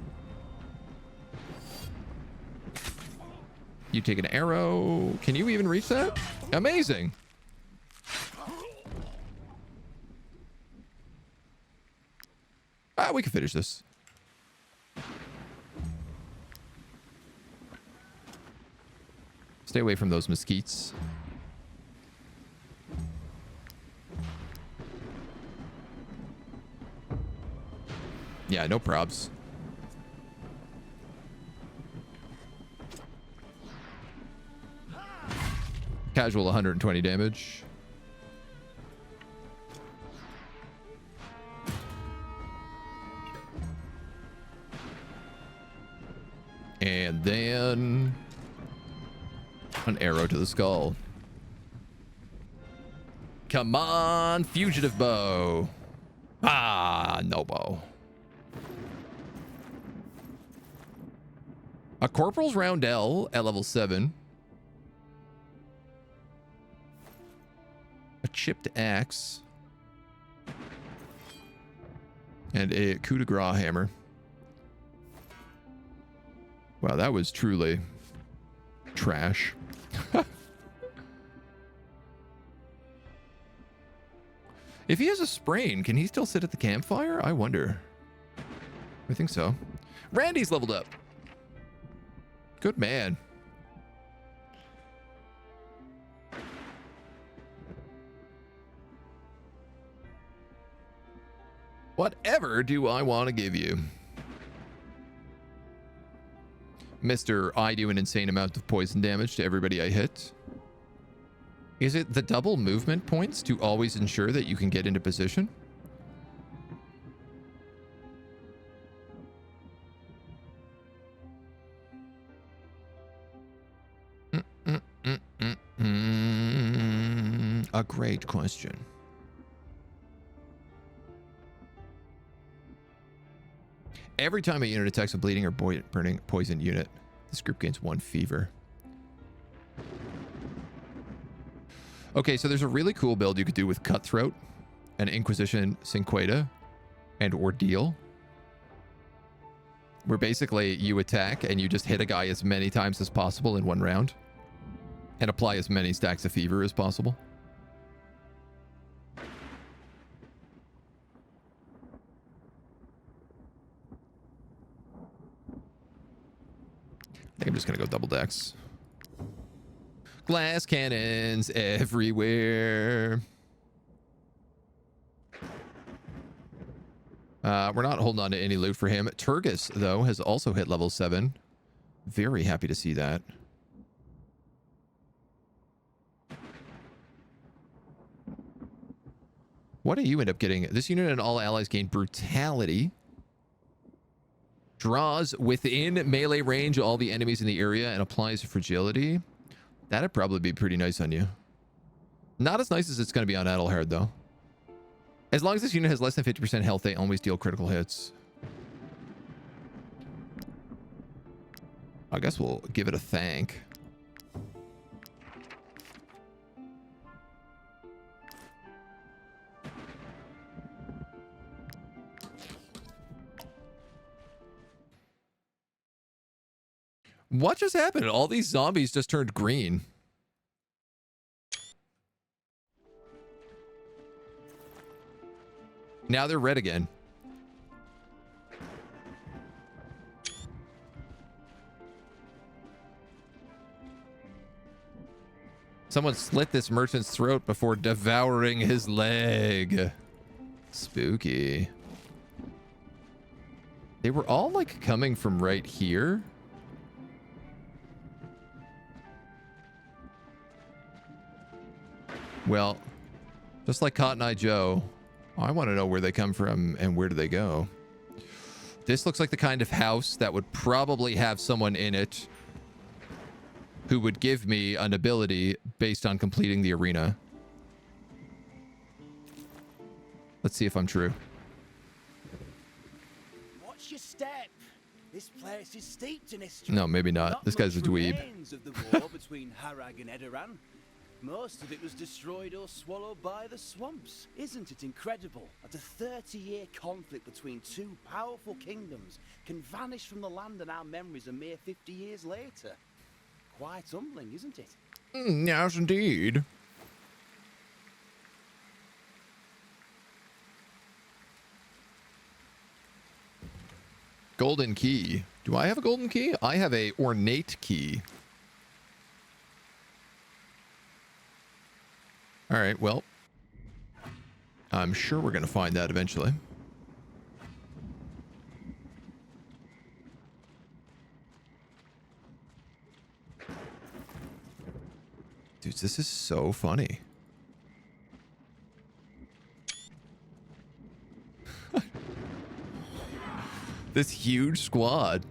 You take an arrow. Can you even reach that? Amazing. We can finish this. Stay away from those mosquitos. Yeah, no probs. Casual 120 damage. And then an arrow to the skull. Come on, fugitive bow. Ah, no bow. A corporal's roundel at level 7. A chipped axe. And a coup de grace hammer. Wow, that was truly trash. If he has a sprain, can he still sit at the campfire? I wonder. I think so. Randy's leveled up. Good man. Whatever do I want to give you? Mr. I do an insane amount of poison damage to everybody I hit. Is it the double movement points to always ensure that you can get into position? A great question. Every time a unit attacks a bleeding or burning poison unit, this group gains 1 fever. Okay, so there's a really cool build you could do with Cutthroat, an Inquisition Cinqueta, and Ordeal. Where basically you attack and you just hit a guy as many times as possible in one round. And apply as many stacks of fever as possible. I think I'm just going to go double decks. Glass cannons everywhere. We're not holding on to any loot for him. Turgis, though, has also hit level 7. Very happy to see that. What do you end up getting? This unit and all allies gain brutality. Draws within melee range all the enemies in the area and applies fragility. That'd probably be pretty nice on you. Not as nice as it's going to be on Adelhard, though. As long as this unit has less than 50% health, they always deal critical hits. I guess we'll give it a thank. What just happened? All these zombies just turned green. Now they're red again. Someone slit this merchant's throat before devouring his leg. Spooky. They were all like coming from right here. Well, just like Cotton Eye Joe, I want to know where they come from and where do they go. This looks like the kind of house that would probably have someone in it who would give me an ability based on completing the arena. Let's see if I'm true. Watch your step. This place is steeped in history. No, maybe not. This guy's a dweeb. Of the war between Harag and Edoran. Most of it was destroyed or swallowed by the swamps. Isn't it incredible that a 30-year conflict between two powerful kingdoms can vanish from the land and our memories a mere 50 years later? Quite humbling, isn't it? Yes, indeed. Golden key. Do I have a golden key? I have a ornate key. All right, well, I'm sure we're going to find that eventually. Dudes, this is so funny. This huge squad.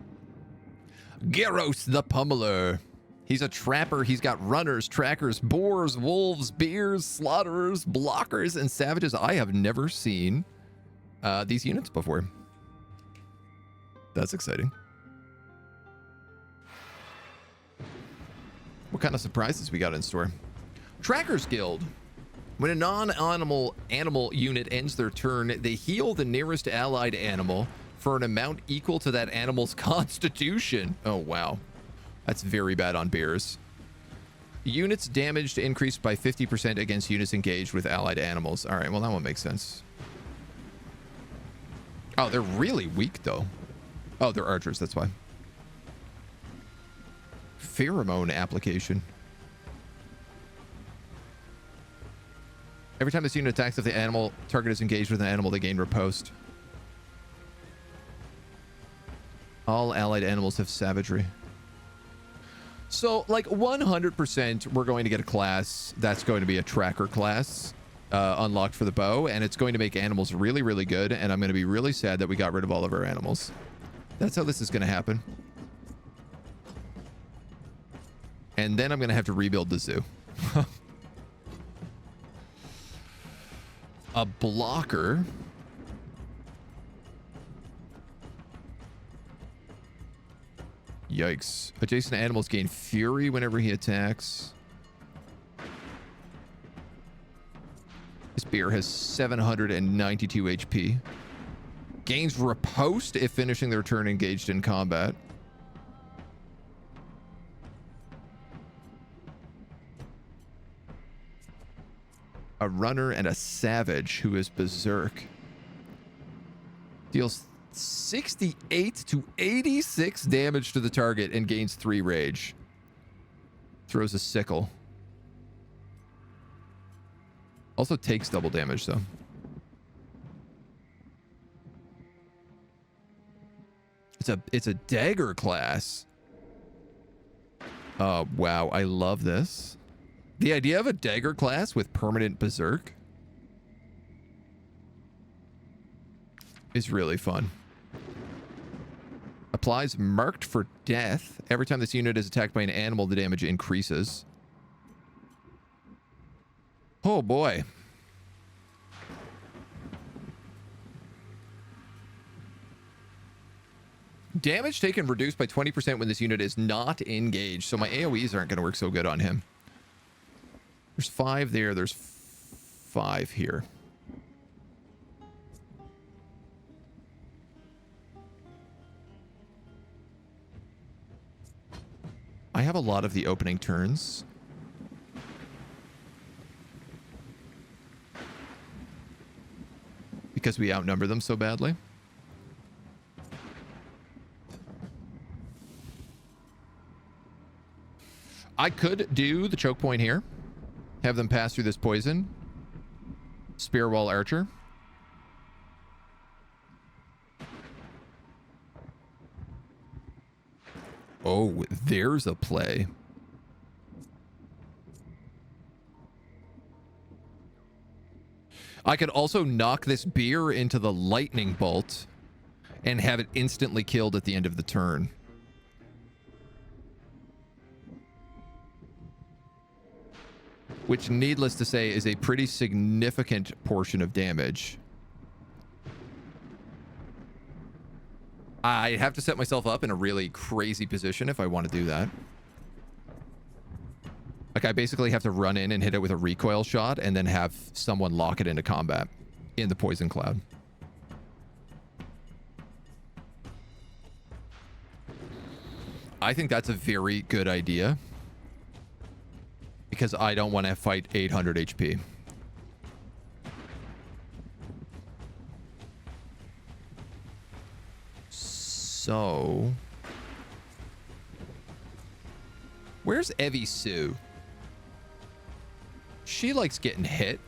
Gyros the Pummeler. He's a trapper. He's got runners, trackers, boars, wolves, bears, slaughterers, blockers, and savages. I have never seen these units before. That's exciting. What kind of surprises we got in store? Trackers Guild. When a non-animal unit ends their turn, they heal the nearest allied animal for an amount equal to that animal's constitution. Oh, wow. That's very bad on bears. Units damaged increased by 50% against units engaged with allied animals. All right, well, that one makes sense. Oh, they're really weak, though. Oh, they're archers, that's why. Pheromone application. Every time this unit attacks, if the animal target is engaged with an animal, they gain riposte. All allied animals have savagery. So, like, 100% we're going to get a class that's going to be a tracker class unlocked for the bow, and it's going to make animals really, really good, and I'm going to be really sad that we got rid of all of our animals. That's how this is going to happen. And then I'm going to have to rebuild the zoo. A blocker. Yikes. Adjacent animals gain fury whenever he attacks. This bear has 792 HP. Gains riposte if finishing their turn engaged in combat. A runner and a savage who is berserk. Deals 68 to 86 damage to the target and gains 3 rage. Throws a sickle. Also takes double damage, though. It's a dagger class. Wow, I love this. The idea of a dagger class with permanent berserk is really fun. Applies marked for death. Every time this unit is attacked by an animal, the damage increases. Oh boy. Damage taken reduced by 20% when this unit is not engaged. So my AoEs aren't going to work so good on him. There's 5 there. There's 5 here. I have a lot of the opening turns. Because we outnumber them so badly. I could do the choke point here. Have them pass through this poison. Spear wall archer. Oh, there's a play. I could also knock this beer into the lightning bolt and have it instantly killed at the end of the turn. Which, needless to say, is a pretty significant portion of damage. I have to set myself up in a really crazy position if I want to do that. Like, I basically have to run in and hit it with a recoil shot and then have someone lock it into combat in the poison cloud. I think that's a very good idea. Because I don't want to fight 800 HP. So... where's Evie Sue? She likes getting hit.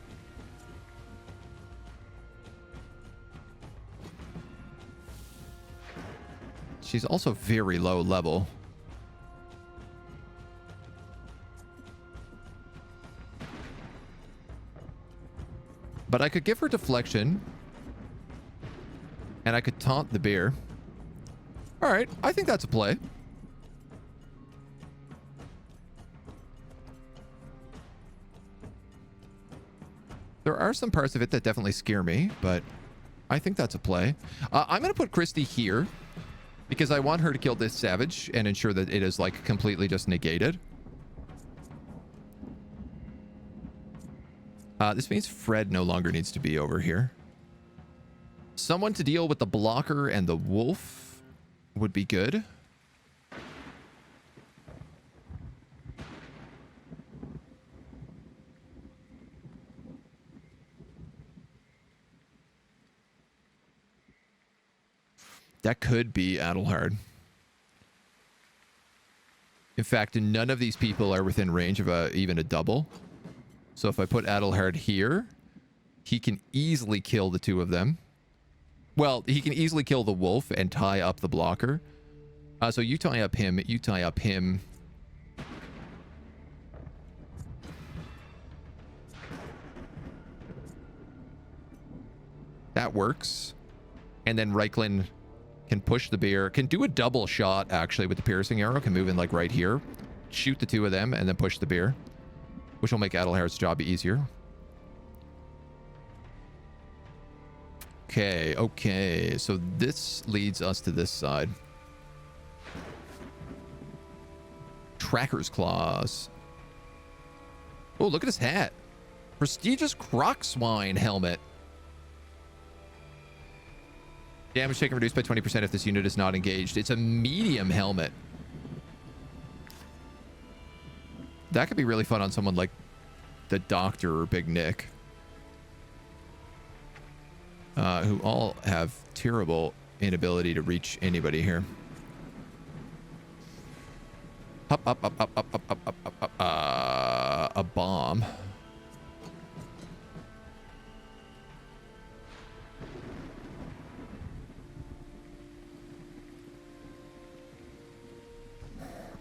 She's also very low level. But I could give her deflection. And I could taunt the bear. Alright, I think that's a play. There are some parts of it that definitely scare me, but I think that's a play. I'm going to put Christy here because I want her to kill this savage and ensure that it is, like, completely just negated. This means Fred no longer needs to be over here. Someone to deal with the blocker and the wolf would be good. That could be Adelhard. In fact, none of these people are within range of even a double. So if I put Adelhard here, he can easily kill the two of them. Well, he can easily kill the wolf and tie up the blocker. So you tie up him, you tie up him. That works. And then Reiklin can push the bear, can do a double shot actually with the piercing arrow, can move in like right here, shoot the two of them, and then push the bear, which will make Adelhard's job easier. Okay, so this leads us to this side. Tracker's Claws. Oh, look at his hat. Prestigious Croc Swine helmet. Damage taken reduced by 20% if this unit is not engaged. It's a medium helmet. That could be really fun on someone like the Doctor or Big Nick. Who all have terrible inability to reach anybody here. Up, up, up, up, up, up, up, up, up, up. A bomb.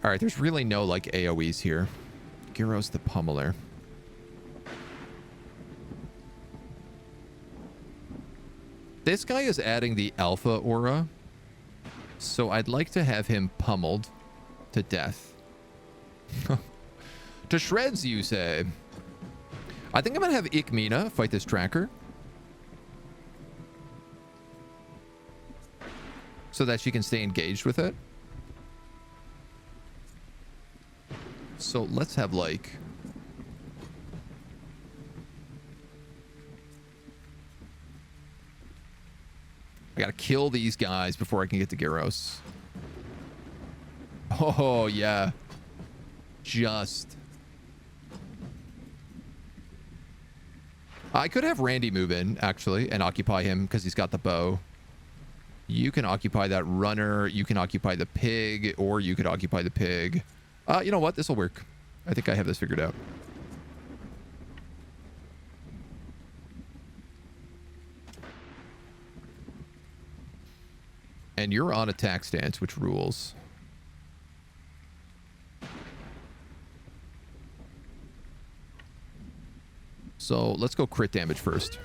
All right, there's really no like AoEs here. Gyros the Pummeler. This guy is adding the alpha aura, so I'd like to have him pummeled to death. To shreds, you say? I think I'm gonna have Ikmina fight this tracker, so that she can stay engaged with it. So let's have like... I gotta kill these guys before I can get to Gyros. Oh, yeah. Just... I could have Randy move in, actually, and occupy him because he's got the bow. You can occupy that runner. You can occupy the pig, or you could occupy the pig. You know what? This will work. I think I have this figured out. And you're on attack stance, which rules. So let's go crit damage first.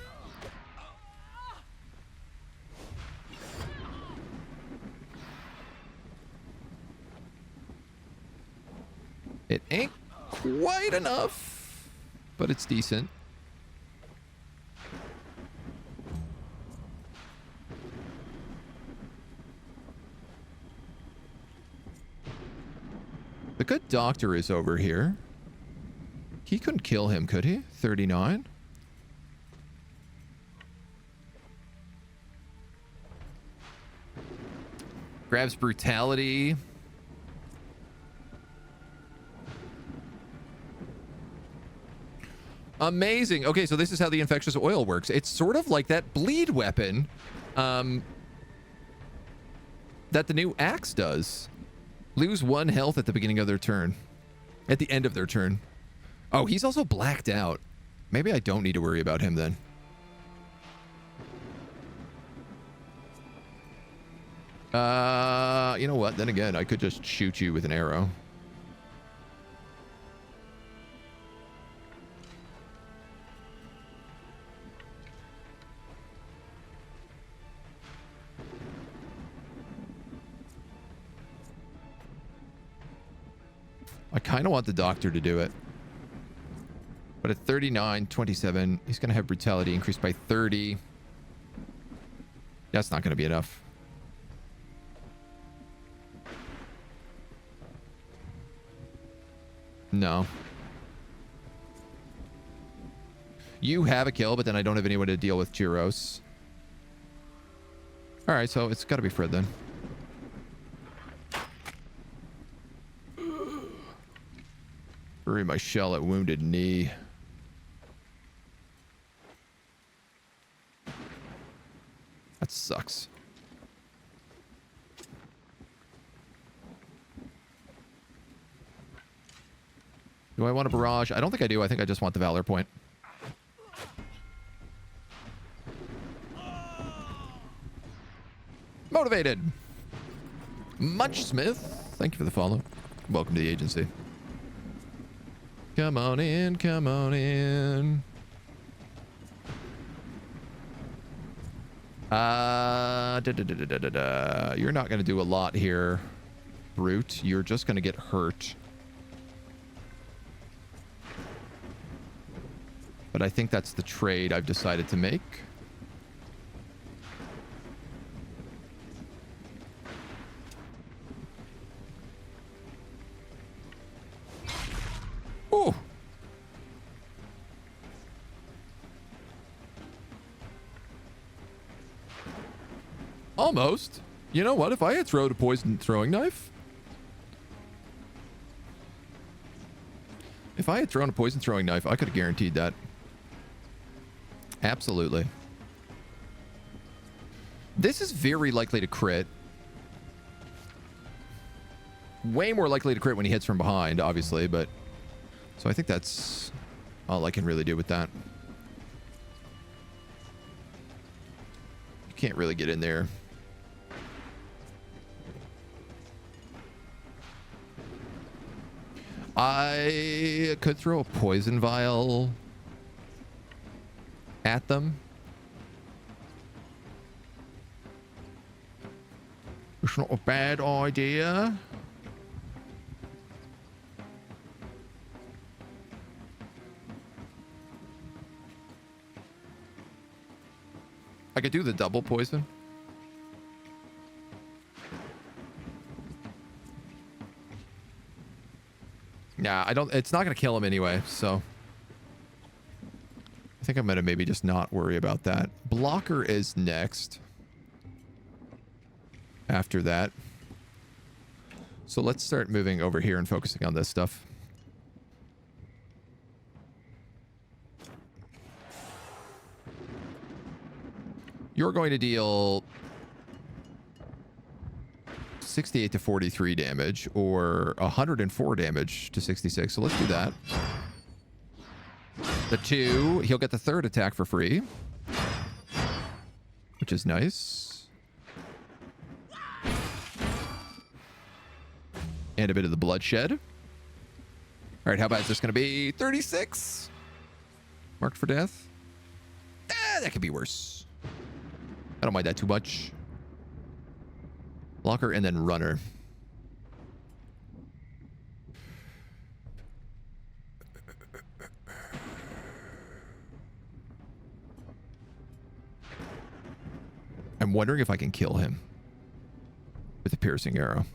It ain't quite enough, but it's decent. The good doctor is over here. He couldn't kill him, could he? 39. Grabs brutality. Amazing. Okay, so this is how the infectious oil works. It's sort of like that bleed weapon that the new axe does. Lose 1 health at the beginning of their turn. At the end of their turn. Oh, he's also blacked out. Maybe I don't need to worry about him then. You know what? Then again, I could just shoot you with an arrow. I kind of want the doctor to do it. But at 39, 27, he's going to have brutality increased by 30. That's not going to be enough. No. You have a kill, but then I don't have anyone to deal with Gyros. All right, so it's got to be Fred then. Bury my shell at wounded knee. That sucks. Do I want a barrage? I don't think I do. I think I just want the valor point. Motivated. Much Smith. Thank you for the follow. Welcome to the agency. Come on in. Come on in. You're not going to do a lot here, Brute. You're just going to get hurt. But I think that's the trade I've decided to make. Ooh. Almost. You know what? If I had thrown a poison throwing knife. If I had thrown a poison throwing knife, I could have guaranteed that. Absolutely. This is very likely to crit. Way more likely to crit when he hits from behind, obviously, but... So I think that's all I can really do with that. You can't really get in there. I could throw a poison vial at them. It's not a bad idea. I could do the double poison. Yeah, I don't... It's not going to kill him anyway, so... I think I'm going to maybe just not worry about that. Blocker is next. After that. So let's start moving over here and focusing on this stuff. You're going to deal 68 to 43 damage, or 104 damage to 66. So let's do that. The 2, he'll get the 3rd attack for free, which is nice. And a bit of the bloodshed. All right, how bad is this going to be? 36. Marked for death. That could be worse. I don't mind that too much. Blocker and then runner. I'm wondering if I can kill him with a piercing arrow.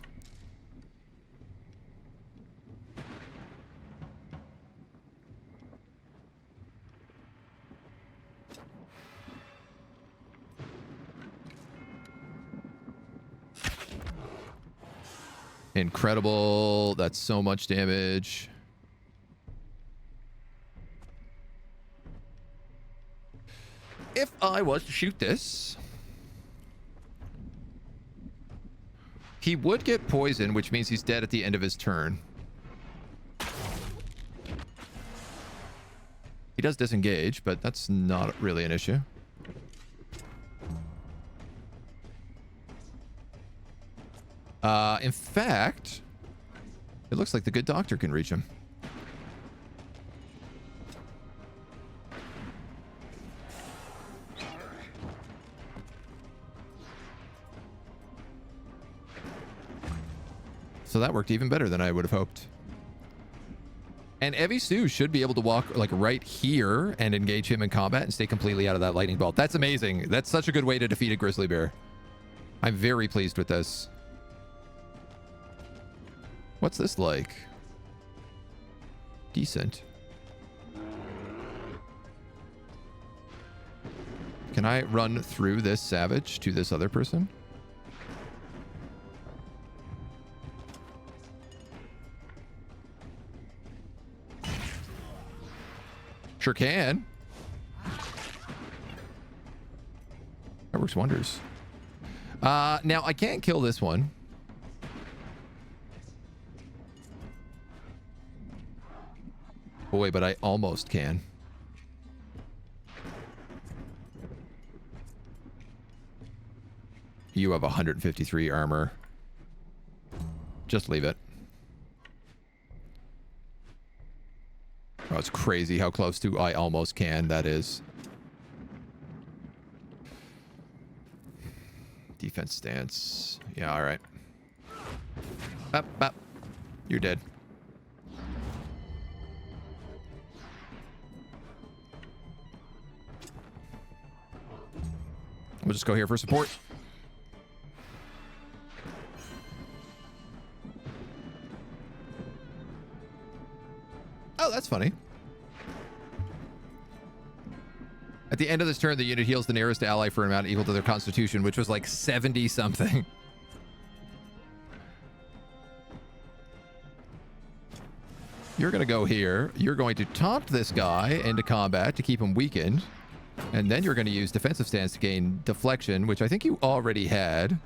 Incredible. That's so much damage. If I was to shoot this, he would get poison, which means he's dead at the end of his turn. He does disengage, but that's not really an issue. In fact, it looks like the good doctor can reach him. So that worked even better than I would have hoped. And Evie Sue should be able to walk like right here and engage him in combat and stay completely out of that lightning bolt. That's amazing. That's such a good way to defeat a grizzly bear. I'm very pleased with this. What's this like? Decent. Can I run through this savage to this other person? Sure can. That works wonders. Now, I can't kill this one. Boy, but I almost can. You have 153 armor. Just leave it. Oh, it's crazy how close to I almost can that is. Defense stance. Yeah, all right. Up, up. You're dead. We'll just go here for support. Oh, that's funny. At the end of this turn, the unit heals the nearest ally for an amount equal to their constitution, which was like 70 something. You're going to go here. You're going to taunt this guy into combat to keep him weakened. And then you're going to use defensive stance to gain deflection, which I think you already had.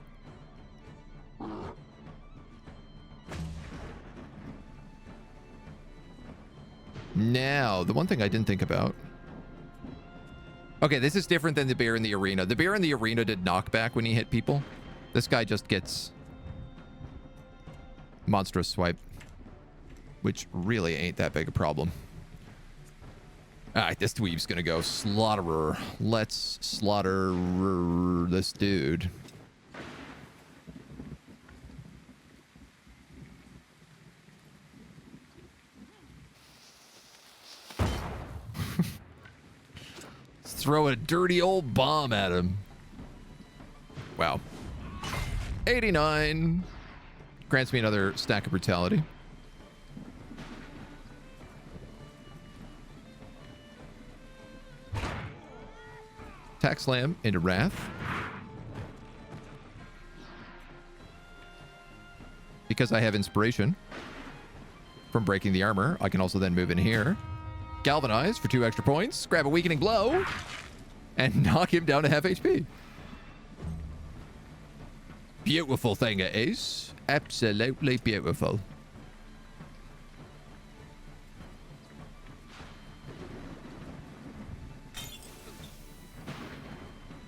Now, the one thing I didn't think about. Okay, this is different than the bear in the arena. The bear in the arena did knockback when he hit people. This guy just gets monstrous swipe which really ain't that big a problem. All right, this dweeb's gonna go slaughterer. Let's slaughter this dude. Let's throw a dirty old bomb at him. Wow. 89 grants me another stack of brutality. Attack slam into wrath. Because I have inspiration from breaking the armor, I can also then move in here. Galvanize for 2 extra points. Grab a weakening blow. And knock him down to half HP. Beautiful thing it is. Absolutely beautiful.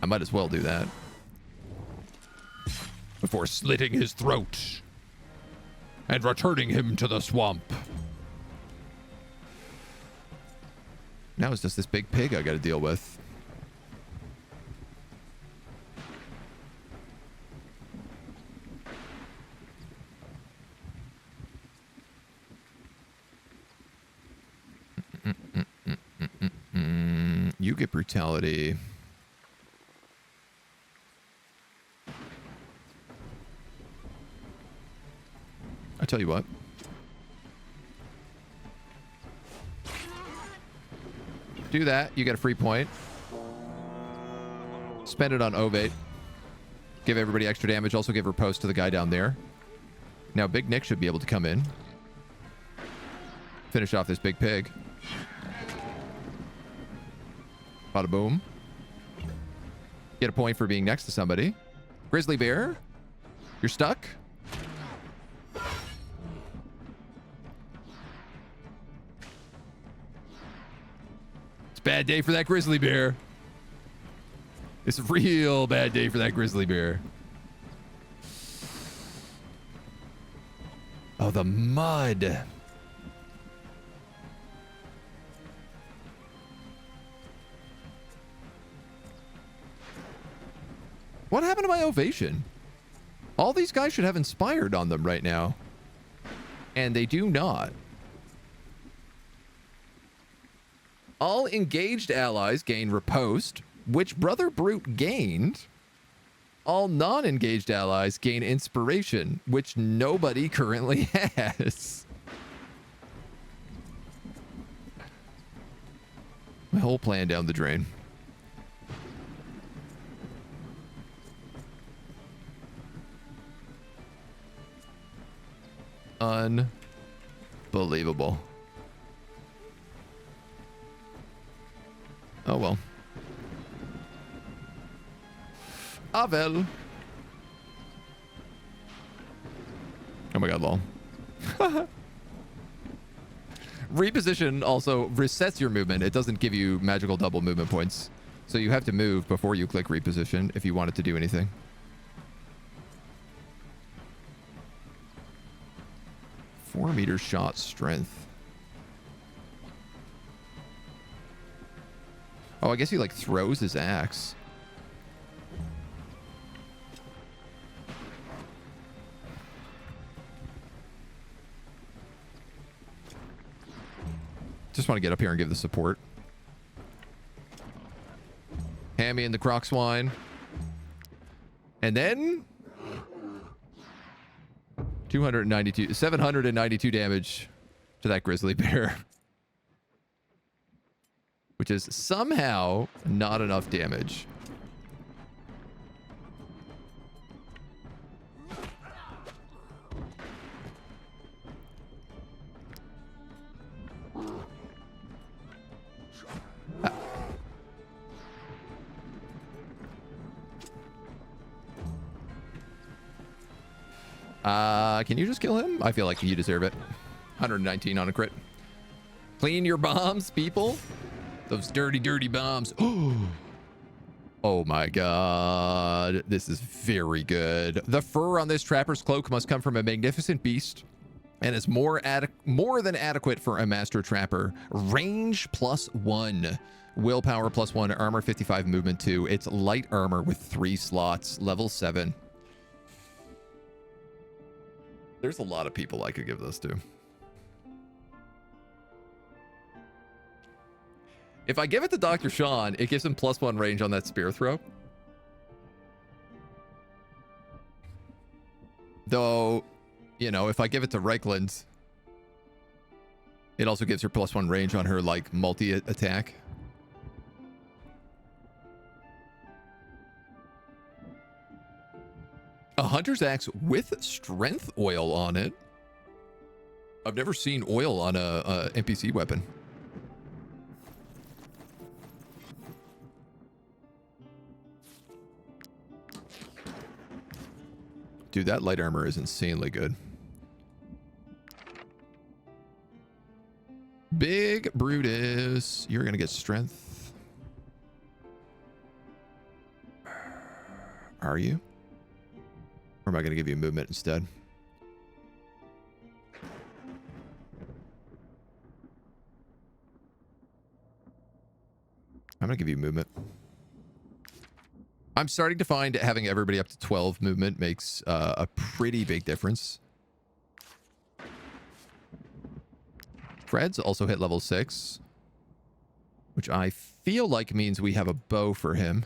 I might as well do that. Before slitting his throat. And returning him to the swamp. Now it's just this big pig I gotta deal with. You get brutality. I tell you what. Do that. You get a free point. Spend it on Ovate. Give everybody extra damage. Also give riposte to the guy down there. Now Big Nick should be able to come in. Finish off this big pig. Bada boom. Get a point for being next to somebody. Grizzly bear. You're stuck. It's a bad day for that grizzly bear. It's a real bad day for that grizzly bear. Oh, the mud. What happened to my ovation? All these guys should have inspired on them right now. And they do not. All engaged allies gain riposte, which Brother Brute gained. All non-engaged allies gain inspiration, which nobody currently has. My whole plan down the drain. Unbelievable. Oh well. Avel. Oh my god, lol. Reposition also resets your movement. It doesn't give you magical double movement points. So you have to move before you click reposition if you want it to do anything. Four-meter shot strength. Oh, I guess he like throws his axe. Just want to get up here and give the support. Hammy and the croc swine. And then 792 damage to that grizzly bear. Which is somehow not enough damage. Can you just kill him? I feel like you deserve it. 119 on a crit. Clean your bombs, people. Those dirty, dirty bombs. Oh my god. This is very good. The fur on this trapper's cloak must come from a magnificent beast. And it's more than adequate for a master trapper. Range +1. Willpower +1. Armor 55. Movement 2. It's light armor with 3 slots. Level 7. There's a lot of people I could give this to. If I give it to Dr. Sean, it gives him +1 range on that spear throw. Though, you know, if I give it to Reichland, it also gives her +1 range on her, like, multi-attack. A hunter's axe with strength oil on it. I've never seen oil on a NPC weapon. Dude, that light armor is insanely good. Big Brutus, you're gonna get strength. Are you? Or am I gonna give you movement instead? I'm gonna give you movement. I'm starting to find having everybody up to 12 movement makes a pretty big difference. Fred's also hit level 6, which I feel like means we have a bow for him.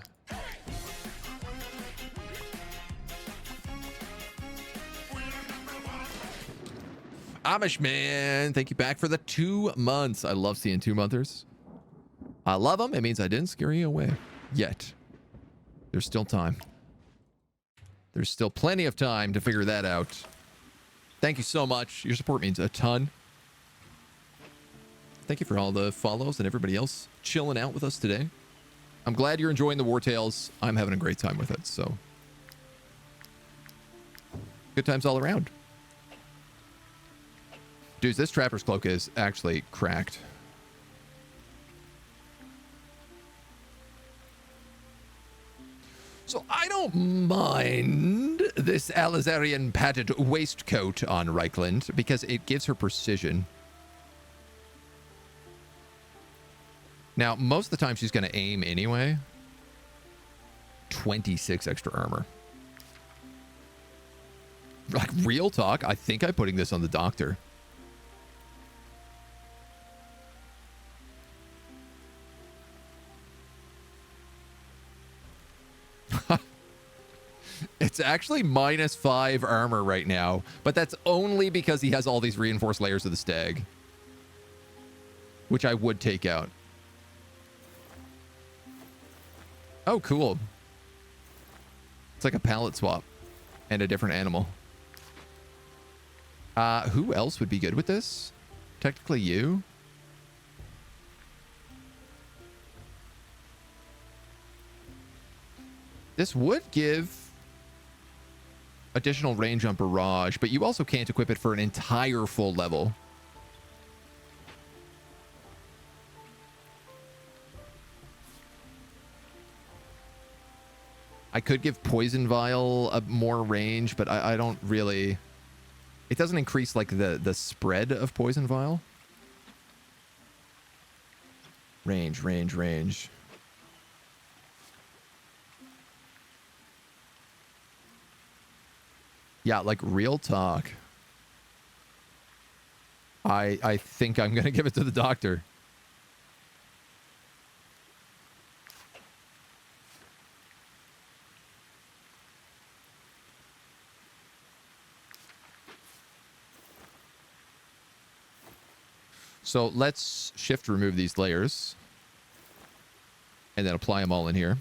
Amish man, thank you back for the 2 months. I love seeing 2-monthers. I love them. It means I didn't scare you away yet. There's still time. There's still plenty of time to figure that out. Thank you so much. Your support means a ton. Thank you for all the follows and everybody else chilling out with us today. I'm glad you're enjoying the Wartales. I'm having a great time with it, so good times all around. Dudes, this Trapper's Cloak is actually cracked. So I don't mind this Alizarian padded waistcoat on Reichland because it gives her precision. Now, most of the time she's going to aim anyway. 26 extra armor. Like, real talk, I think I'm putting this on the doctor. It's actually -5 armor right now, but that's only because he has all these reinforced layers of the stag, which I would take out. Oh, cool. It's like a palette swap and a different animal. Who else would be good with this? Technically you. This would give additional range on barrage, but you also can't equip it for an entire full level. I could give Poison Vial a more range, but I don't really... It doesn't increase, like, the spread of Poison Vial. Range. Yeah, like, real talk. I think I'm going to give it to the doctor. So let's shift remove these layers and then apply them all in here.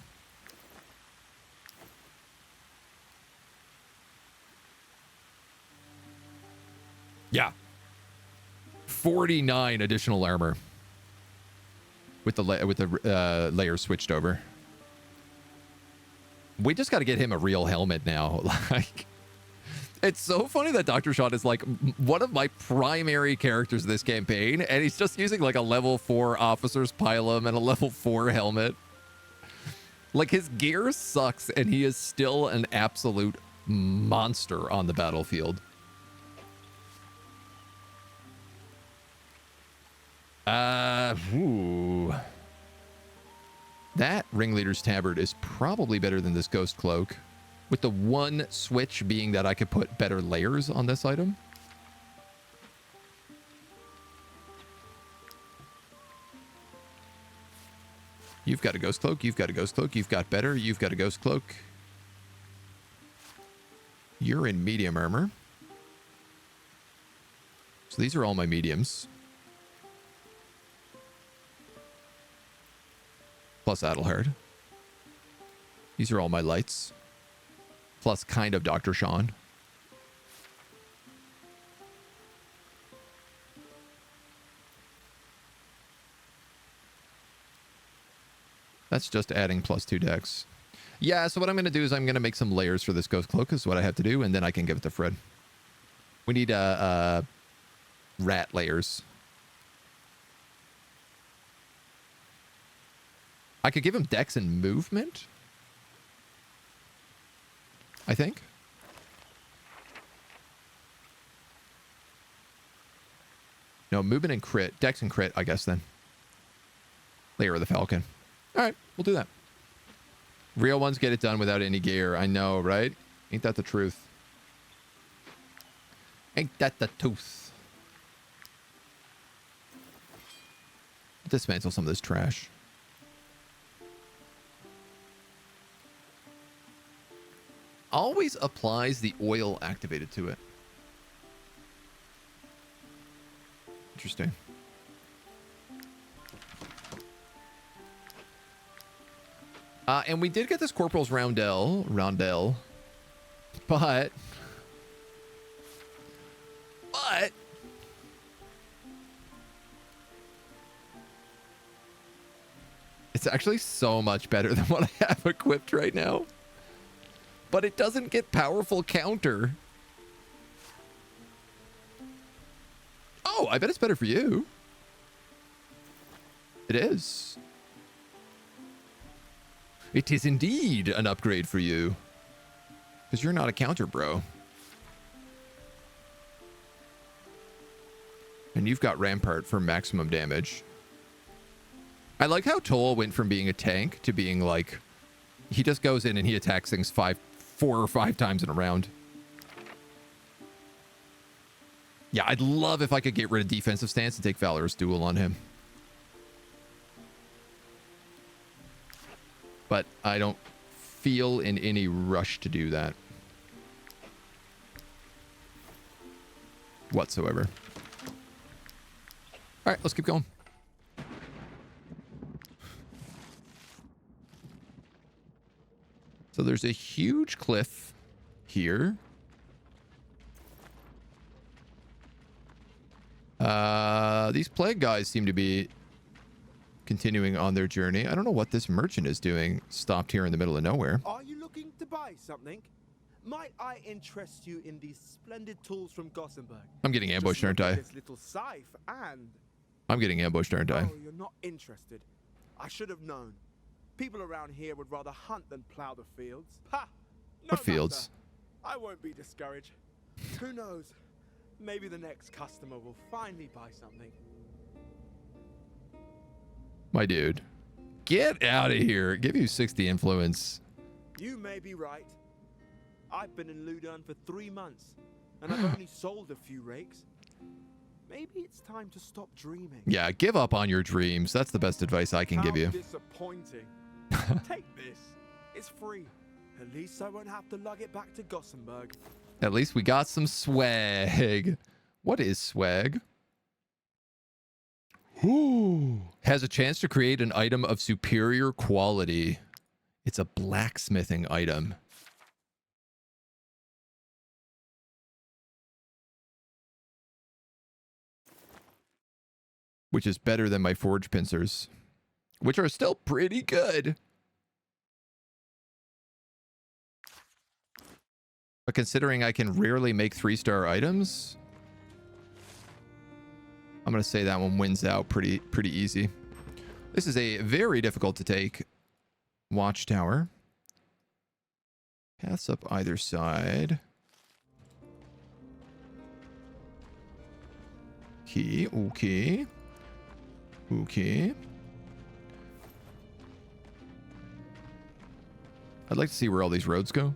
Yeah. 49 additional armor with the layers switched over. We just got to get him a real helmet now. Like, it's so funny that Dr. Sean is like one of my primary characters this campaign, and he's just using like a level 4 officer's pilum and a level 4 helmet. Like, his gear sucks, and he is still an absolute monster on the battlefield. Ooh. That Ringleader's Tabard is probably better than this Ghost Cloak. With the one switch being that I could put better layers on this item. You've got a Ghost Cloak. You've got a Ghost Cloak. You've got better. You've got a Ghost Cloak. You're in medium armor. So these are all my mediums. Plus Adelhard. These are all my lights. Plus kind of Dr. Sean. That's just adding +2 decks. Yeah, so what I'm going to do is I'm going to make some layers for this Ghost Cloak is what I have to do, and then I can give it to Fred. We need rat layers. I could give him dex and movement, I think. No, movement and crit. Dex and crit, I guess, then. Layer of the Falcon. All right, we'll do that. Real ones get it done without any gear. I know, right? Ain't that the truth? Ain't that the truth? Dismantle some of this trash. Always applies the oil activated to it. Interesting. And we did get this Corporal's Roundel, but it's actually so much better than what I have equipped right now. But it doesn't get powerful counter. Oh, I bet it's better for you. It is. It is indeed an upgrade for you. Because you're not a counter, bro. And you've got Rampart for maximum damage. I like how Toll went from being a tank to being like... He just goes in and he attacks things 4 or 5 times in a round. Yeah, I'd love if I could get rid of defensive stance and take Valorous Duel on him. But I don't feel in any rush to do that. Whatsoever. All right, let's keep going. So there's a huge cliff here. These plague guys seem to be continuing on their journey. I don't know what this merchant is doing, stopped here in the middle of nowhere. Are you looking to buy something? Might I interest you in these splendid tools from Gothenburg? I'm getting ambushed, aren't I? This little scythe and... I'm getting ambushed, aren't I? Oh, you're not interested. I should have known. People around here would rather hunt than plow the fields. Ha! No What fields? matter. I won't be discouraged. Who knows? Maybe the next customer will finally buy something. My dude. Get out of here. Give you 60 influence. You may be right. I've been in Ludern for 3 months, and I've only sold a few rakes. Maybe it's time to stop dreaming. Yeah, give up on your dreams. That's the best advice I can give you. Disappointing. Take this. It's free. At least I won't have to lug it back to Gothenburg. At least we got some swag. What is swag? Ooh. Has a chance to create an item of superior quality. It's a blacksmithing item. Which is better than my forge pincers. Which are still pretty good. But considering I can rarely make 3-star items, I'm going to say that one wins out pretty easy. This is a very difficult to take watchtower. Paths up either side. Key, okay. Okay. I'd like to see where all these roads go.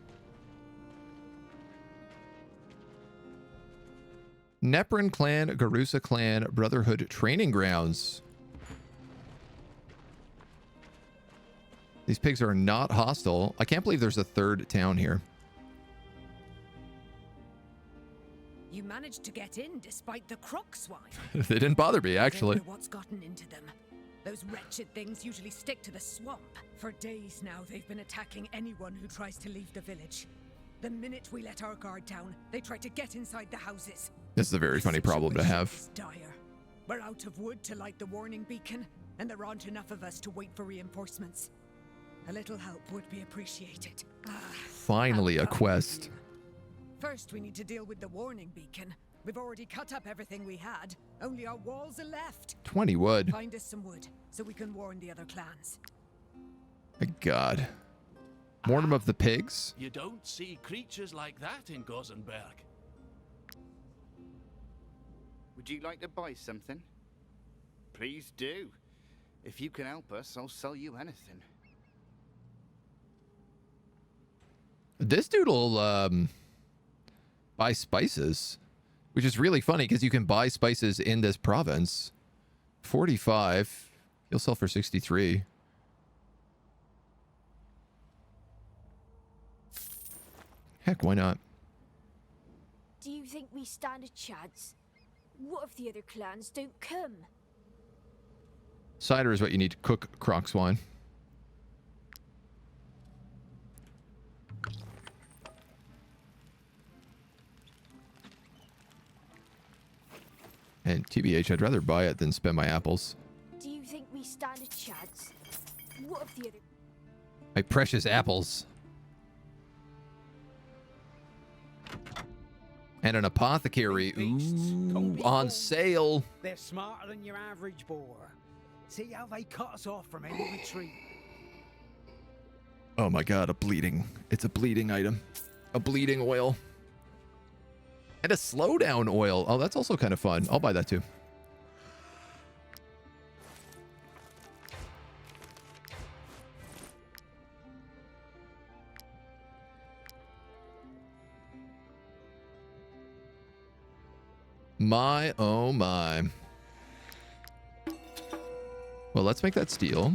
Neprin clan, Garusa clan, Brotherhood training grounds. These pigs are not hostile. I can't believe there's a third town here. You managed to get in despite the croc swine. They didn't bother me, actually. I don't know what's gotten into them. Those wretched things usually stick to the swamp. For days now, they've been attacking anyone who tries to leave the village. The minute we let our guard down, they try to get inside the houses. This is a very funny problem to have. It's dire. We're out of wood to light the warning beacon, and there aren't enough of us to wait for reinforcements. A little help would be appreciated. Finally, a quest. First, we need to deal with the warning beacon. We've already cut up everything we had. Only our walls are left. 20 wood. Find us some wood, so we can warn the other clans. My God. Mortem of the pigs? You don't see creatures like that in Gozenberg. Would you like to buy something? Please do. If you can help us, I'll sell you anything. This dude will buy spices, which is really funny because you can buy spices in this province. 45. He'll sell for 63. Heck, why not? Do you think we stand a chance? What if the other clans don't come? Cider is what you need to cook croc swine. And TBH, I'd rather buy it than spend my apples. Do you think we stand a chance? What if the other... My precious apples. And an apothecary. Ooh, on sale. They're smarter than your average boar. See how they cut us off from any retreat. Oh my God, a bleeding. It's a bleeding item. A bleeding oil. And a slowdown oil. Oh, that's also kind of fun. I'll buy that too. My, oh my. Well, let's make that steel.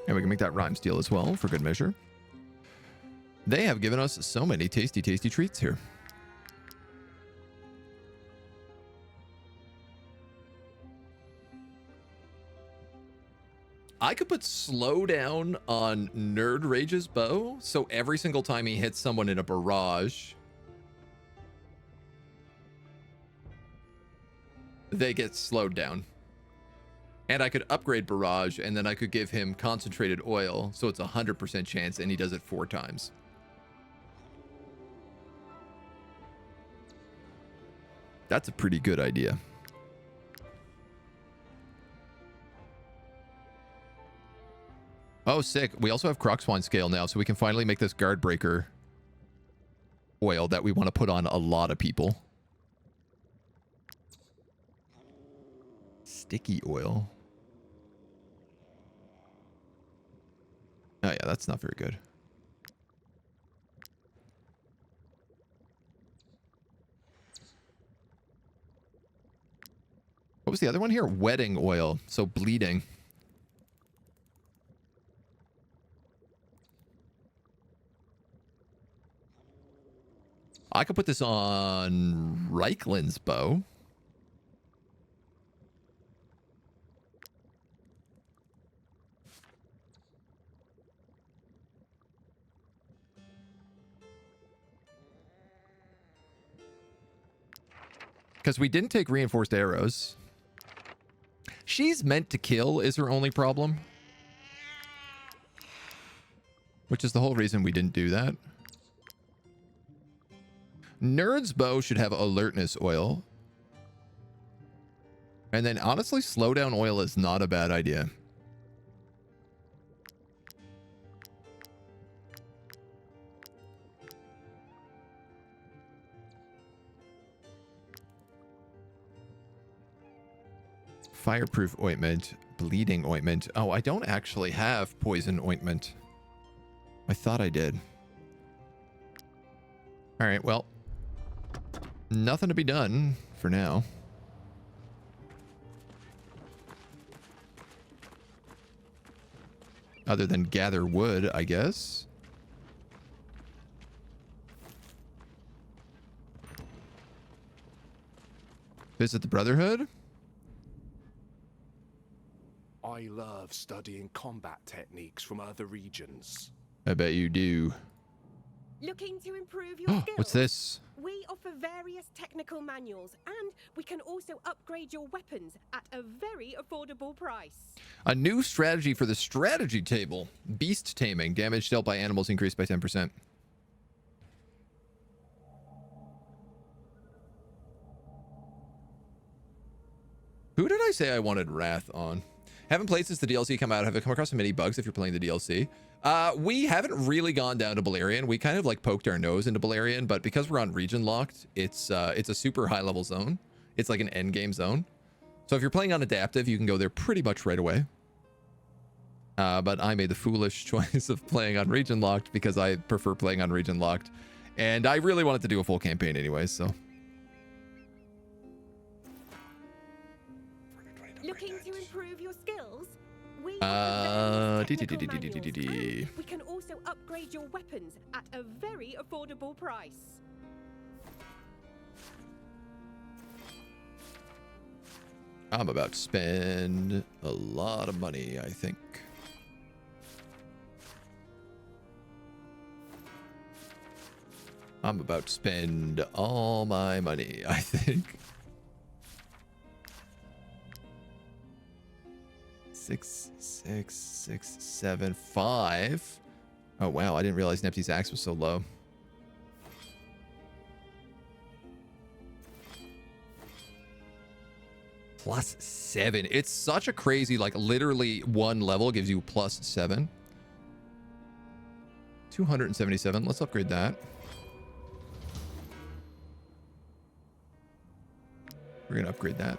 And we can make that rhyme steel as well, for good measure. They have given us so many tasty, tasty treats here. I could put slowdown on Nerd Rage's bow, so every single time he hits someone in a barrage, they get slowed down. And I could upgrade barrage, and then I could give him concentrated oil, so it's a 100% chance, and he does it 4 times. That's a pretty good idea. Oh, sick. We also have Crocswine scale now, so we can finally make this guard breaker oil that we want to put on a lot of people. Sticky oil. Oh yeah, that's not very good. What was the other one here? Wedding oil. So bleeding. I could put this on Reikland's bow. Because we didn't take reinforced arrows. She's meant to kill is her only problem. Which is the whole reason we didn't do that. Nerd's bow should have alertness oil. And then honestly, slowdown oil is not a bad idea. Fireproof ointment, bleeding ointment. Oh, I don't actually have poison ointment. I thought I did. All right, well, nothing to be done for now. Other than gather wood, I guess. Visit the Brotherhood? I love studying combat techniques from other regions. I bet you do. Looking to improve your skills? What's this? We offer various technical manuals, and we can also upgrade your weapons at a very affordable price. A new strategy for the strategy table. Beast taming. Damage dealt by animals increased by 10%. Who did I say I wanted Wrath on? Haven't played since the DLC come out. Have you come across many bugs if you're playing the DLC? We haven't really gone down to Balerion. We kind of like poked our nose into Balerion, but because we're on region locked, it's a super high level zone. It's like an end game zone. So if you're playing on adaptive, you can go there pretty much right away. But I made the foolish choice of playing on region locked because I prefer playing on region locked. And I really wanted to do a full campaign anyway, so. Looking to improve your skills? We we can also upgrade your weapons at a very affordable price. I'm about to spend a lot of money, I think. I'm about to spend all my money, I think. 6, 6, 6, 7, 5. Oh, wow. I didn't realize Nepty's axe was so low. +7. It's such a crazy, like, literally one level gives you +7. 277. Let's upgrade that. We're going to upgrade that.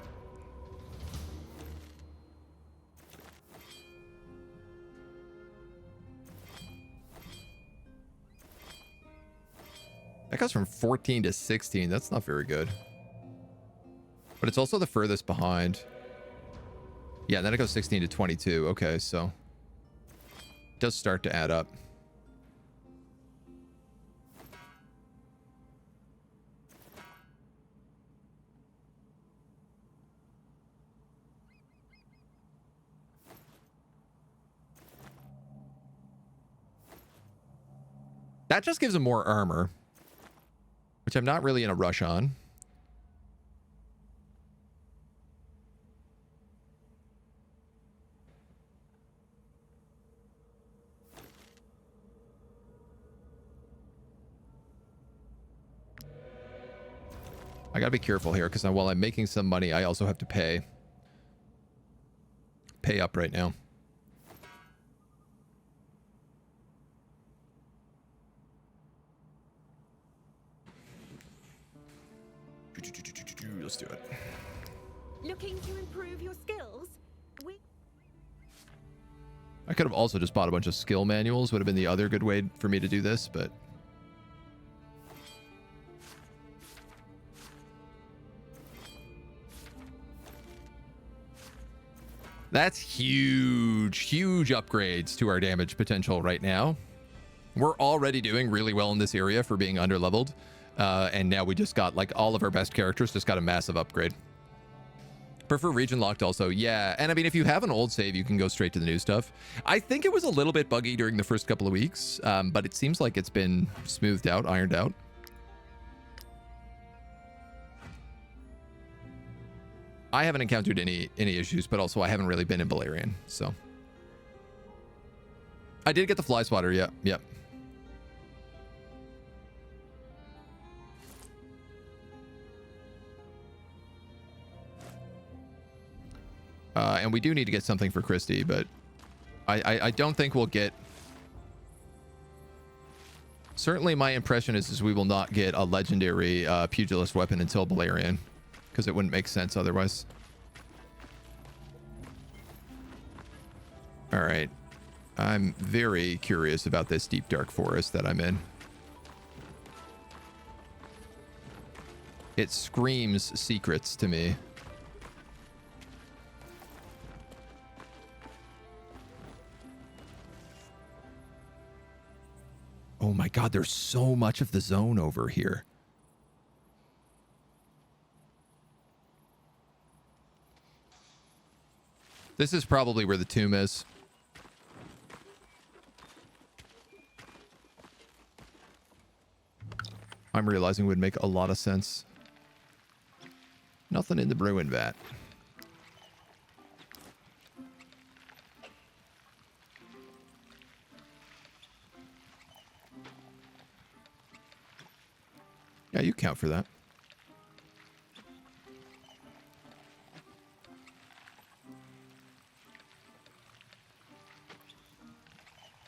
That goes from 14 to 16. That's not very good. But it's also the furthest behind. Yeah, then it goes 16 to 22. Okay, so it does start to add up. That just gives him more armor, which I'm not really in a rush on. I gotta be careful here because while I'm making some money, I also have to pay up right now. Let's do it. Looking to improve your skills? I could have also just bought a bunch of skill manuals. Would have been the other good way for me to do this, but that's huge upgrades to our damage potential right now. We're already doing really well in this area for being underleveled. And now we just got, like, all of our best characters just got a massive upgrade. Prefer region locked also. Yeah, and I mean, if you have an old save, you can go straight to the new stuff. I think it was a little bit buggy during the first couple of weeks, but it seems like it's been smoothed out, ironed out. I haven't encountered any issues, but also I haven't really been in Balerion, so. I did get the fly swatter, yep. And we do need to get something for Christy, but I don't think we'll get... Certainly my impression is we will not get a legendary pugilist weapon until Balerion, because it wouldn't make sense otherwise. All right. I'm very curious about this deep dark forest that I'm in. It screams secrets to me. Oh my god, there's so much of the zone over here. This is probably where the tomb is. I'm realizing would make a lot of sense. Nothing in the brewing vat. Yeah, you count for that.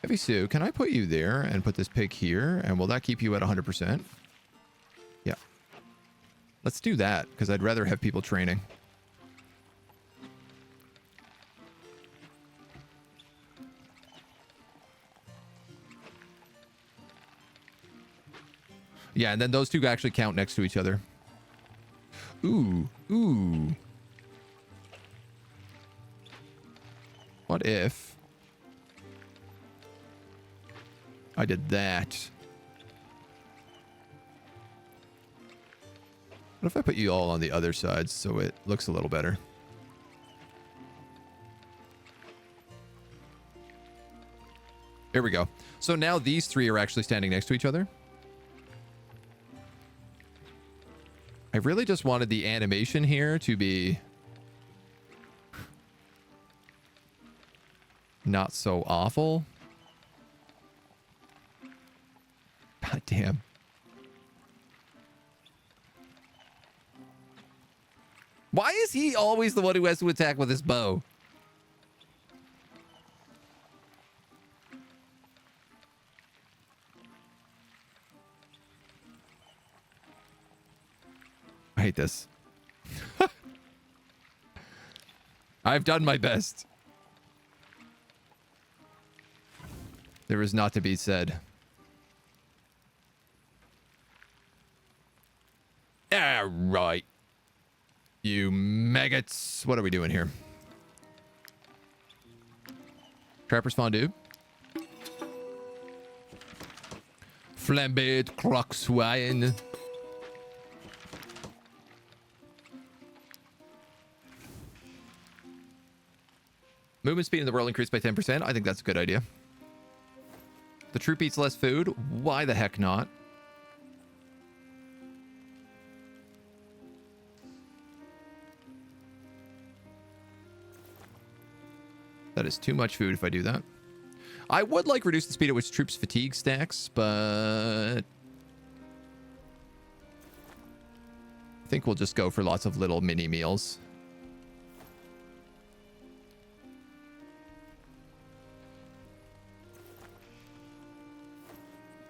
Heavy Sue, can I put you there and put this pig here? And will that keep you at 100%? Yeah. Let's do that, because I'd rather have people training. Yeah, and then those two actually count next to each other. Ooh, ooh. What if I did that? What if I put you all on the other side so it looks a little better? There we go. So now these three are actually standing next to each other. I really just wanted the animation here to be not so awful. God damn. Why is he always the one who has to attack with his bow? I hate this. I've done my best. There is not to be said. All right. You maggots. What are we doing here? Trapper's fondue. Flambéed croque swine. Movement speed in the world increased by 10%. I think that's a good idea. The troop eats less food. Why the heck not? That is too much food if I do that. I would like reduce the speed at which troops fatigue stacks, but I think we'll just go for lots of little mini meals.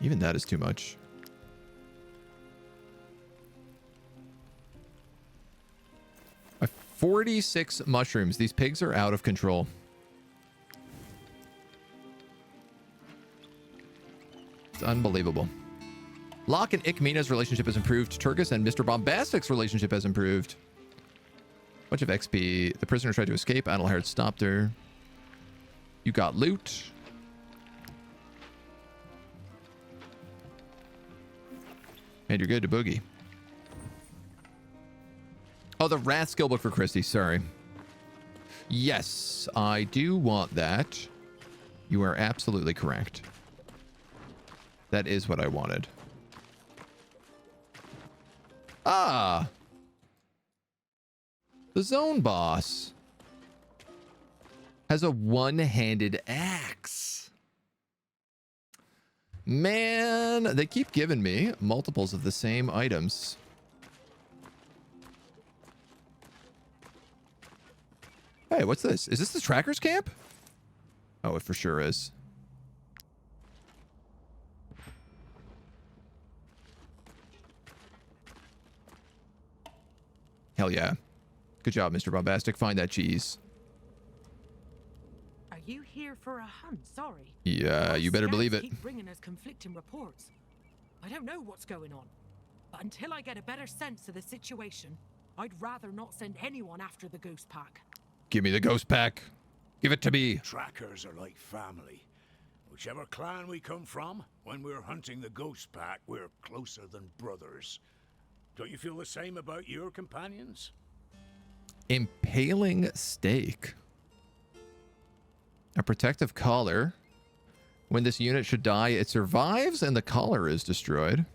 Even that is too much. I have 46 mushrooms. These pigs are out of control. It's unbelievable. Locke and Ikmina's relationship has improved. Turgis and Mr. Bombastic's relationship has improved. Bunch of XP. The prisoner tried to escape. Adelhard stopped her. You got loot. And you're good to boogie. Oh, the Wrath skill book for Christy. Sorry. Yes, I do want that. You are absolutely correct. That is what I wanted. Ah! The zone boss has a one-handed axe. Man, they keep giving me multiples of the same items. Hey, what's this? Is this the tracker's camp? Oh, it for sure is. Hell yeah. Good job, Mr. Bombastic. Find that cheese. Are you here for a hunt? Sorry. Yeah, you better believe it. Keep bringing us conflicting reports. I don't know what's going on, but until I get a better sense of the situation, I'd rather not send anyone after the ghost pack. Give me the ghost pack. Give it to me. Trackers are like family. Whichever clan we come from, when we're hunting the ghost pack, we're closer than brothers. Don't you feel the same about your companions? Impaling stake. A protective collar. When this unit should die, it survives and the collar is destroyed.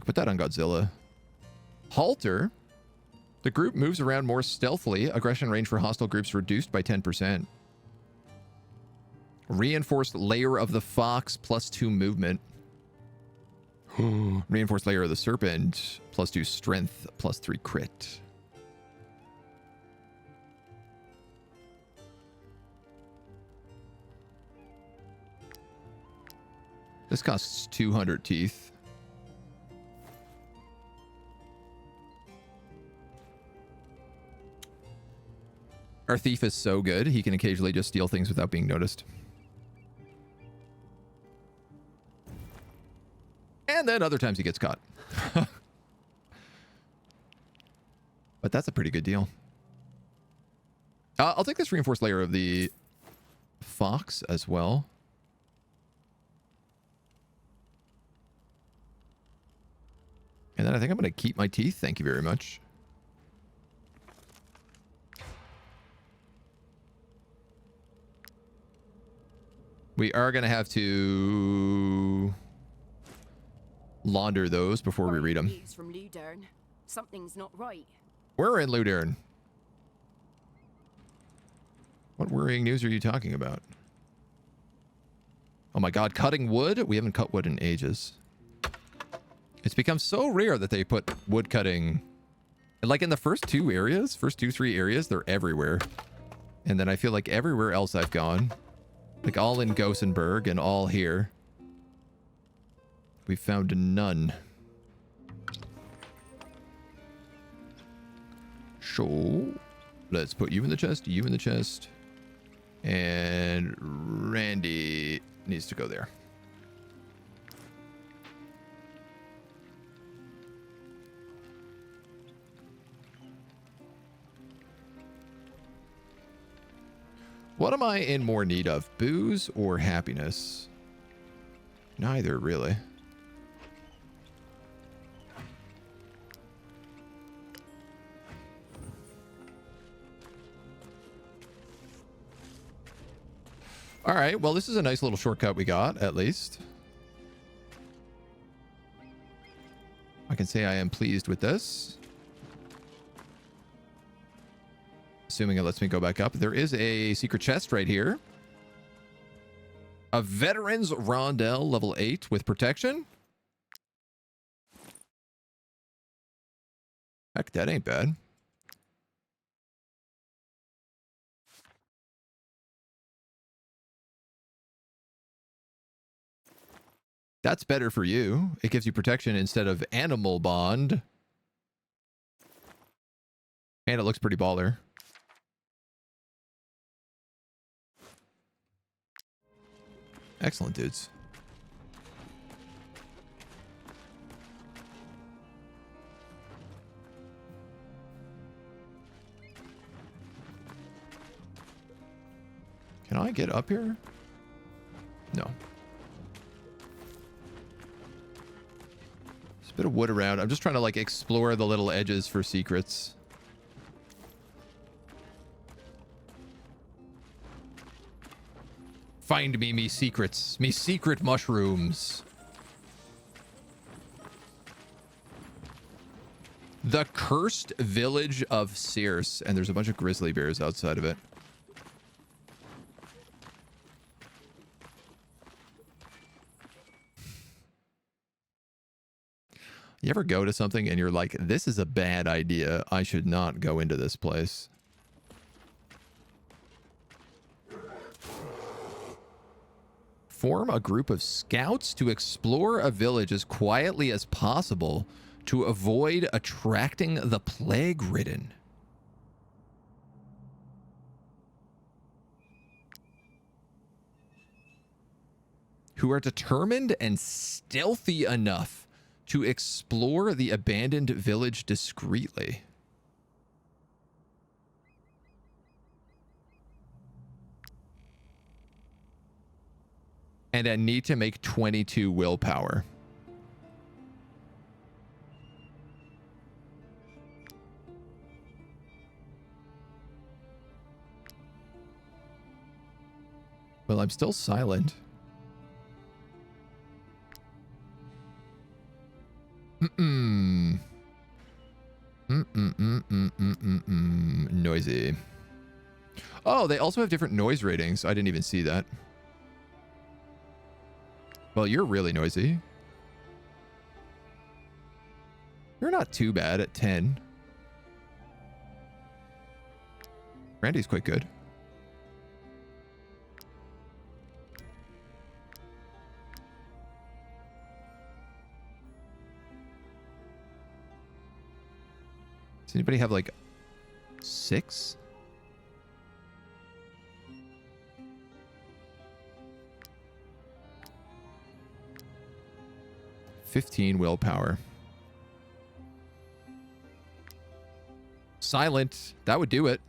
Put that on Godzilla. Halter. The group moves around more stealthily. Aggression range for hostile groups reduced by 10%. Reinforced layer of the fox, +2 movement. Reinforced layer of the serpent, +2 strength, +3 crit. This costs 200 teeth. Our thief is so good, he can occasionally just steal things without being noticed. And then other times he gets caught. But that's a pretty good deal. I'll take this reinforced layer of the fox as well. And then I think I'm going to keep my teeth. Thank you very much. We are going to have to launder those before we read them. News from Ludern. Something's not right. We're in Ludern. What worrying news are you talking about? Oh my god, cutting wood? We haven't cut wood in ages. It's become so rare that they put wood cutting... Like in the first 3 areas, they're everywhere. And then I feel like everywhere else I've gone, like all in Gossenburg and all here, we found none. So, let's put you in the chest, you in the chest. And Randy needs to go there. What am I in more need of? Booze or happiness? Neither, really. All right, well, this is a nice little shortcut we got, at least. I can say I am pleased with this. Assuming it lets me go back up. There is a secret chest right here. A veteran's rondel, level 8 with protection. Heck, that ain't bad. That's better for you. It gives you protection instead of animal bond. And it looks pretty baller. Excellent, dudes. Can I get up here? No. There's a bit of wood around. I'm just trying to like explore the little edges for secrets. Find me secrets. Me secret mushrooms. The cursed village of Circe. And there's a bunch of grizzly bears outside of it. You ever go to something and you're like, this is a bad idea. I should not go into this place. Form a group of scouts to explore a village as quietly as possible to avoid attracting the plague-ridden. who are determined and stealthy enough to explore the abandoned village discreetly. And I need to make 22 willpower. Well, I'm still silent. Noisy. Oh, they also have different noise ratings. I didn't even see that. Well, you're really noisy. You're not too bad at 10. Randy's quite good. Does anybody have like 6? $15 willpower. Silent. That would do it.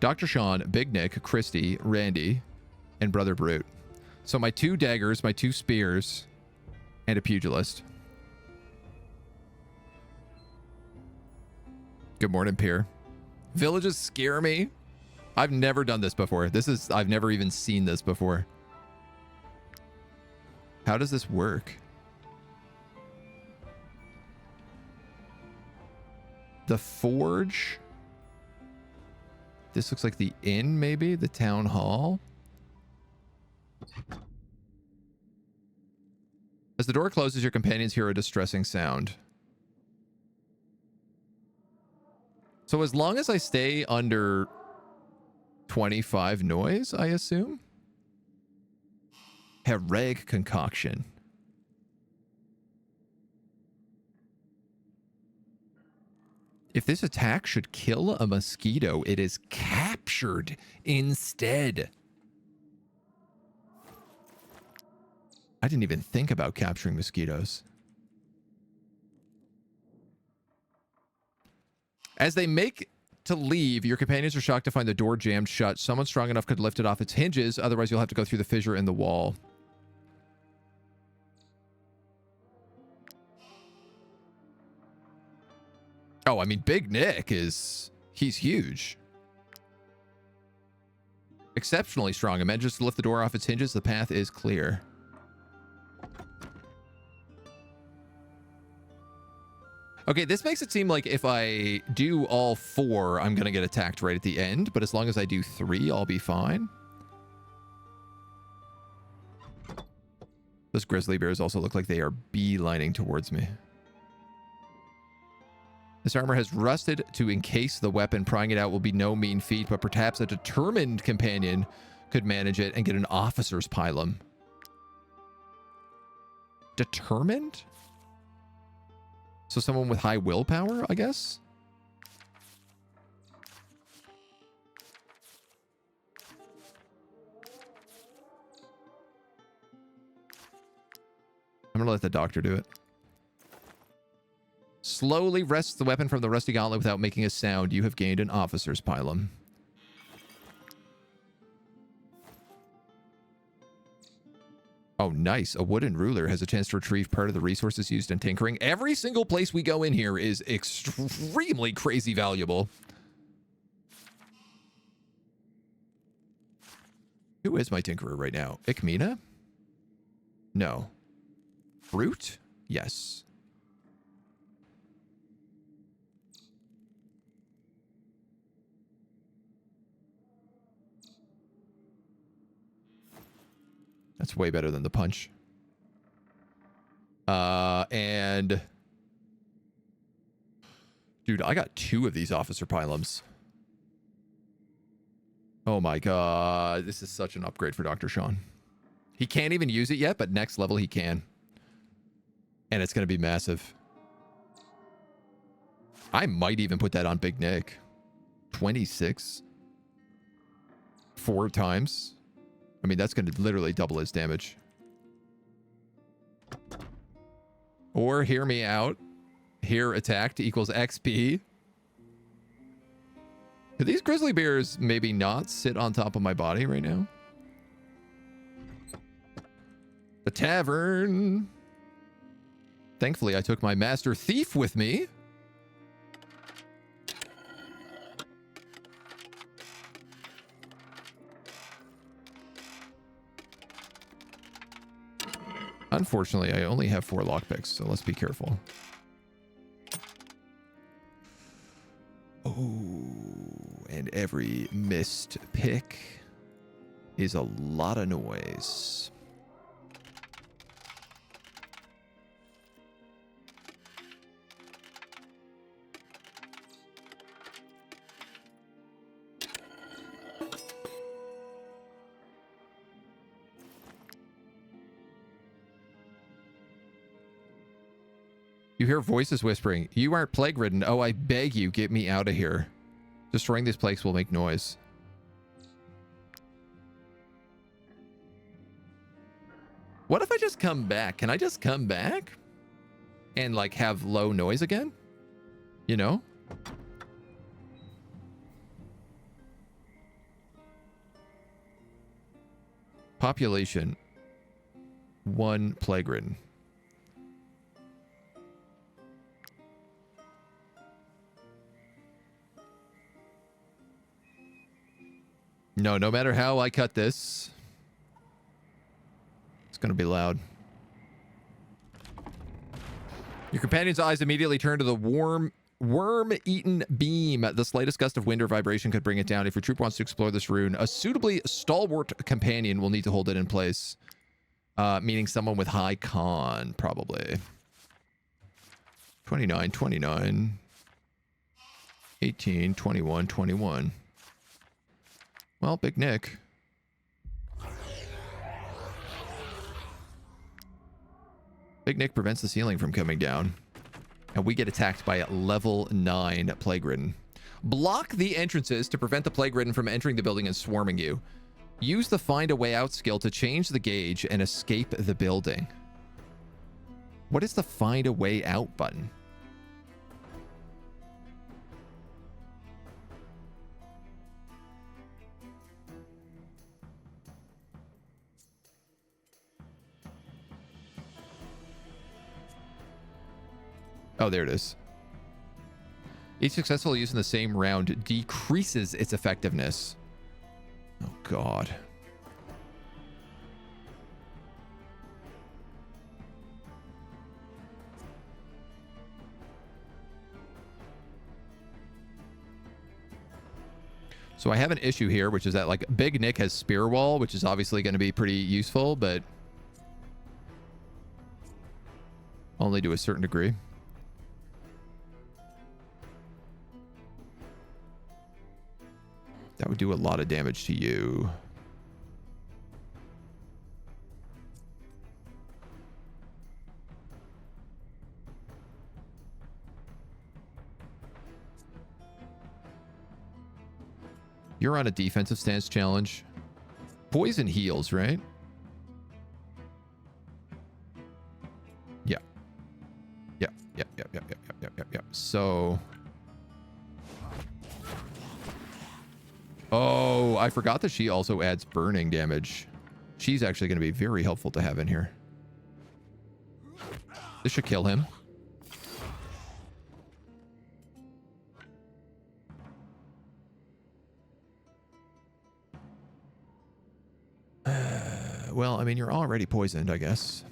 Dr. Sean, Big Nick, Christy, Randy, and Brother Brute. So my 2 daggers, my 2 spears, and a pugilist. Good morning, Pierre. Villages scare me. I've never done this before. I've never even seen this before. How does this work? The forge. This looks like the inn, maybe? The town hall. As the door closes, your companions hear a distressing sound. So as long as I stay under 25 noise, I assume? Hereg concoction. If this attack should kill a mosquito, it is captured instead. I didn't even think about capturing mosquitoes. As they make to leave, your companions are shocked to find the door jammed shut. Someone strong enough could lift it off its hinges. Otherwise, you'll have to go through the fissure in the wall. Oh, I mean, Big Nick he's huge. Exceptionally strong. Imagine just to lift the door off its hinges. The path is clear. Okay, this makes it seem like if I do all 4, I'm going to get attacked right at the end. But as long as I do 3, I'll be fine. Those grizzly bears also look like they are beelining towards me. This armor has rusted to encase the weapon. Prying it out will be no mean feat, but perhaps a determined companion could manage it and get an officer's pylon. Determined? So someone with high willpower, I guess? I'm gonna let the doctor do it. Slowly wrests the weapon from the rusty gauntlet without making a sound. You have gained an officer's pylon. Oh, nice. A wooden ruler has a chance to retrieve part of the resources used in tinkering. Every single place we go in here is extremely crazy valuable. Who is my tinkerer right now? Ikmina? No. Brute? Yes. That's way better than the punch. And... Dude, I got 2 of these officer pylons. Oh my god. This is such an upgrade for Dr. Sean. He can't even use it yet, but next level he can. And it's going to be massive. I might even put that on Big Nick. 26. 4 times. I mean, that's going to literally double his damage. Or hear me out. Here attacked equals XP. Could these grizzly bears maybe not sit on top of my body right now? The tavern. Thankfully, I took my master thief with me. Unfortunately, I only have 4 lockpicks, so let's be careful. Oh, and every missed pick is a lot of noise. You hear voices whispering, "You aren't plague-ridden. Oh, I beg you, get me out of here. Destroying these plagues will make noise." What if I just come back? Can I just come back? And, like, have low noise again? You know? Population. 1 plague-ridden. No matter how I cut this, it's going to be loud. Your companion's eyes immediately turn to the worm-eaten beam. The slightest gust of wind or vibration could bring it down. If your troop wants to explore this rune, a suitably stalwart companion will need to hold it in place. Meaning someone with high con, probably. 29, 29. 18, 21, 21. Well, Big Nick. Big Nick prevents the ceiling from coming down. And we get attacked by a level 9 plague-ridden. Block the entrances to prevent the plague-ridden from entering the building and swarming you. Use the find a way out skill to change the gauge and escape the building. What is the find a way out button? Oh, there it is. Each successful use in the same round decreases its effectiveness. Oh, God. So I have an issue here, which is that, like, Big Nick has Spear Wall, which is obviously going to be pretty useful, but only to a certain degree. That would do a lot of damage to you. You're on a defensive stance challenge. Poison heals, right? Yeah. Yep. So... Oh, I forgot that she also adds burning damage. She's actually going to be very helpful to have in here. This should kill him. Well, I mean, you're already poisoned, I guess.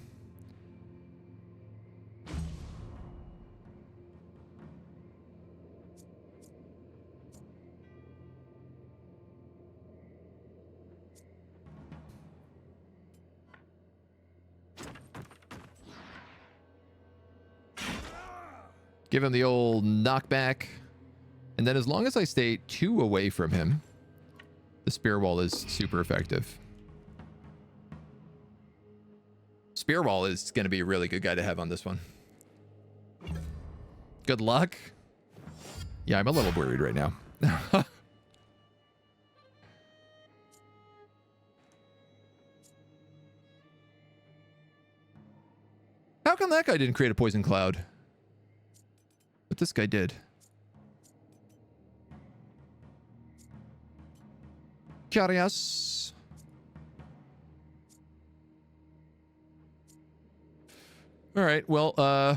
Give him the old knockback. And then as long as I stay 2 away from him, the spear wall is super effective. Spear wall is going to be a really good guy to have on this one. Good luck. Yeah, I'm a little worried right now. How come that guy didn't create a poison cloud? But this guy did. Curious. All right, well, I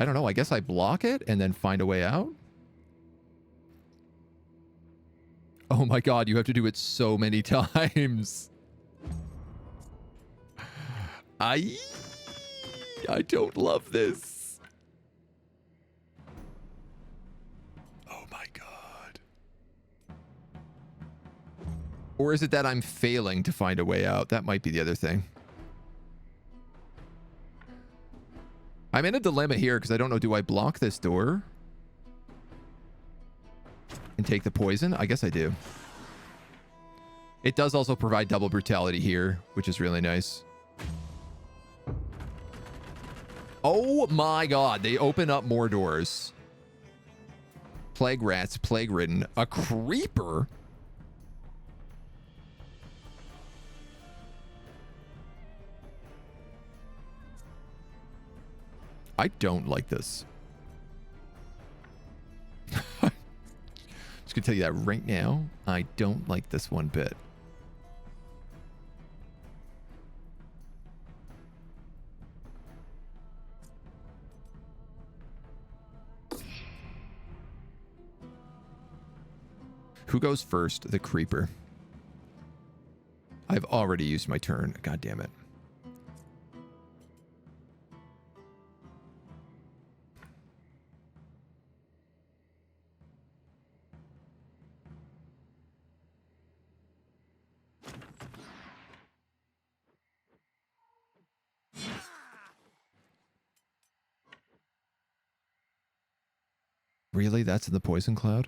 don't know. I guess I block it and then find a way out. Oh my god, you have to do it so many times. I don't love this. Oh my god. Or is it that I'm failing to find a way out? That might be the other thing. I'm in a dilemma here because I don't know, do I block this door and take the poison? I guess I do. It does also provide double brutality here, which is really nice. Oh my god, they open up more doors. Plague rats, plague ridden, a creeper. I don't like this. Just gonna tell you that right now. I don't like this one bit. Who goes first? The creeper. I've already used my turn. God damn it. Really? That's in the poison cloud?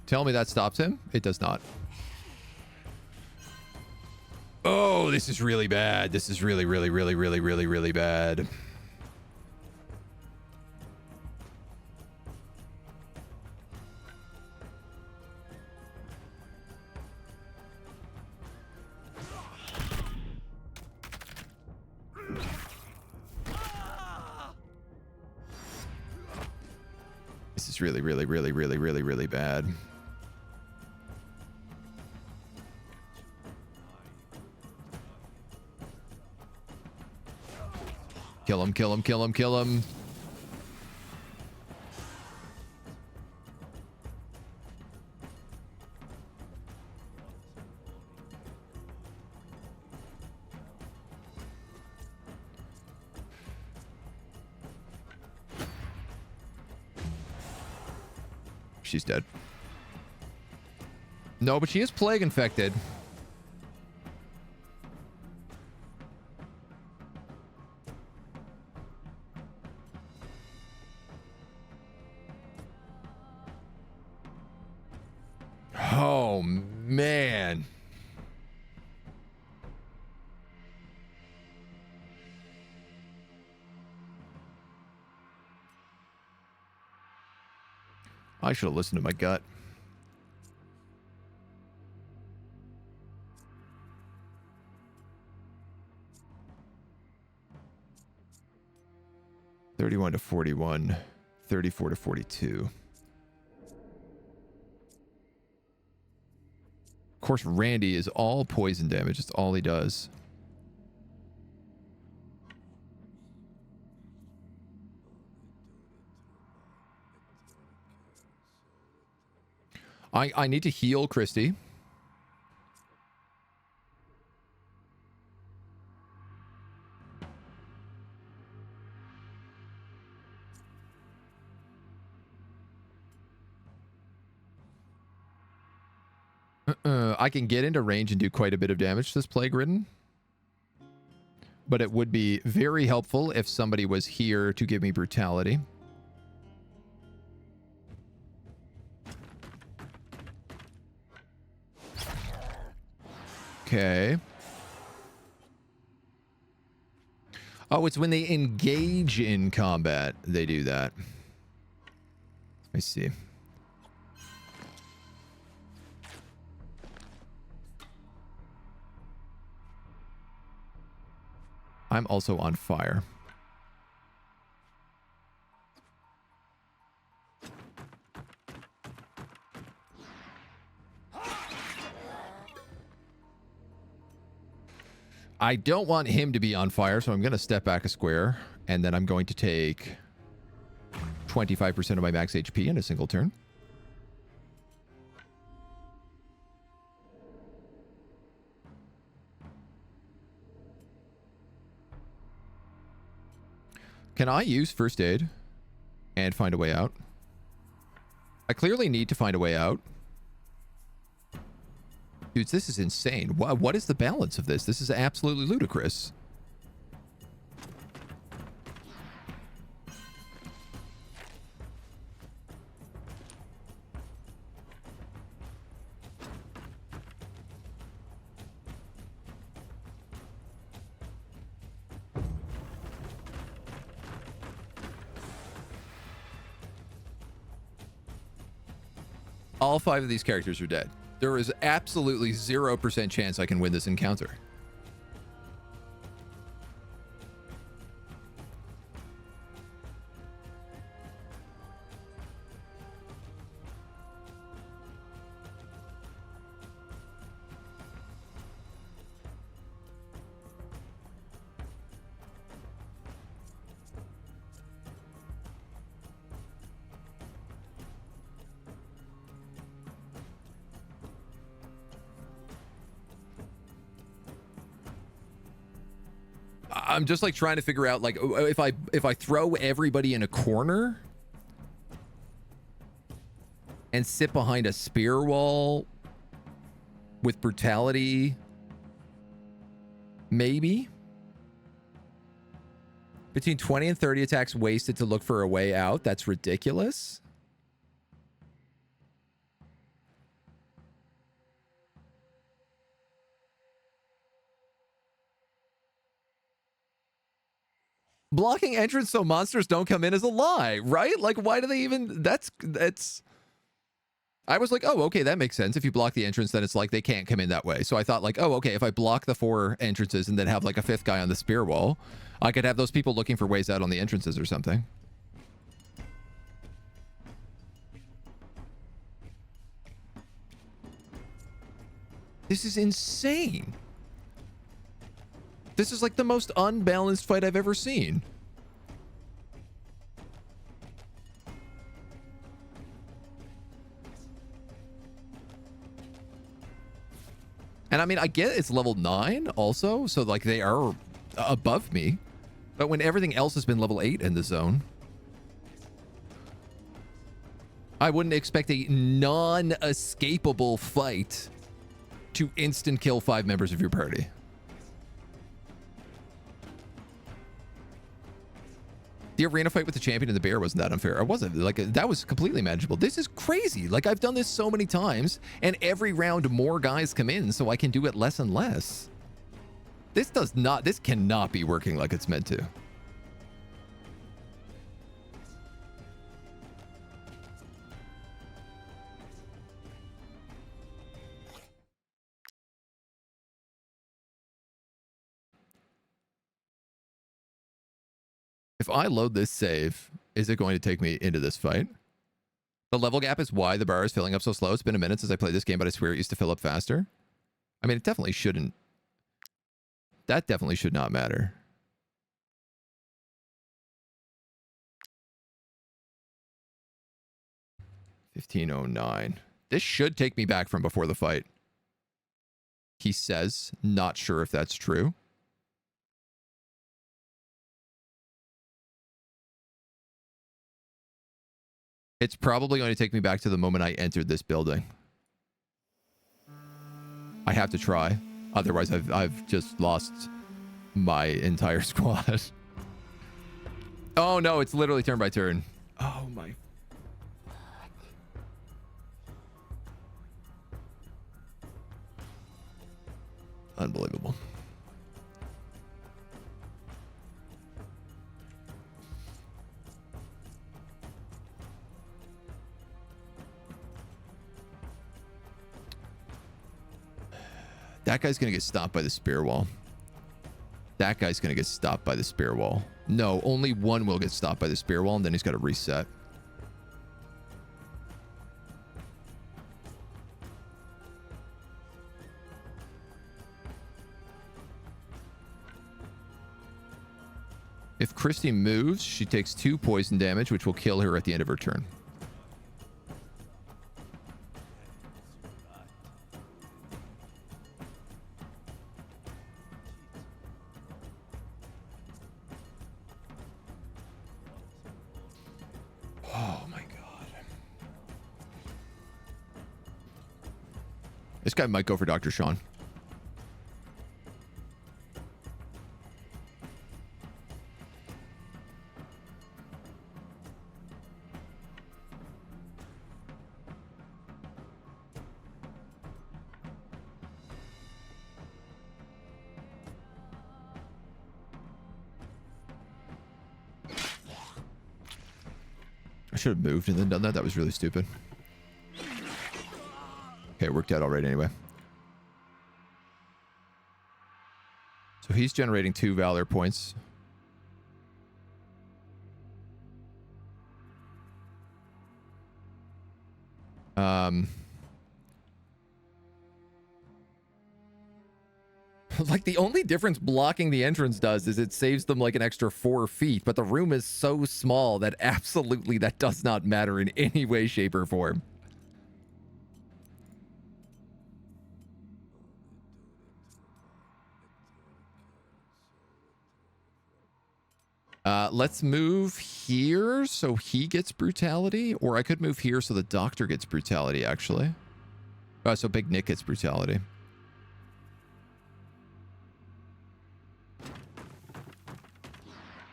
Tell me that stops him. It does not. Oh, this is really bad. This is really, really, really, really, really, really bad. This is really, really, really, really, really, really bad. Kill him, kill him, kill him, kill him. She's dead. No, but she is plague infected. Oh, man. I should have listened to my gut. $31 to $41, $34 to $42. Of course, Randy is all poison damage. It's all he does. I need to heal Christy. I can get into range and do quite a bit of damage to this plague ridden. But it would be very helpful if somebody was here to give me brutality. Okay. Oh, it's when they engage in combat they do that. I see. I'm also on fire. I don't want him to be on fire, so I'm going to step back a square, and then I'm going to take 25% of my max HP in a single turn. Can I use first aid and find a way out? I clearly need to find a way out. Dudes, this is insane. What is the balance of this? This is absolutely ludicrous. All 5 of these characters are dead. There is absolutely 0% chance I can win this encounter. I'm just like trying to figure out, like, if I throw everybody in a corner and sit behind a spear wall with brutality, maybe between 20 and 30 attacks wasted to look for a way out. That's ridiculous. Blocking entrance so monsters don't come in is a lie, right? Like, why do they even... That's... I was like, oh, okay, that makes sense. If you block the entrance, then it's like they can't come in that way. So I thought like, oh, okay, if I block the 4 entrances and then have like a 5th guy on the spear wall, I could have those people looking for ways out on the entrances or something. This is insane. This is like the most unbalanced fight I've ever seen. And I mean, I get it's level 9 also, so like they are above me. But when everything else has been level 8 in the zone, I wouldn't expect a non-escapable fight to instant kill 5 members of your party. The arena fight with the champion and the bear wasn't that unfair. It wasn't. Like, that was completely manageable. This is crazy. Like, I've done this so many times, and every round more guys come in, so I can do it less and less. This cannot be working like it's meant to. If I load this save, is it going to take me into this fight? The level gap is why the bar is filling up so slow. It's been a minute since I played this game, but I swear it used to fill up faster. I mean, it definitely shouldn't. That definitely should not matter. $15.09. This should take me back from before the fight. He says, not sure if that's true. It's probably going to take me back to the moment I entered this building. I have to try. Otherwise, I've just lost my entire squad. Oh, no, it's literally turn by turn. Oh, my... Unbelievable. That guy's gonna get stopped by the spear wall. That guy's gonna get stopped by the spear wall. No, only one will get stopped by the spear wall, and then he's got to reset. If Christy moves, she takes 2 poison damage, which will kill her at the end of her turn. Oh my god. This guy might go for Dr. Sean. I should have moved and then done that. That was really stupid. Okay, it worked out all right anyway. So he's generating 2 valor points. Like, the only difference blocking the entrance does is it saves them like an extra 4 feet, but the room is so small that absolutely that does not matter in any way, shape, or form. Let's move here so he gets brutality, or I could move here so the doctor gets brutality, actually. So Big Nick gets brutality.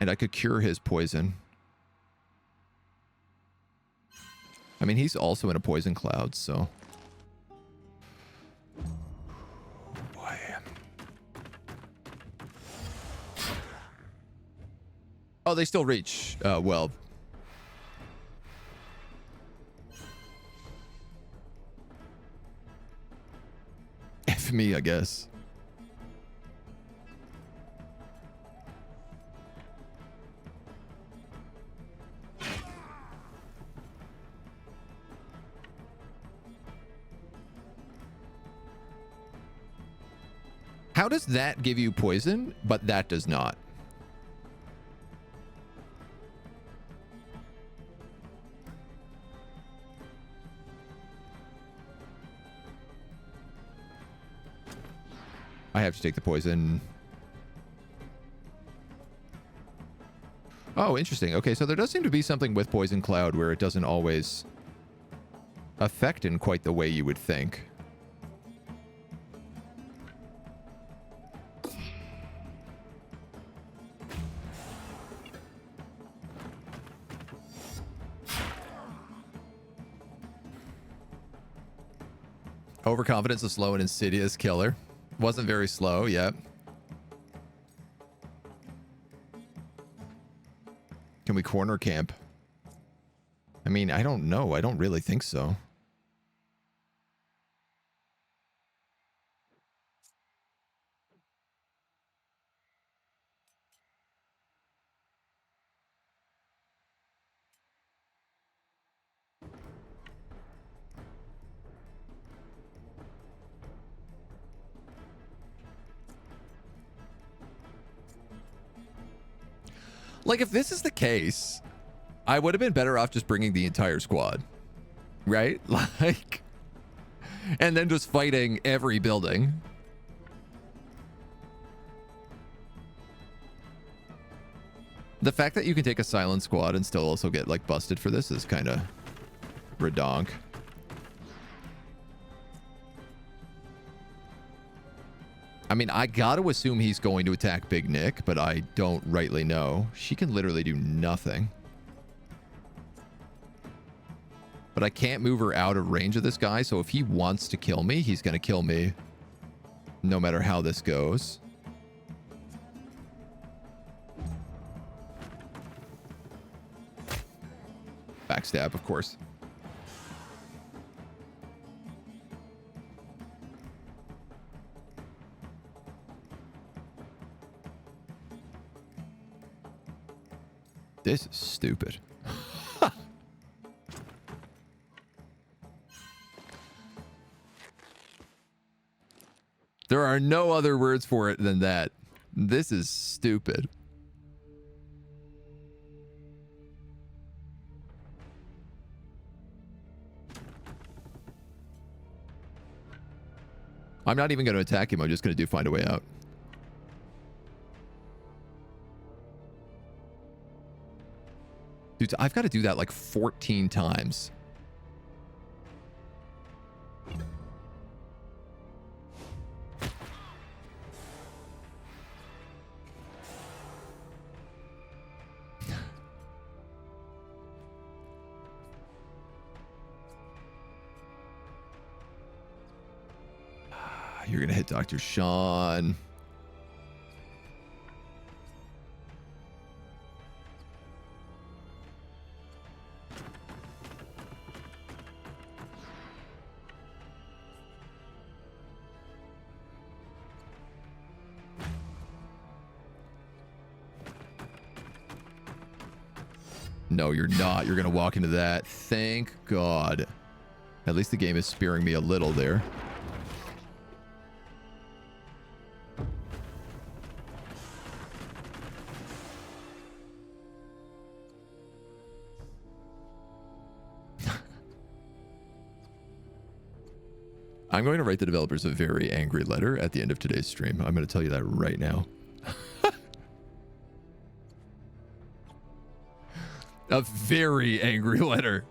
And I could cure his poison. I mean, he's also in a poison cloud, so... Boy. Oh, they still reach. Well... F me, I guess. How does that give you poison, but that does not? I have to take the poison. Oh, interesting. Okay, so there does seem to be something with Poison Cloud where it doesn't always affect in quite the way you would think. Overconfidence, a slow and insidious killer. Wasn't very slow, yep. Can we corner camp? I mean, I don't know. I don't really think so. Like, if this is the case, I would have been better off just bringing the entire squad. Right? Like, and then just fighting every building. The fact that you can take a silent squad and still also get, like, busted for this is kind of redonk. I mean, I got to assume he's going to attack Big Nick, but I don't rightly know. She can literally do nothing. But I can't move her out of range of this guy, so if he wants to kill me, he's going to kill me. no matter how this goes. Backstab, of course. This is stupid. There are no other words for it than that. This is stupid. I'm not even going to attack him. I'm just going to find a way out. Dude, I've got to do that like 14 times. You're going to hit Dr. Sean. No, you're not. You're going to walk into that. Thank God. At least the game is sparing me a little there. I'm going to write the developers a very angry letter at the end of today's stream. I'm going to tell you that right now. A very angry letter.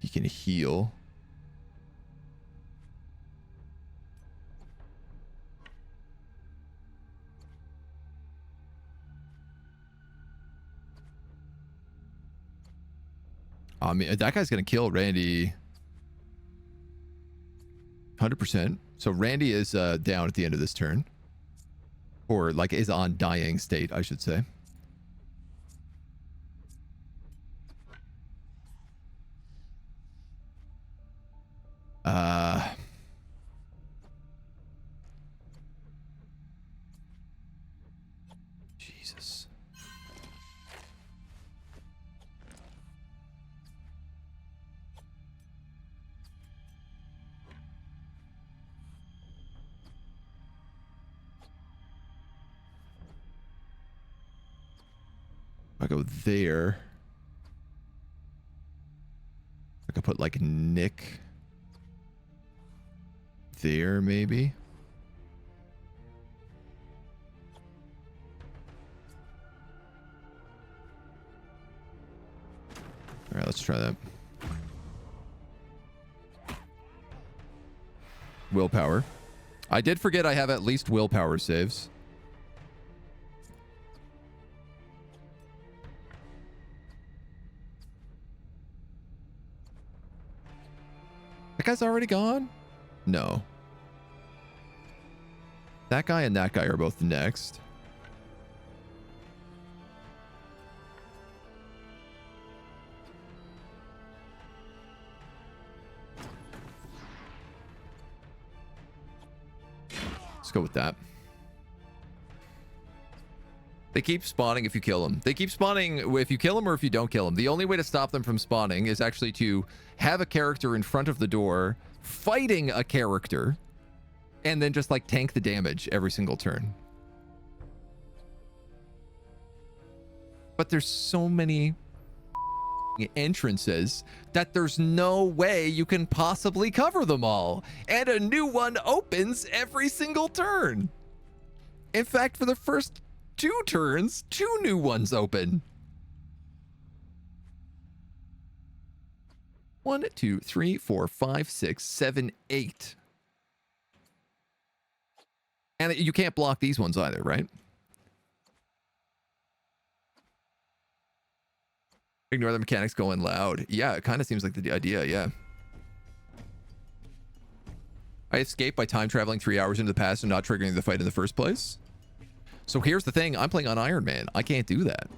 He can heal. I mean, that guy's going to kill Randy 100%. So Randy is down at the end of this turn. Or like is on dying state, I should say. Jesus. If I go there, I could put like Nick there, maybe. All right, let's try that. Willpower. I did forget I have at least willpower saves. That guy's already gone? No. That guy and that guy are both next. Let's go with that. They keep spawning if you kill them. They keep spawning if you kill them or if you don't kill them. The only way to stop them from spawning is actually to have a character in front of the door fighting a character and then just like tank the damage every single turn. But there's so many entrances that there's no way you can possibly cover them all. And a new one opens every single turn. In fact, for the first 2 turns, 2 new ones open. 1, 2, 3, 4, 5, 6, 7, 8. And you can't block these ones either, right? Ignore the mechanics going loud. Yeah, it kind of seems like the idea, yeah. I escaped by time traveling 3 hours into the past and not triggering the fight in the first place. So here's the thing. I'm playing on Iron Man. I can't do that.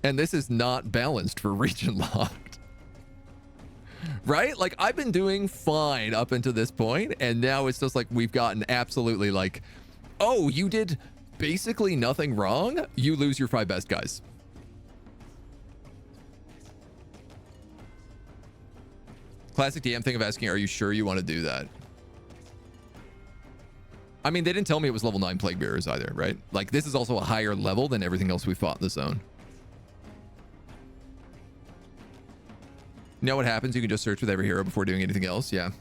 And this is not balanced for region locked. Right? Like, I've been doing fine up until this point, and now it's just like we've gotten absolutely like, oh, you did basically nothing wrong? You lose your 5 best guys. Classic DM thing of asking, are you sure you want to do that? I mean, they didn't tell me it was level 9 Plague Bearers either, right? Like, this is also a higher level than everything else we fought in the zone. You know what happens? You can just search with every hero before doing anything else. Yeah.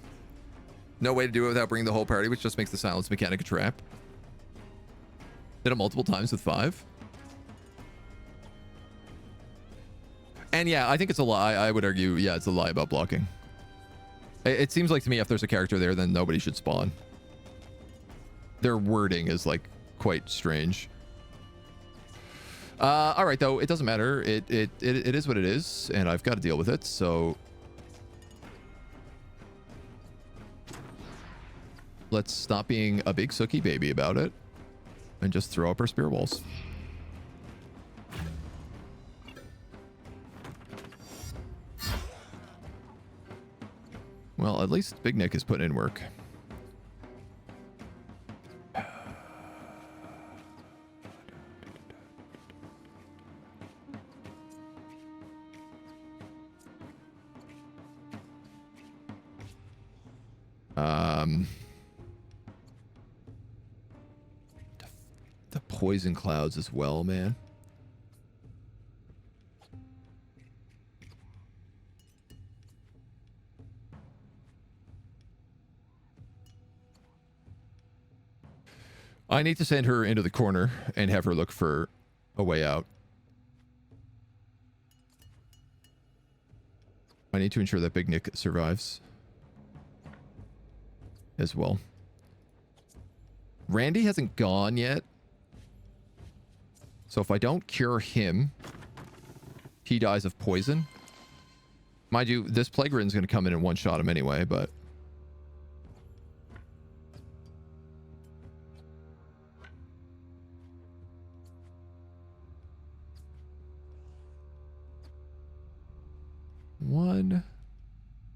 No way to do it without bringing the whole party, which just makes the silence mechanic a trap. Did it multiple times with 5. And yeah, I think it's a lie. I would argue, yeah, it's a lie about blocking. It seems like to me if there's a character there, then nobody should spawn. Their wording is like quite strange. All right, though, it doesn't matter. It is what it is, and I've got to deal with it. So let's stop being a big sookie baby about it and just throw up our spear walls. Well, at least Big Nick is putting in work. The poison clouds as well, man. I need to send her into the corner and have her look for a way out. I need to ensure that Big Nick survives as well. Randy hasn't gone yet. So if I don't cure him, he dies of poison. Mind you, this Plague Ridden's going to come in and one-shot him anyway, but... One,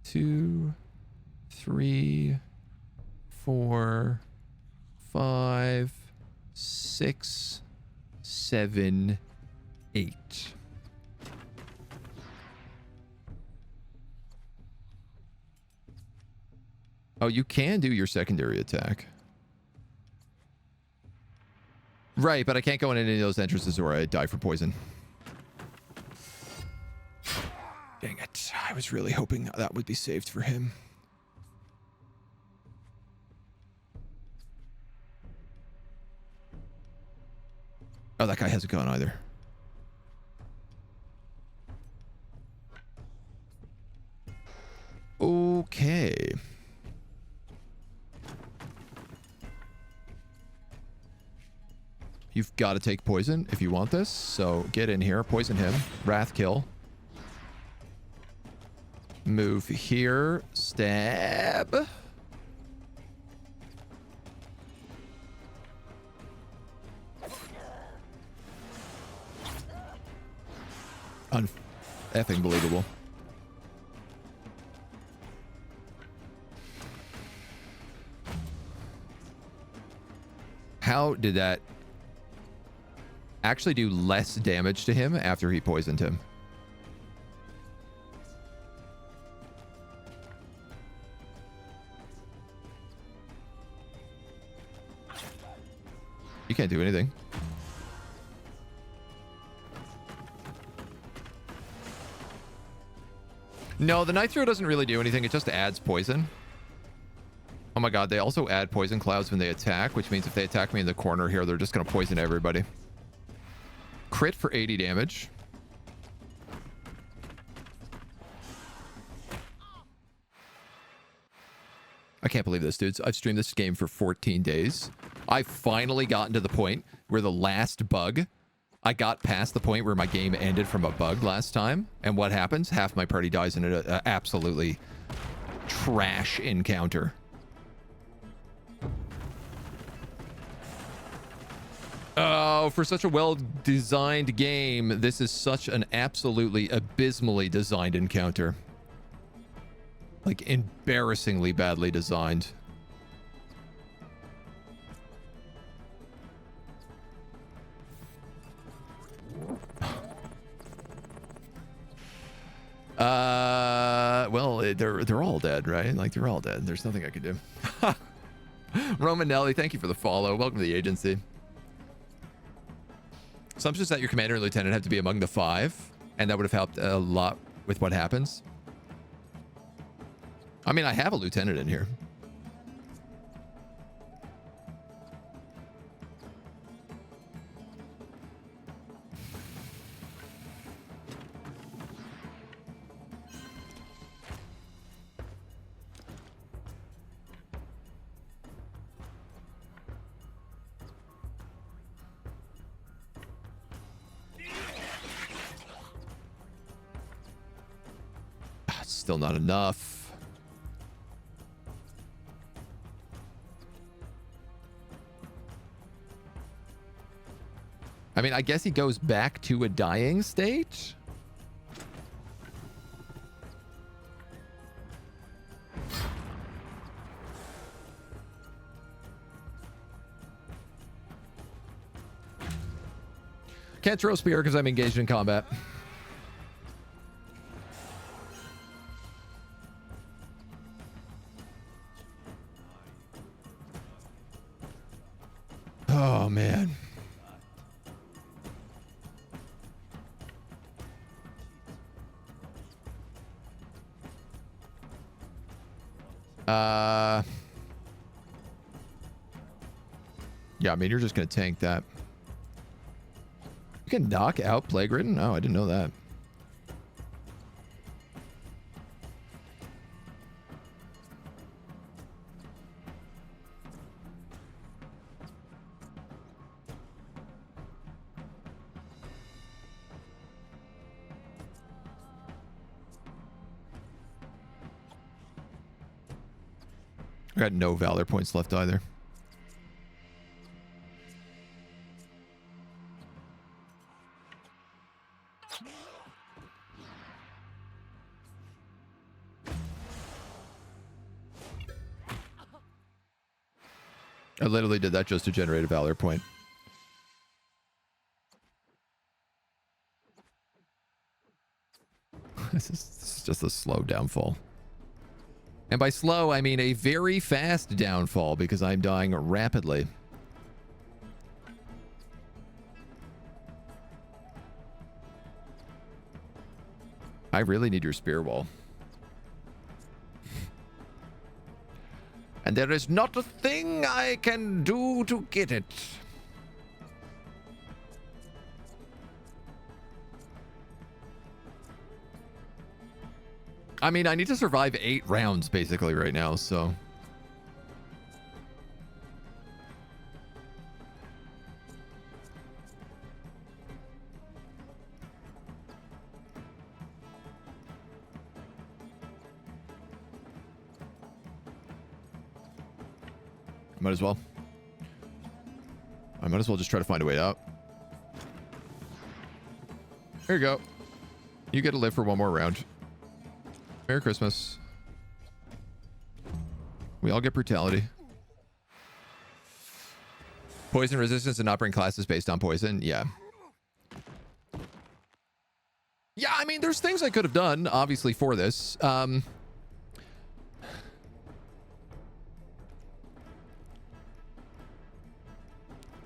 2, 3, 4, 5, 6, 7, 8. Oh, you can do your secondary attack. Right, but I can't go in any of those entrances or I die from poison. Dang it. I was really hoping that would be saved for him. Oh, that guy hasn't gone either. Okay. You've got to take poison if you want this. So get in here, poison him, wrath kill. Move here, stab. Effing believable. How did that actually do less damage to him after he poisoned him? You can't do anything. No, the Nitro doesn't really do anything. It just adds poison. Oh my god, they also add poison clouds when they attack, which means if they attack me in the corner here, they're just going to poison everybody. Crit for 80 damage. I can't believe this, dudes. I've streamed this game for 14 days. I finally gotten to the point where the last bug, I got past the point where my game ended from a bug last time. And what happens? Half my party dies in an absolutely trash encounter. Oh, for such a well-designed game, this is such an absolutely abysmally designed encounter. Like, embarrassingly badly designed. Well, they're all dead, right? Like, they're all dead. There's nothing I could do. Romanelli, thank you for the follow. Welcome to the agency. Assumptions that your commander and lieutenant have to be among the 5, and that would have helped a lot with what happens. I mean, I have a lieutenant in here. Still not enough. I mean, I guess he goes back to a dying state. Can't throw spear because I'm engaged in combat. Oh, man. Yeah, I mean, you're just going to tank that. You can knock out Plague Ridden? Oh, I didn't know that. I got no Valor points left either. I literally did that just to generate a Valor point. This is just a slow downfall. And by slow, I mean a very fast downfall because I'm dying rapidly. I really need your spear wall. And there is not a thing I can do to get it. I mean, I need to survive 8 rounds basically right now, so. Might as well. I might as well just try to find a way out. There you go. You get to live for one more round. Merry Christmas. We all get brutality. Poison resistance and not bring classes based on poison. Yeah. Yeah, I mean, there's things I could have done, obviously, for this.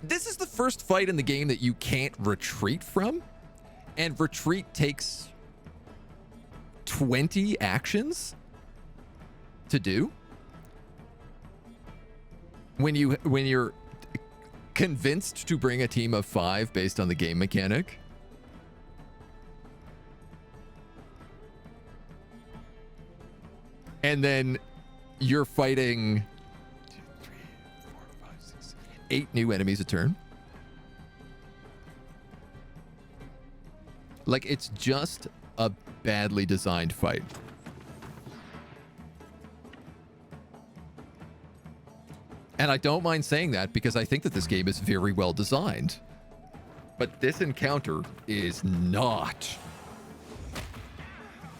This is the first fight in the game that you can't retreat from, and retreat takes 20 actions to do. When you're convinced to bring a team of 5 based on the game mechanic. And then you're fighting 8 new enemies a turn. Like, it's just a badly designed fight. And I don't mind saying that because I think that this game is very well designed. But this encounter is not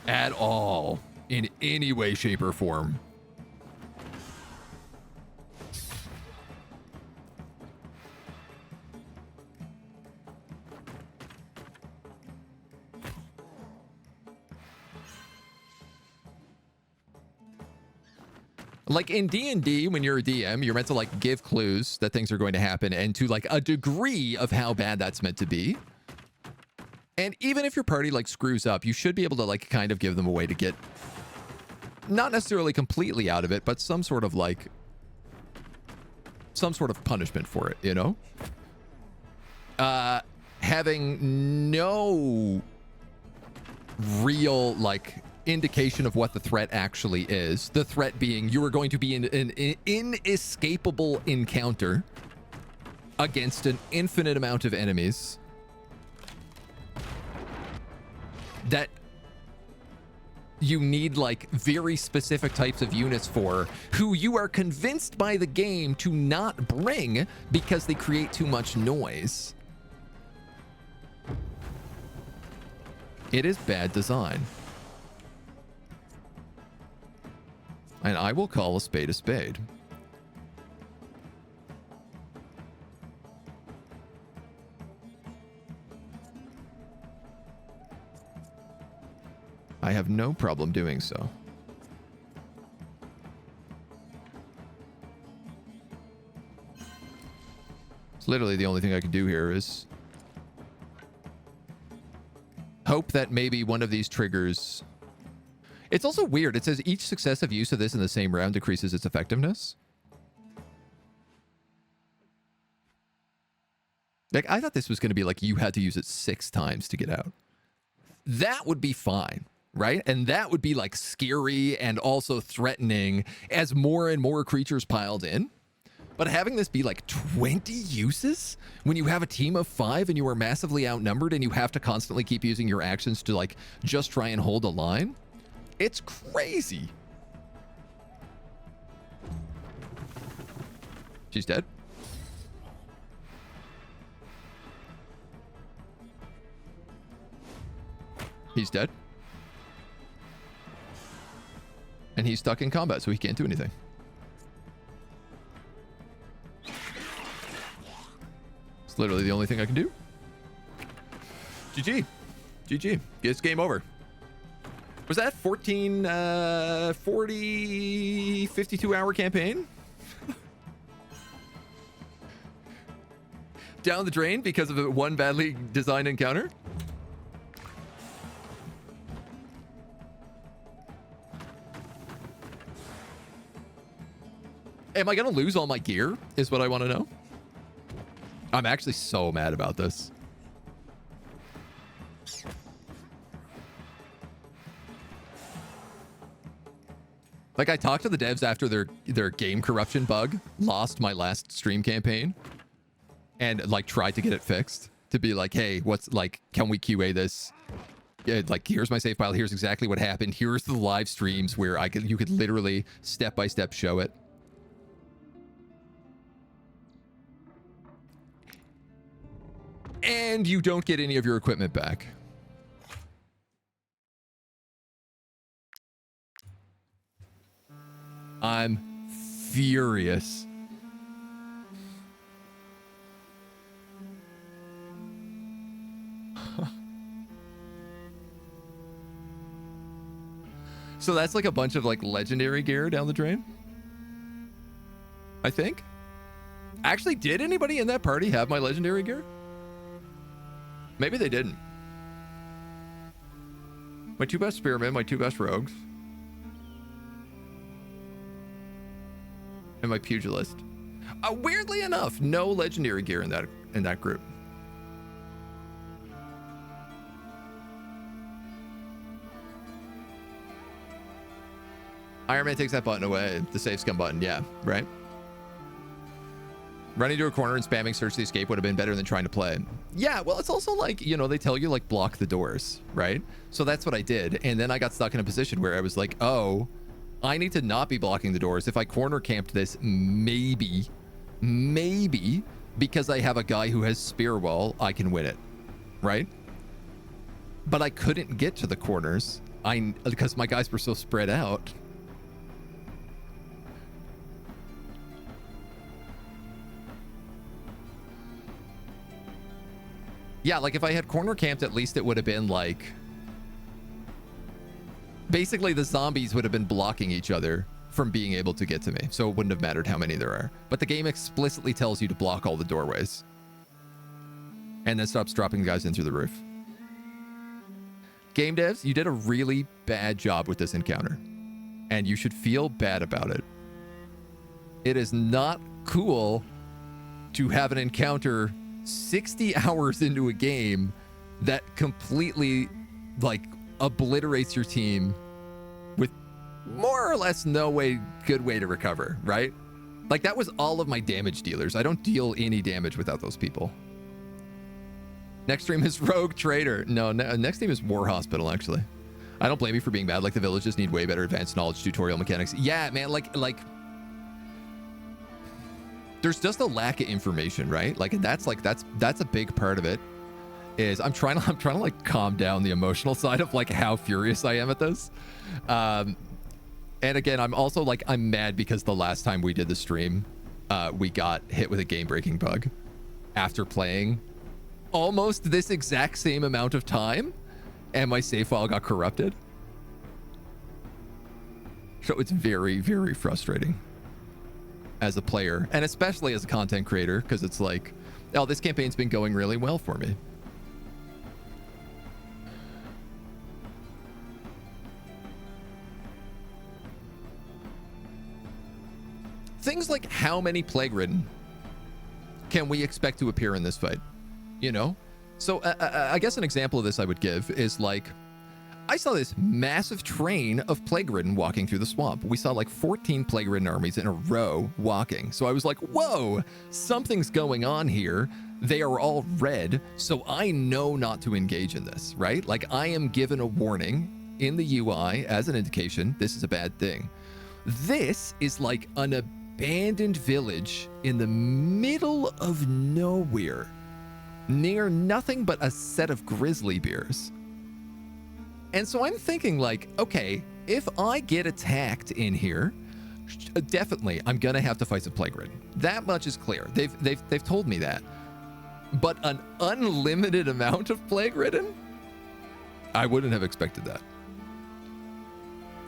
at all in any way, shape, or form. Like in D&D, when you're a DM, you're meant to like give clues that things are going to happen and to like a degree of how bad that's meant to be. And even if your party like screws up, you should be able to like kind of give them a way to get not necessarily completely out of it, but some sort of like some sort of punishment for it, you know? Having no real like indication of what the threat actually is. The threat being you are going to be in an inescapable encounter against an infinite amount of enemies that you need like very specific types of units for, who you are convinced by the game to not bring because they create too much noise. It is bad design. And I will call a spade a spade. I have no problem doing so. It's literally the only thing I can do here is hope that maybe one of these triggers... It's also weird. It says each successive use of this in the same round decreases its effectiveness. Like, I thought this was going to be like you had to use it 6 times to get out. That would be fine, right? And that would be like scary and also threatening as more and more creatures piled in. But having this be like 20 uses when you have a team of 5 and you are massively outnumbered and you have to constantly keep using your actions to like just try and hold a line. It's crazy. She's dead. He's dead. And he's stuck in combat, so he can't do anything. It's literally the only thing I can do. GG. GG. It's game over. Was that 40, 52-hour campaign? Down the drain because of a one badly designed encounter? Am I going to lose all my gear is what I want to know. I'm actually so mad about this. Like, I talked to the devs after their game corruption bug lost my last stream campaign and like tried to get it fixed to be like, hey, what's like, can we QA this? Yeah, like, here's my save file. Here's exactly what happened. Here's the live streams where you could literally step by step show it. And you don't get any of your equipment back. I'm furious. So that's like a bunch of like legendary gear down the drain, I think. Actually, did anybody in that party have my legendary gear? Maybe they didn't. My 2 best spearmen, my 2 best rogues. And my pugilist. Weirdly enough, no legendary gear in that group. Iron Man takes that button away. The save scum button, yeah, right? Running to a corner and spamming search the escape would have been better than trying to play. Yeah, well, it's also like, you know, they tell you like block the doors, right? So that's what I did. And then I got stuck in a position where I was like, oh, I need to not be blocking the doors. If I corner camped this, maybe because I have a guy who has spear wall, I can win it, right? But I couldn't get to the corners because my guys were so spread out. Yeah, like if I had corner camped, at least it would have been like... Basically, the zombies would have been blocking each other from being able to get to me. So it wouldn't have mattered how many there are. But the game explicitly tells you to block all the doorways. And then stops dropping guys in through the roof. Game devs, you did a really bad job with this encounter. And you should feel bad about it. It is not cool to have an encounter 60 hours into a game that completely like obliterates your team with more or less no good way to recover, right? Like that was all of my damage dealers. I don't deal any damage without those people. Next stream is Rogue Trader. No, next stream is War Hospital, actually. I don't blame you for being bad. Like the villages need way better advanced knowledge tutorial mechanics. Yeah, man, like there's just a lack of information, right? Like, and that's a big part of it. Is I'm trying to like calm down the emotional side of like how furious I am at this. And again, I'm also like I'm mad because the last time we did the stream, we got hit with a game-breaking bug after playing almost this exact same amount of time, and my save file got corrupted. So it's very, very frustrating as a player, and especially as a content creator, because it's like, oh, this campaign's been going really well for me. Things like how many plague ridden can we expect to appear in this fight? You know? So I guess an example of this I would give is like, I saw this massive train of plague ridden walking through the swamp. We saw like 14 plague ridden armies in a row walking. So I was like, whoa, something's going on here. They are all red. So I know not to engage in this, right? Like I am given a warning in the UI as an indication this is a bad thing. This is like an abandoned village in the middle of nowhere, near nothing but a set of grizzly bears. And so I'm thinking like, okay, if I get attacked in here, definitely I'm gonna have to fight some plague ridden. That much is clear. They've told me that. But an unlimited amount of plague ridden? I wouldn't have expected that.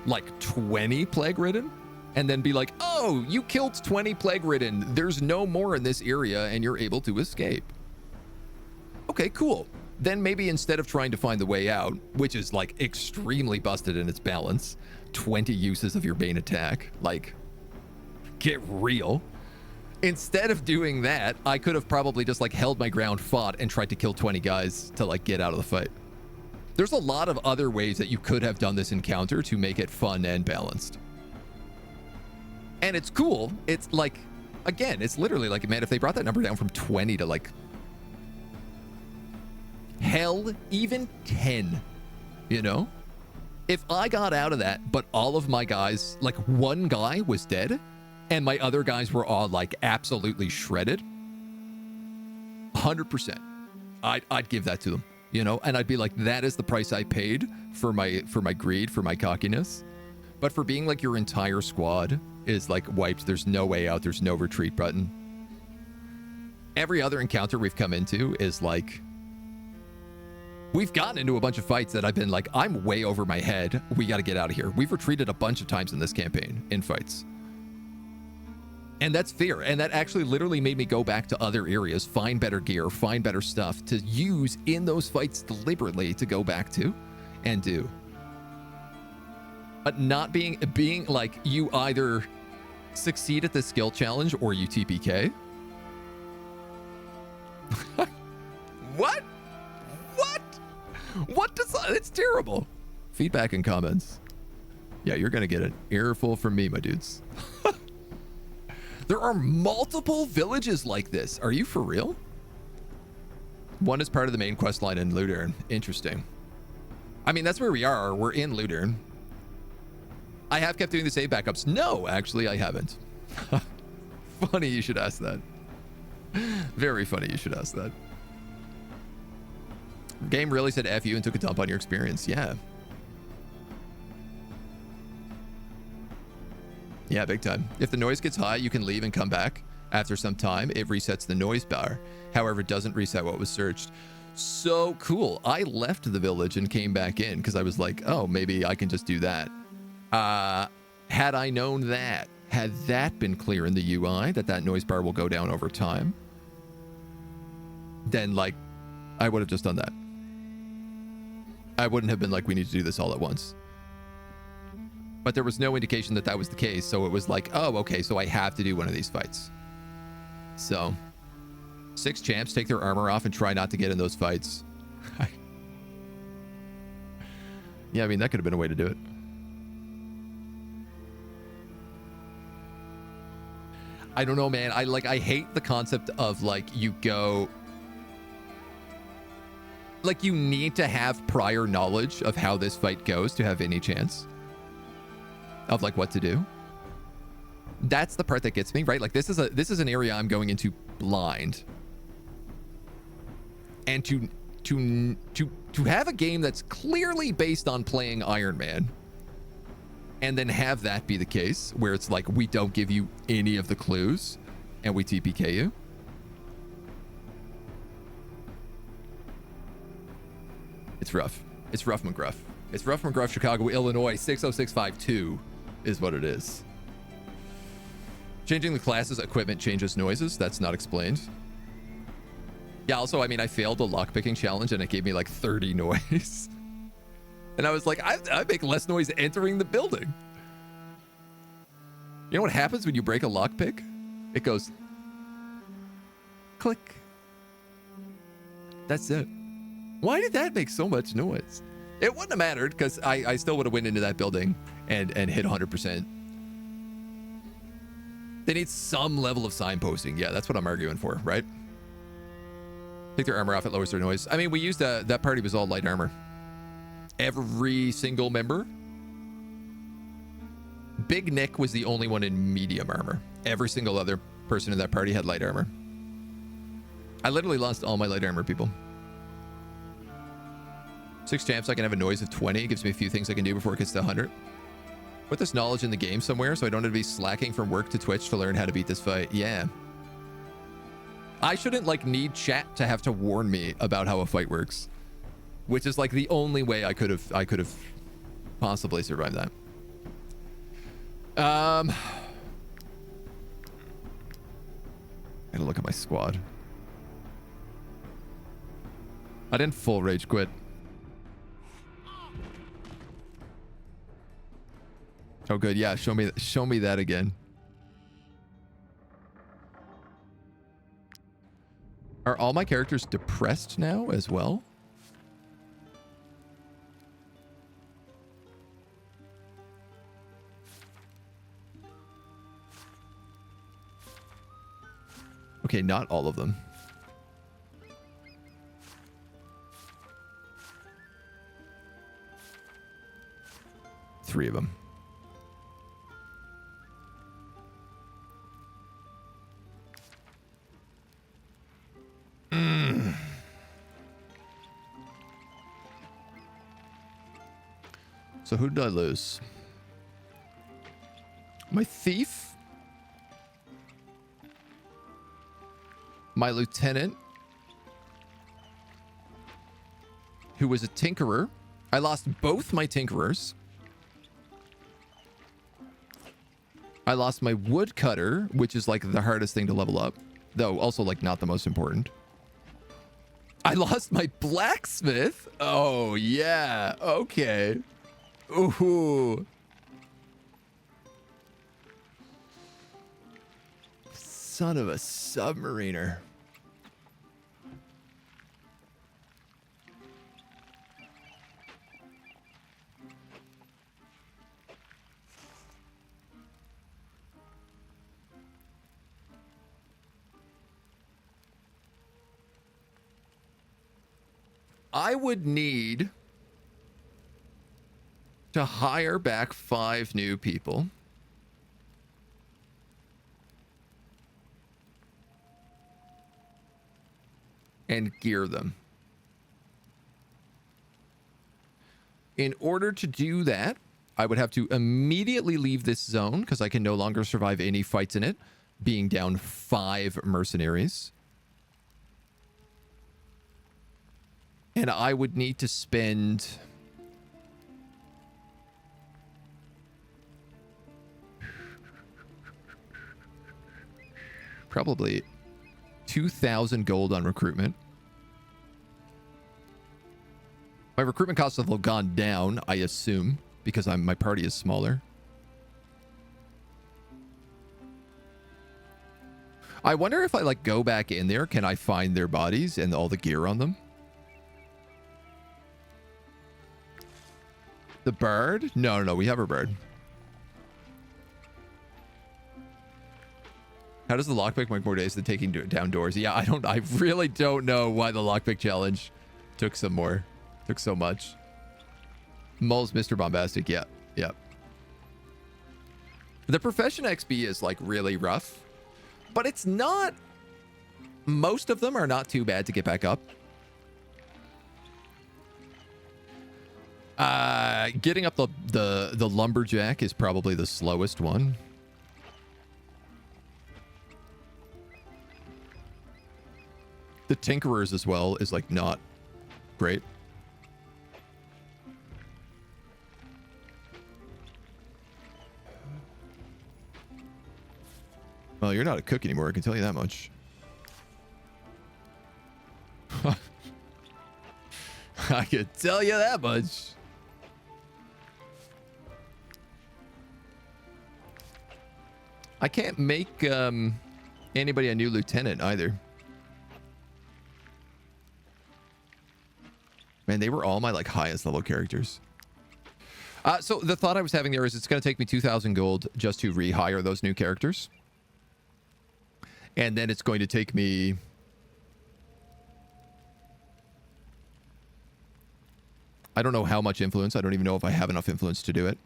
Like 20 plague ridden? And then be like, oh, you killed 20 plague ridden. There's no more in this area and you're able to escape. Okay, cool. Then maybe instead of trying to find the way out, which is like extremely busted in its balance, 20 uses of your Bane attack, like, get real. Instead of doing that, I could have probably just like held my ground, fought, and tried to kill 20 guys to like get out of the fight. There's a lot of other ways that you could have done this encounter to make it fun and balanced. And it's cool. It's like, again, it's literally like, man, if they brought that number down from 20 to like, hell, even 10, you know? If I got out of that, but all of my guys, like one guy was dead, and my other guys were all like absolutely shredded, 100%, I'd give that to them, you know? And I'd be like, that is the price I paid for my greed, for my cockiness. But for being like your entire squad is like wiped, there's no way out, there's no retreat button. Every other encounter we've come into is like, we've gotten into a bunch of fights that I've been like, I'm way over my head. We got to get out of here. We've retreated a bunch of times in this campaign in fights. And that's fair. And that actually literally made me go back to other areas, find better gear, find better stuff to use in those fights deliberately to go back to and do. But not being like you either succeed at the skill challenge or you TPK. What? What? What does that? It's terrible. Feedback and comments. Yeah, you're going to get an earful from me, my dudes. There are multiple villages like this. Are you for real? One is part of the main quest line in Ludern. Interesting. I mean, that's where we are. We're in Ludern. I have kept doing the save backups. No, actually, I haven't. Funny you should ask that. Very funny you should ask that. Game really said F you and took a dump on your experience. Yeah. Yeah, big time. If the noise gets high, you can leave and come back. After some time, it resets the noise bar. However, it doesn't reset what was searched. So cool. I left the village and came back in because I was like, oh, maybe I can just do that. Had I known that, had that been clear in the UI, that noise bar will go down over time, then like, I would have just done that. I wouldn't have been like, we need to do this all at once. But there was no indication that that was the case. So it was like, oh, okay, so I have to do one of these fights. So 6 champs take their armor off and try not to get in those fights. Yeah, I mean, that could have been a way to do it. I don't know, man. I hate the concept of like you go, like you need to have prior knowledge of how this fight goes to have any chance of like what to do. That's the part that gets me, right? Like this is an area I'm going into blind. And to have a game that's clearly based on playing Iron Man and then have that be the case where it's like we don't give you any of the clues and we TPK you. It's rough. It's rough McGruff. It's rough McGruff, Chicago, Illinois, 60652 is what it is. Changing the classes equipment changes noises. That's not explained. Yeah, also, I mean, I failed a lockpicking challenge and it gave me like 30 noise. And I was like, I make less noise entering the building. You know what happens when you break a lockpick? It goes click. That's it. Why did that make so much noise? It wouldn't have mattered because I still would have went into that building and hit 100%. They need some level of signposting. Yeah, that's what I'm arguing for, right? Take their armor off, it lowers their noise. I mean, we used that party was all light armor. Every single member. Big Nick was the only one in medium armor. Every single other person in that party had light armor. I literally lost all my light armor people. 6 champs, I can have a noise of 20. It gives me a few things I can do before it gets to 100. Put this knowledge in the game somewhere so I don't have to be slacking from work to Twitch to learn how to beat this fight. Yeah. I shouldn't like need chat to have to warn me about how a fight works, which is like the only way I could have possibly survived that. Gotta look at my squad. I didn't full rage quit. Oh, good. Yeah, show me that again. Are all my characters depressed now as well? Okay, not all of them. Three of them. So who did I lose? My thief? My lieutenant? Who was a tinkerer? I lost both my tinkerers. I lost my woodcutter, which is like the hardest thing to level up, though also like not the most important. I lost my blacksmith. Oh yeah. Okay. Ooh. Son of a submariner. I would need to hire back 5 new people. And gear them. In order to do that, I would have to immediately leave this zone because I can no longer survive any fights in it, being down 5 mercenaries. And I would need to spend probably 2,000 gold on recruitment. My recruitment costs have gone down, I assume, because my party is smaller. I wonder if I like go back in there, can I find their bodies and all the gear on them? The bird? No, we have our bird. How does the lockpick make more days than taking down doors? Yeah, I really don't know why the lockpick challenge took so much. Mull's Mr. Bombastic, yeah. The profession XP is like really rough, but it's not, most of them are not too bad to get back up. Getting up the lumberjack is probably the slowest one. The tinkerers as well is like not great. Well, you're not a cook anymore, I can tell you that much. I can tell you that much. I can't make anybody a new lieutenant either. Man, they were all my like highest level characters. So the thought I was having there is it's going to take me 2,000 gold just to rehire those new characters. And then it's going to take me... I don't know how much influence. I don't even know if I have enough influence to do it.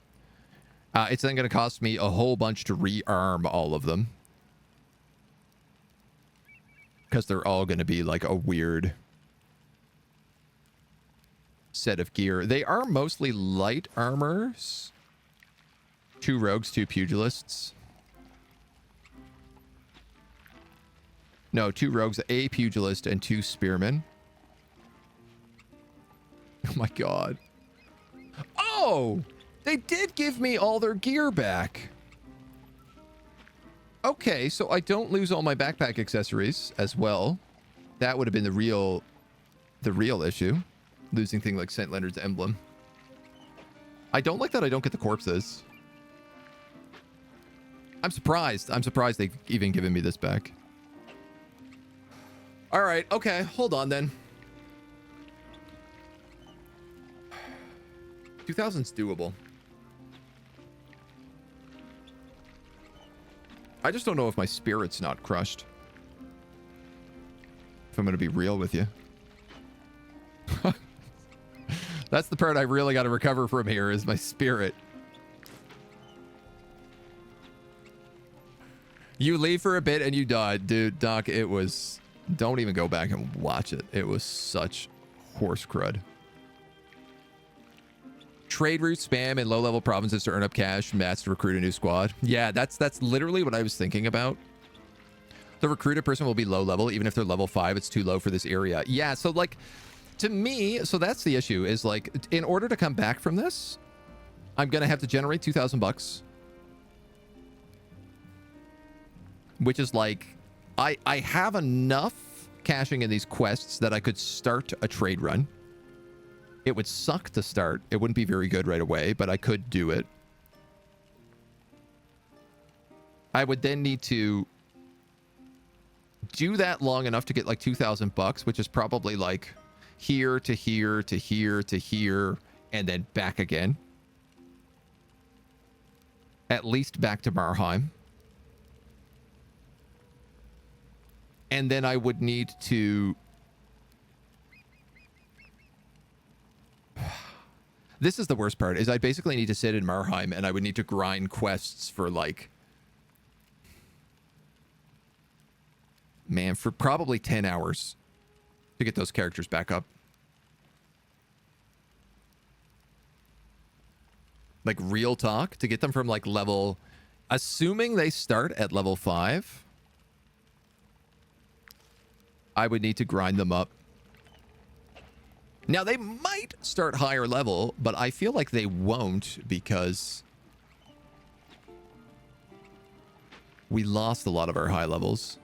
It's then going to cost me a whole bunch to rearm all of them. Because they're all going to be like a weird set of gear. They are mostly light armors. 2 rogues, 2 pugilists. No, 2 rogues, a pugilist, and 2 spearmen. Oh my god. Oh! They did give me all their gear back. Okay, so I don't lose all my backpack accessories as well. That would have been the real issue. Losing things like St. Leonard's emblem. I don't like that I don't get the corpses. I'm surprised. I'm surprised they've even given me this back. All right, okay, hold on then. 2,000's doable. I just don't know if my spirit's not crushed. If I'm going to be real with you. That's the part I really got to recover from here is my spirit. You leave for a bit and you died. Dude, Doc, it was... Don't even go back and watch it. It was such horse crud. Trade route spam in low-level provinces to earn up cash. Mats to recruit a new squad. Yeah, that's literally what I was thinking about. The recruited person will be low level. Even if they're level 5, it's too low for this area. Yeah, so like... To me, so that's the issue, is like, in order to come back from this, I'm going to have to generate 2,000 bucks. which is like, I have enough cashing in these quests that I could start a trade run. It would suck to start. It wouldn't be very good right away, but I could do it. I would then need to do that long enough to get like 2,000 bucks, which is probably like here to here to here to here and then back again. At least back to Marheim. And then I would need to... This is the worst part, is I basically need to sit in Marheim and I would need to grind quests for like... Man, for probably 10 hours to get those characters back up. Like real talk, to get them from like level... Assuming they start at level 5, I would need to grind them up. Now, they might start higher level, but I feel like they won't because we lost a lot of our high levels.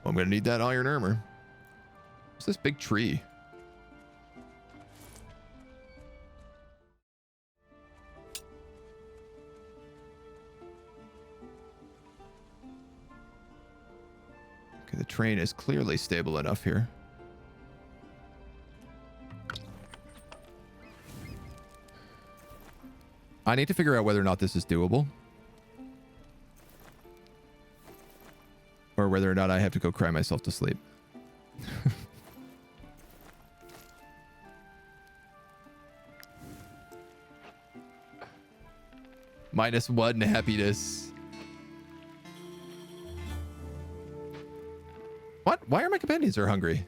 I'm going to need that iron armor. What's this big tree? Okay, the train is clearly stable enough here. I need to figure out whether or not this is doable. Or whether or not I have to go cry myself to sleep. -1 happiness. What? Why are my companions are hungry?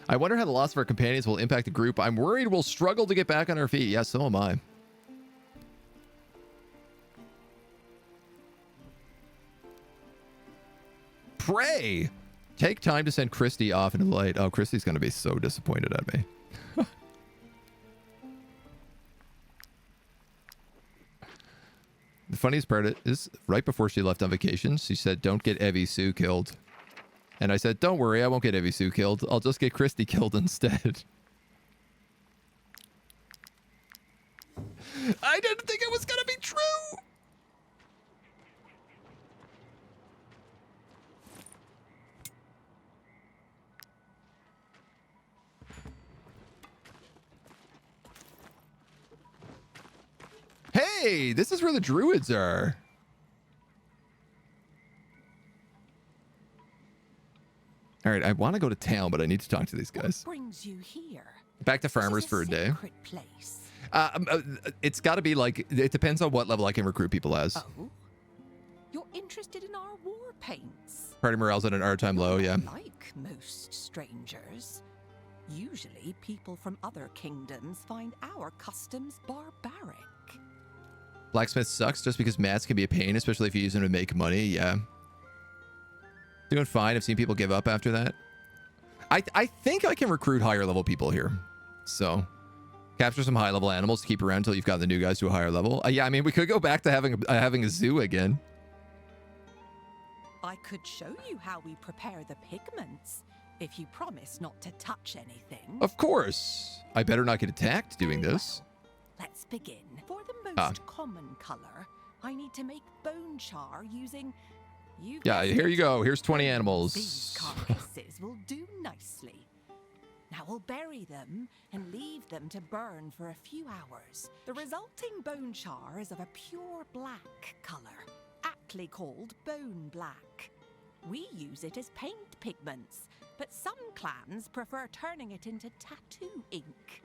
I wonder how the loss of our companions will impact the group. I'm worried we'll struggle to get back on our feet. Yeah, so am I. Pray! Take time to send Christy off into the light. Oh, Christy's going to be so disappointed at me. The funniest part is right before she left on vacation, she said, don't get Evie Sue killed. And I said, don't worry, I won't get Evie Sue killed. I'll just get Christy killed instead. I didn't think it was going to be true. Hey, this is where the druids are. All right, I want to go to town, but I need to talk to these guys. What brings you here? Back to farmers for a day. Place. It's got to be like, it depends on what level I can recruit people as. Oh, you're interested in our war paints? Party morale's at an all-time low, yeah. Like most strangers, usually people from other kingdoms find our customs barbaric. Blacksmith sucks just because mats can be a pain, especially if you use them to make money. Yeah. Doing fine. I've seen people give up after that. I think I can recruit higher level people here. So capture some high level animals to keep around until you've got the new guys to a higher level. Yeah, I mean, we could go back to having a zoo again. I could show you how we prepare the pigments if you promise not to touch anything. Of course. I better not get attacked doing this. Let's begin. For the most common color, I need to make bone char using... Yeah, here you go. Here's 20 animals. These carcasses will do nicely. Now we'll bury them and leave them to burn for a few hours. The resulting bone char is of a pure black color, aptly called bone black. We use it as paint pigments, but some clans prefer turning it into tattoo ink.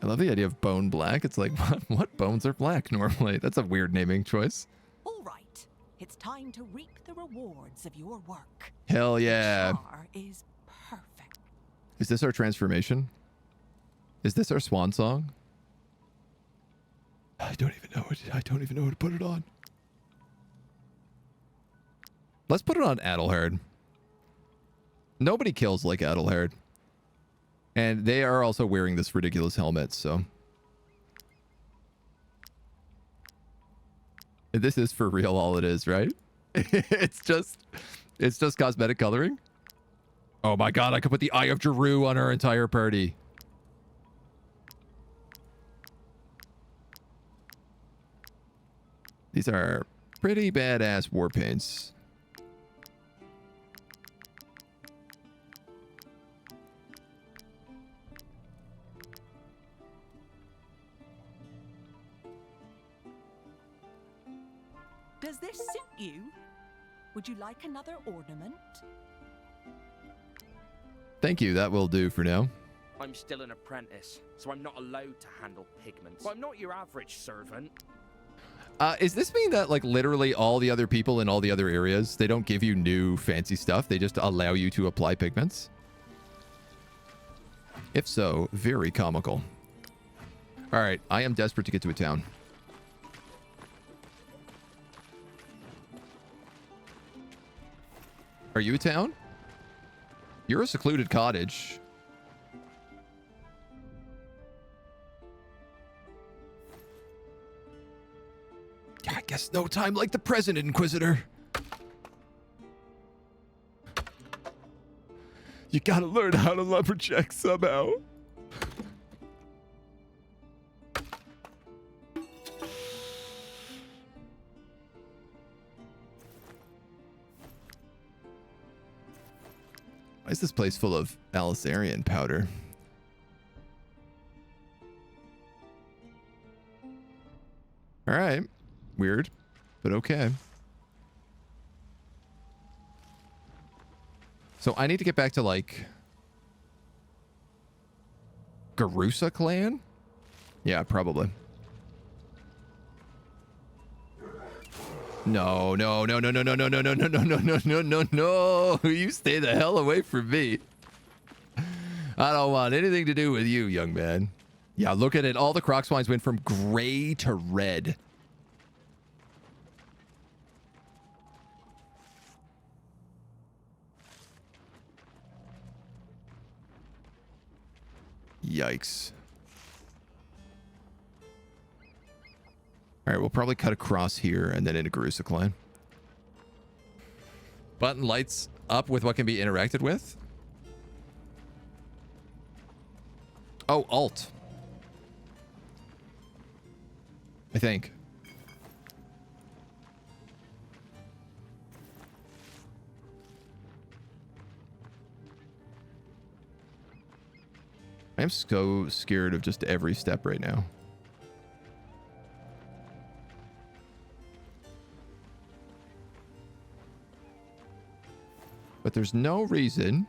I love the idea of bone black. It's like, what bones are black normally? That's a weird naming choice. All right. It's time to reap the rewards of your work. Hell yeah. The char is perfect. Is this our transformation? Is this our swan song? I don't even know it. I don't even know how to put it on. Let's put it on Adelhard. Nobody kills like Adelhard. And they are also wearing this ridiculous helmet, so. This is for real all it is, right? It's just cosmetic coloring. Oh my god, I could put the Eye of Jeru on our entire party. These are pretty badass war paints. Does this suit you? Would you like another ornament? Thank you, that will do for now. I'm still an apprentice, so I'm not allowed to handle pigments. I'm not your average servant. Is this mean that, like, literally all the other people in all the other areas, they don't give you new fancy stuff? They just allow you to apply pigments? If so, very comical. All right, I am desperate to get to a town. Are you a town? You're a secluded cottage. Yeah, I guess no time like the present, Inquisitor. You gotta learn how to lumberjack somehow. Why is this place full of Alisarian powder? All right. Weird, but okay. So I need to get back to, like, Garusa clan? Yeah, probably. No, no, no, no, no, no, no, no, no, no, no, no, no, no, no, no. You stay the hell away from me. I don't want anything to do with you, young man. Yeah, look at it. All the croc swines went from gray to red. Yikes. All right, we'll probably cut across here and then into Garusa clan. Button lights up with what can be interacted with. Oh, alt. I think. I'm so scared of just every step right now. But there's no reason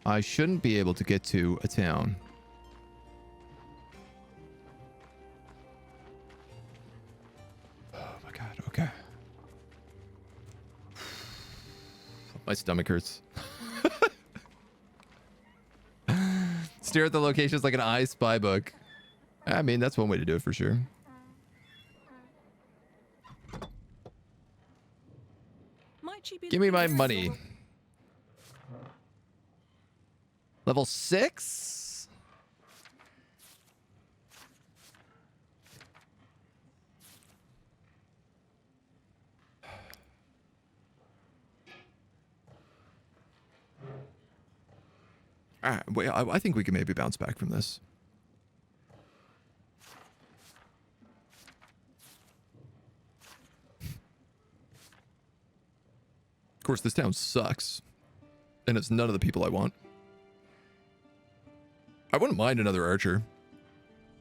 I shouldn't be able to get to a town. Oh my god, okay. My stomach hurts. Stare at the locations like an I Spy book. I mean, that's one way to do it for sure. Give me my money. Level 6? Wait, I think we can maybe bounce back from this. Of course, this town sucks. And it's none of the people I want. I wouldn't mind another archer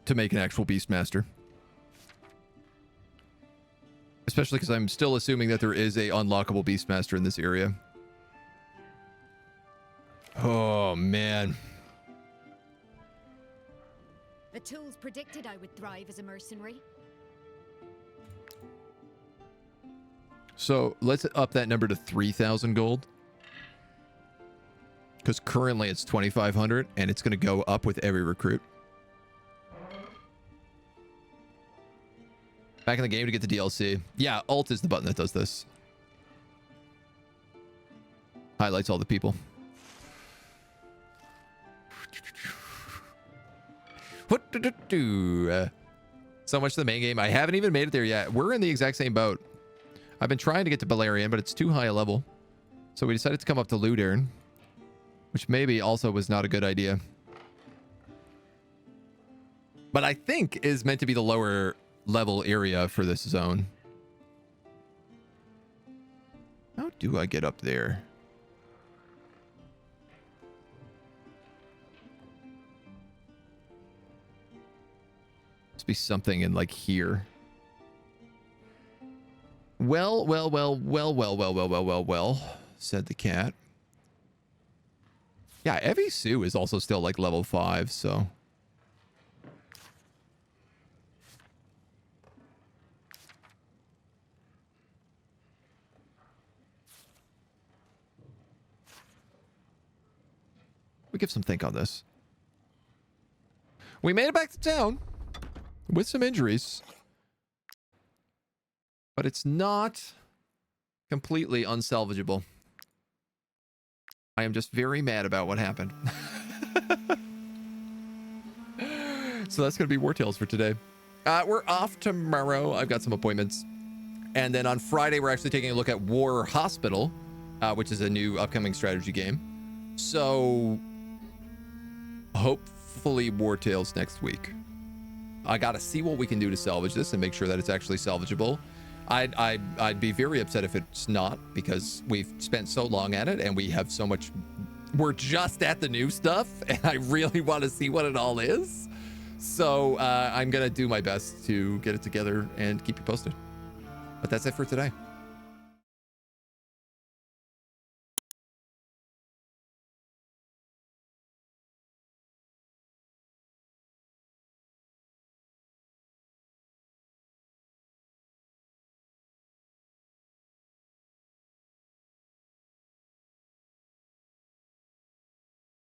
to make an actual Beastmaster. Especially because I'm still assuming that there is a unlockable Beastmaster in this area. Oh, man. The tools predicted I would thrive as a mercenary. So let's up that number to 3,000 gold. Because currently it's 2,500 and it's going to go up with every recruit. Back in the game to get the DLC. Yeah, alt is the button that does this. Highlights all the people. What do? So much for the main game. I haven't even made it there yet. We're in the exact same boat. I've been trying to get to Balerion, but it's too high a level. So we decided to come up to Ludern, which maybe also was not a good idea. But I think is meant to be the lower level area for this zone. How do I get up there? Must be something in like here. Well, said the cat. Yeah, Evie Sue is also still like level 5, so. We give some think on this. We made it back to town with some injuries, but it's not completely unsalvageable. I am just very mad about what happened. So that's going to be Wartales for today. We're off tomorrow. I've got some appointments. And then on Friday, we're actually taking a look at War Hospital, which is a new upcoming strategy game. So hopefully Wartales next week. I got to see what we can do to salvage this and make sure that it's actually salvageable. I'd be very upset if it's not, because we've spent so long at it and we have so much. We're just at the new stuff and I really want to see what it all is. So I'm going to do my best to get it together and keep you posted. But that's it for today.